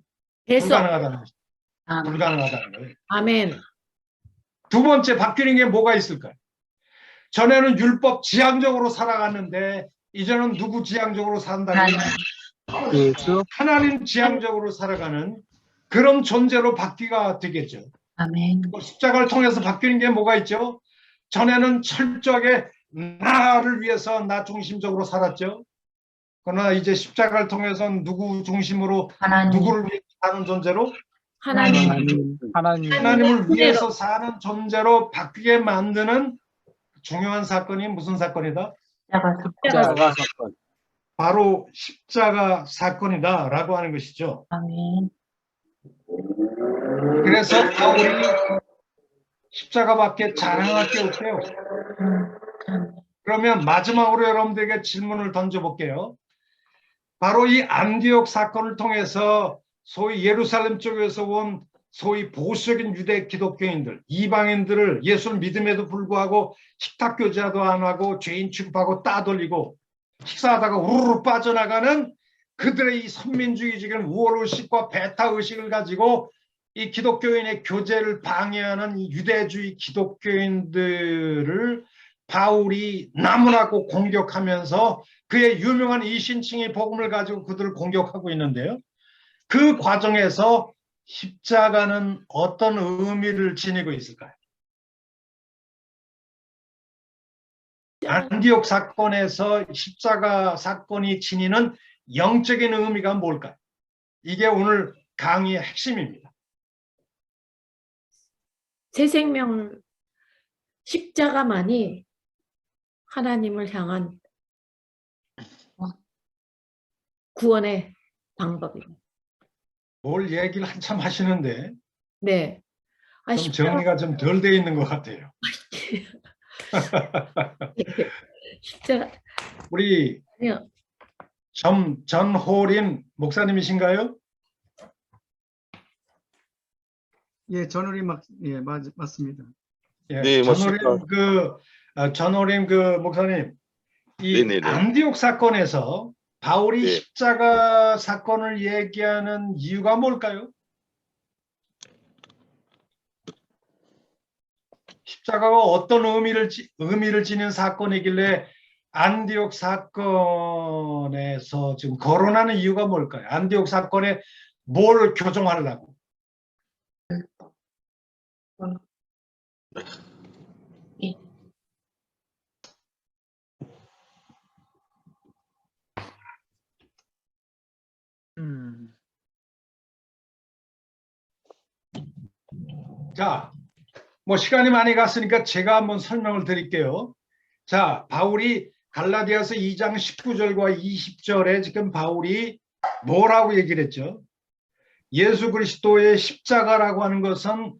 불가능하다는 거죠. 불가능하다는 거예요. 아멘. 두 번째 바뀌는 게 뭐가 있을까요? 전에는 율법 지향적으로 살아갔는데 이제는 누구 지향적으로 산다는 거예요? 예수. 하나님 지향적으로 살아가는 그런 존재로 바뀌가 되겠죠. 아멘. 십자가를 통해서 바뀌는 게 뭐가 있죠? 전에는 철저하게 나를 위해서 나 중심적으로 살았죠. 그러나 이제 십자가를 통해서 누구 중심으로 하나님. 누구를 위해 사는 존재로 하나님. 하나님을 위해서 사는 존재로 바뀌게 만드는 중요한 사건이 무슨 사건이다? 십자가 사건. 바로 십자가 사건이다라고 하는 것이죠. 아멘. 그래서 바울이 십자가밖에 자랑할 게 없대요. 그러면 마지막으로 여러분들에게 질문을 던져볼게요. 바로 이 안디옥 사건을 통해서 소위 예루살렘 쪽에서 온 소위 보수적인 유대 기독교인들, 이방인들을 예수를 믿음에도 불구하고 식탁 교제도 안 하고 죄인 취급하고 따돌리고 식사하다가 우르르 빠져나가는 그들의 이 선민주의적인 우월의식과 배타의식을 가지고 이 기독교인의 교제를 방해하는 이 유대주의 기독교인들을 바울이 나무라고 공격하면서 그의 유명한 이신칭의 복음을 가지고 그들을 공격하고 있는데요. 그 과정에서 십자가는 어떤 의미를 지니고 있을까요? 안디옥 사건에서 십자가 사건이 지니는 영적인 의미가 뭘까요? 이게 오늘 강의의 핵심입니다. 새 생명 십자가만이 하나님을 향한 구원의 방법입니다. 뭘 얘기를 한참 하시는데 네. 아, 좀 정리가 좀 덜 돼 있는 것 같아요. 십자가 우리 아니요. 전호림 목사님이신가요? 예, 전우리 맞습니다. 예, 네, 전호림 목사님, 이 네네네. 안디옥 사건에서 바울이 네. 십자가 사건을 얘기하는 이유가 뭘까요? 십자가가 어떤 의미를 지닌 사건이길래 안디옥 사건에서 지금 거론하는 이유가 뭘까요? 안디옥 사건에 뭘 교정하려고? 자, 뭐 시간이 많이 갔으니까 제가 한번 설명을 드릴게요. 자, 바울이 갈라디아서 2장 19절과 20절에 지금 바울이 뭐라고 얘기를 했죠? 예수 그리스도의 십자가라고 하는 것은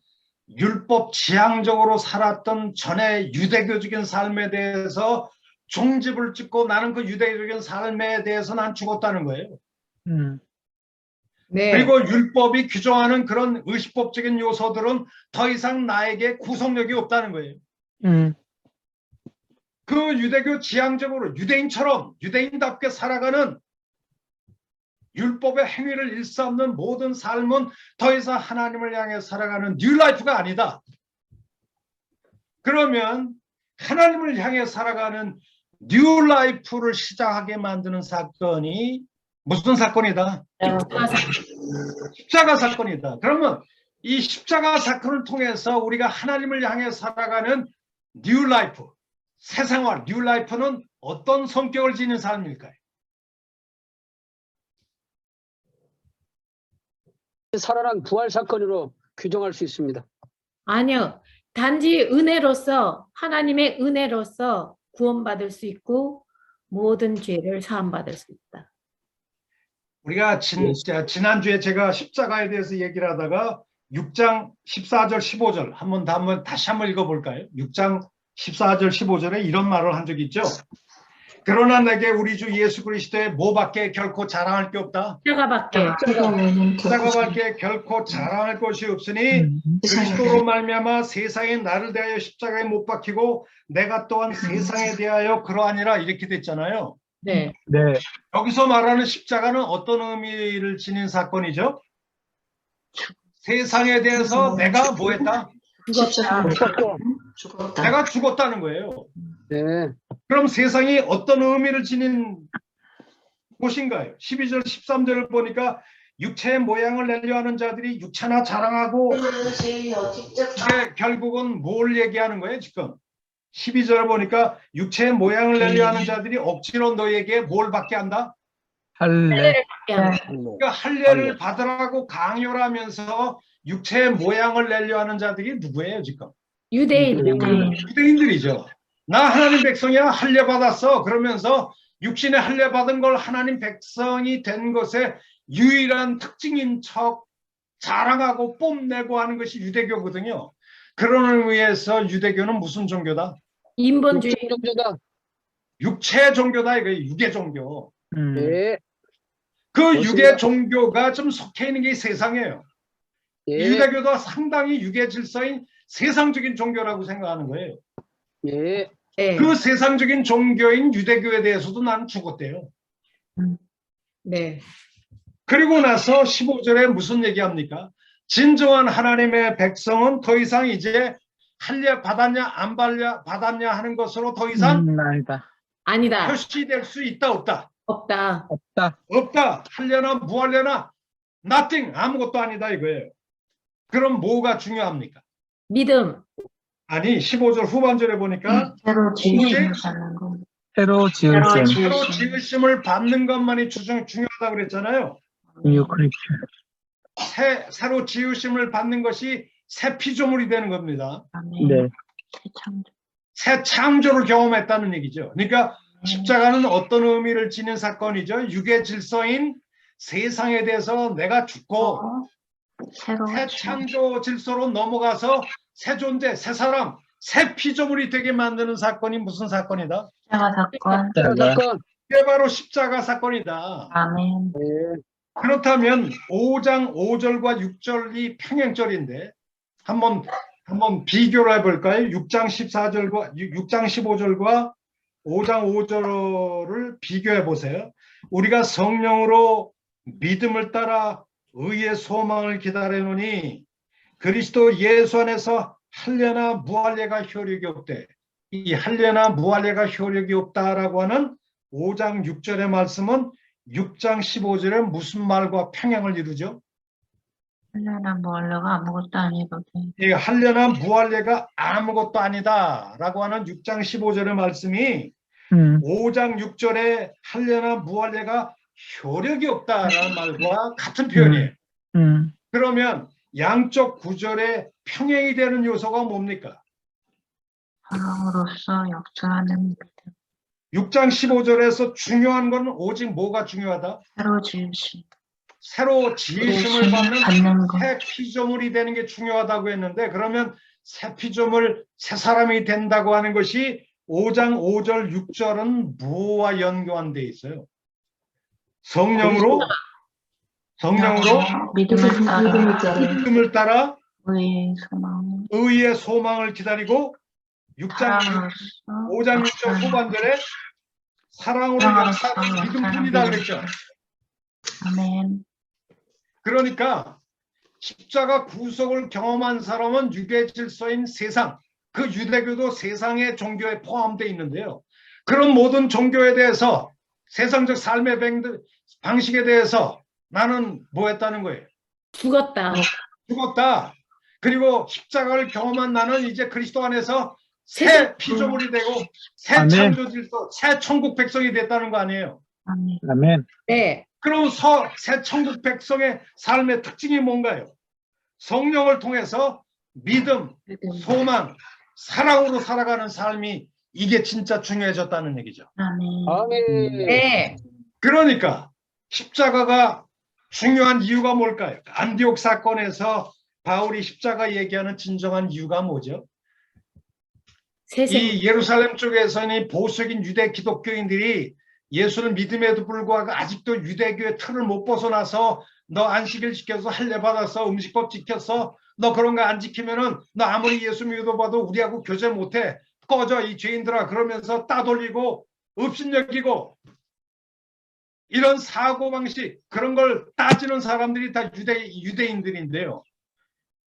율법 지향적으로 살았던 전에 유대교적인 삶에 대해서 종집을 찍고 나는 그 유대교적인 삶에 대해서 난 죽었다는 거예요. 네. 그리고 율법이 규정하는 그런 의식법적인 요소들은 더 이상 나에게 구속력이 없다는 거예요. 그 유대교 지향적으로 유대인처럼 유대인답게 살아가는 율법의 행위를 일삼는 모든 삶은 더 이상 하나님을 향해 살아가는 뉴 라이프가 아니다. 그러면 하나님을 향해 살아가는 뉴 라이프를 시작하게 만드는 사건이 무슨 사건이다? 십자가 사건이다. 그러면 이 십자가 사건을 통해서 우리가 하나님을 향해 살아가는 뉴 라이프, 새 생활, 뉴 라이프는 어떤 성격을 지닌 삶일까요? 살아난 부활 사건으로 규정할 수 있습니다. 아니요. 단지 은혜로서 하나님의 은혜로서 구원받을 수 있고 모든 죄를 사함받을 수 있다. 우리가 지난주에 제가 십자가에 대해서 얘기를 하다가 6장 14절 15절 다시 한번 읽어볼까요? 6장 14절 15절에 이런 말을 한 적이 있죠. 그러나 내게 우리 주 예수 그리스도의 뭐밖에 결코 자랑할 게 없다. 십자가밖에 결코 자랑할 것이 없으니 그리스도로 말미암아 세상에 나를 대하여 십자가에 못 박히고 내가 또한 세상에 대하여 그러하니라 이렇게 됐잖아요. 네. 네. 여기서 말하는 십자가는 어떤 의미를 지닌 사건이죠? 세상에 대해서 내가 뭐 했다? 죽었다. 내가 죽었다는 거예요. 네. 그럼 세상이 어떤 의미를 지닌 곳인가요? 12절 13절을 보니까 육체의 모양을 내려 하는 자들이 육체나 자랑하고, 이게 결국은 뭘 얘기하는 거예요 지금? 12절을 보니까 육체의 모양을 내려 하는 자들이 억지로 너에게 뭘 받게 한다? 할례. 그러니까 할례를 받으라고 강요를 하면서 육체의 모양을 내려 하는 자들이 누구예요 지금? 유대인들이죠. 나 하나님 백성이야, 할례 받았어. 그러면서 육신의 할례 받은 걸 하나님 백성이 된 것의 유일한 특징인 척 자랑하고 뽐내고 하는 것이 유대교거든요. 그런 의미에서 유대교는 무슨 종교다? 인본주의. 종교다. 육체 종교다, 이거 유계 종교. 네. 그 맞습니다. 유계 종교가 좀 속해 있는 게 세상이에요. 예. 유대교도 상당히 유계 질서인 세상적인 종교라고 생각하는 거예요. 예. 네. 그 세상적인 종교인 유대교에 대해서도 나는 죽었대요. 네. 그리고 나서 15절에 무슨 얘기합니까? 진정한 하나님의 백성은 더 이상 이제 할례 받았냐 안 받았냐 하는 것으로 더 이상 아니다. 표시될 수 있다 없다? 없다. 없다. 할례나 무할례나 nothing, 아무것도 아니다 이거예요. 그럼 뭐가 중요합니까? 믿음. 아니 15절 후반절에 보니까 새로 지으심을 오직 받는 거. 새로 지으심. 새로 지으심을 받는 것만이 중요하다고 그랬잖아요. 새로 지으심을 받는 것이 새 피조물이 되는 겁니다. 네. 새 창조를 경험했다는 얘기죠. 그러니까 십자가는 어떤 의미를 지닌 사건이죠? 유계 질서인 세상에 대해서 내가 죽고 새 창조 질서로 넘어가서 새 존재, 새 사람, 새 피조물이 되게 만드는 사건이 무슨 사건이다? 십자가 사건. 사건. 이게 바로 십자가 사건이다. 아멘. 네. 그렇다면 5장 5절과 6절이 평행절인데 한번 비교를 해볼까요? 6장 14절과 6장 15절과 5장 5절을 비교해 보세요. 우리가 성령으로 믿음을 따라 의의 소망을 기다리노니 그리스도 예수 안에서 할례나 무할례가 효력이 없대. 이 할례나 무할례가 효력이 없다라고 하는 5장 6절의 말씀은 6장 15절에 무슨 말과 평행을 이루죠? 할례나 무할례가 아무것도 아니거든. 이 할례나 무할례가 아무것도 아니다라고 하는 6장 15절의 말씀이 5장 6절에 할례나 무할례가 효력이 없다라는 말과 같은 표현이에요. 그러면 양쪽 구절에 평행이 되는 요소가 뭡니까? 사랑으로서 역사하는 믿음. 6장 15절에서 중요한 건 오직 뭐가 중요하다? 새로 지으심. 새로 지으심을 받는 것. 새 피조물이 되는 게 중요하다고 했는데 그러면 새 피조물, 새 사람이 된다고 하는 것이 5장 5절 6절은 뭐와 연관돼 있어요? 성령으로 믿음을 따라 의의 소망을 기다리고 5장 6절 후반절에 사랑으로 역사하는 믿음뿐이다 그랬죠. 아멘. 그러니까 십자가 구속을 경험한 사람은 유대 질서인 세상, 그 유대교도 세상의 종교에 포함되어 있는데요. 그런 모든 종교에 대해서 세상적 삶의 방식에 대해서 나는 뭐 했다는 거예요? 죽었다. 그리고 십자가를 경험한 나는 이제 그리스도 안에서 새 피조물이 되고 새 창조 질서, 새 천국 백성이 됐다는 거 아니에요? 아멘. 네. 그럼 새 천국 백성의 삶의 특징이 뭔가요? 성령을 통해서 믿음, 소망, 사랑으로 살아가는 삶이 이게 진짜 중요해졌다는 얘기죠. 아멘. 아멘. 네. 그러니까 십자가가 중요한 이유가 뭘까요? 안디옥 사건에서 바울이 십자가 얘기하는 진정한 이유가 뭐죠? 세상 이 예루살렘 쪽에서는 보수적인 유대 기독교인들이 예수를 믿음에도 불구하고 아직도 유대교의 틀을 못 벗어나서 너 안식일 지켜서 할례 받아서 음식법 지켜서 너 그런 거 안 지키면은 너 아무리 예수 믿어봐도 우리하고 교제 못해. 꺼져 이 죄인들아 그러면서 따돌리고 업신여기고 이런 사고방식 그런 걸 따지는 사람들이 다 유대인들인데요.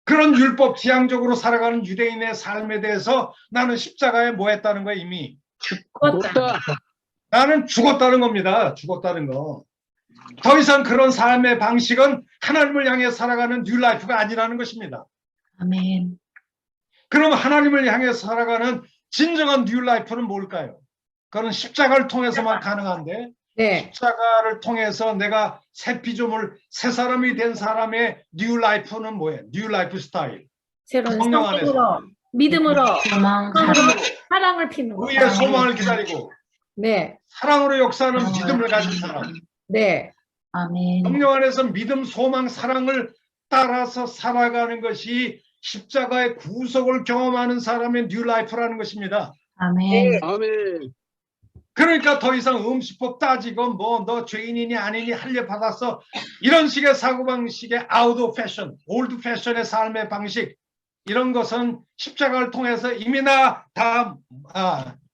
그런 율법 지향적으로 살아가는 유대인의 삶에 대해서 나는 십자가에 뭐 했다는 거야 이미. 죽었다. 나는 죽었다는 겁니다. 죽었다는 거. 더 이상 그런 삶의 방식은 하나님을 향해 살아가는 뉴라이프가 아니라는 것입니다. 아멘. 그럼 하나님을 향해 살아가는 진정한 뉴라이프는 뭘까요? 그건 십자가를 통해서만 가능한데 네. 십자가를 통해서 내가 새 피조물, 새 사람이 된 사람의 뉴라이프는 뭐예요? 뉴라이프 스타일. 새로운 성령 안에서. 성령으로 믿음으로 소망, 믿음으로 사랑을 피는 거. 의의 소망을 기다리고 네. 사랑으로 역사하는 믿음을 가진 사람. 네. 아멘. 성령 안에서 믿음, 소망, 사랑을 따라서 살아가는 것이 십자가의 구속을 경험하는 사람의 뉴라이프라는 것입니다. 아멘. 아멘. 그러니까 더 이상 음식법 따지고 뭐 너 죄인이니 아니니 할례 받았어 이런 식의 사고방식의 아웃 오브 패션, 올드 패션의 삶의 방식 이런 것은 십자가를 통해서 이미 다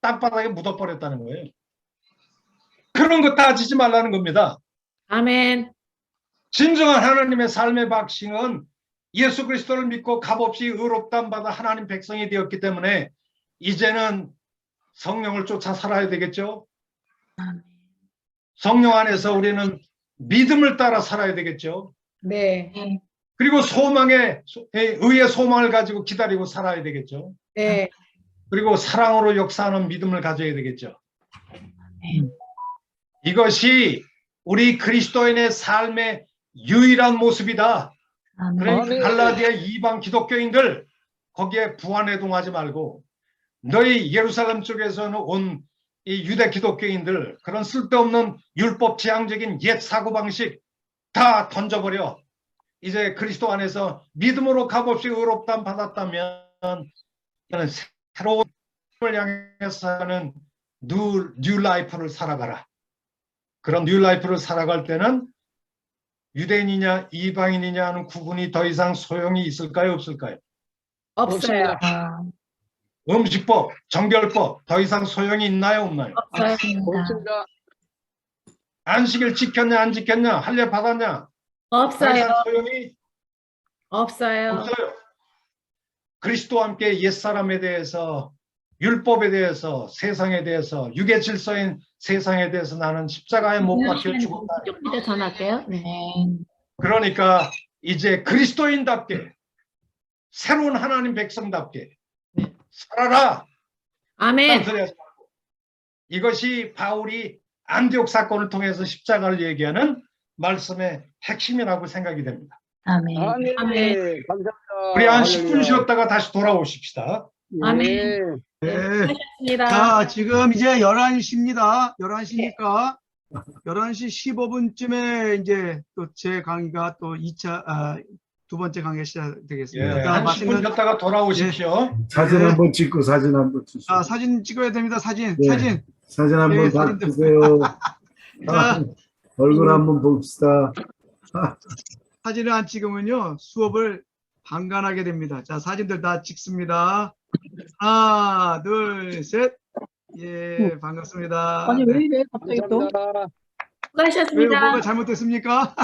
땅바닥에 묻어버렸다는 거예요. 그런 거 따지지 말라는 겁니다. 아멘. 진정한 하나님의 삶의 방식은 예수 그리스도를 믿고 값없이 의롭다함 받아 하나님 백성이 되었기 때문에 이제는 성령을 쫓아 살아야 되겠죠. 성령 안에서 우리는 믿음을 따라 살아야 되겠죠. 네. 그리고 의의 소망을 가지고 기다리고 살아야 되겠죠. 네. 그리고 사랑으로 역사하는 믿음을 가져야 되겠죠. 이것이 우리 그리스도인의 삶의 유일한 모습이다. 아멘. 그러니까 갈라디아 이방 기독교인들 거기에 부안해동하지 말고 너희 예루살렘 쪽에서는 온 이 유대 기독교인들 그런 쓸데없는 율법 지향적인 옛 사고방식 다 던져버려. 이제 그리스도 안에서 믿음으로 값없이 의롭다함 받았다면 새로운 을 향해서 사는 뉴 라이프를 살아가라. 그런 뉴 라이프를 살아갈 때는 유대인이냐 이방인이냐 하는 구분이 더 이상 소용이 있을까요 없을까요? 없어요. 음식법, 정결법 더 이상 소용이 있나요 없나요? 없어요. 없습니다. 안식일 지켰냐 안 지켰냐 할례 받았냐 더 없어요. 이상 소용이 없어요. 없어요. 그리스도와 함께 옛사람에 대해서 율법에 대해서 세상에 대해서 유괴 질서인 세상에 대해서 나는 십자가에 못 박혀 죽었다. 좀 이따 전화할게요. 네. 그러니까 이제 그리스도인답게 새로운 하나님 백성답게 살아라. 아멘. 소리 하지 말고. 이것이 바울이 안디옥 사건을 통해서 십자가를 얘기하는 말씀의 핵심이라고 생각이 됩니다. 아멘. 아멘. 아멘. 감사합니다. 우리 한 할렐루야. 10분 쉬었다가 다시 돌아오십시다. 아멘. 네. 하셨습니다. 자, 지금 이제 11시입니다. 11시니까 11시 15분쯤에 이제 또 제 강의가 또 2차, 두 번째 강의가 시작되겠습니다. 예, 자, 한 10분 쉬었다가 돌아오십시오. 사진 네. 한번 찍고 사진 한번 주세요. 자, 사진 찍어야 됩니다. 사진. 네. 사진. 사진 한번 네, 다 사진도. 주세요. 자, 얼굴 한번 봅시다. 사진을 안 찍으면요, 수업을 방관하게 됩니다. 자, 사진들 다 찍습니다. 하나, 둘, 셋. 예, 반갑습니다. 아니 왜 이래 갑자기 또? 감사합니다. 왜 수고하셨습니다. 뭐가 잘못됐습니까?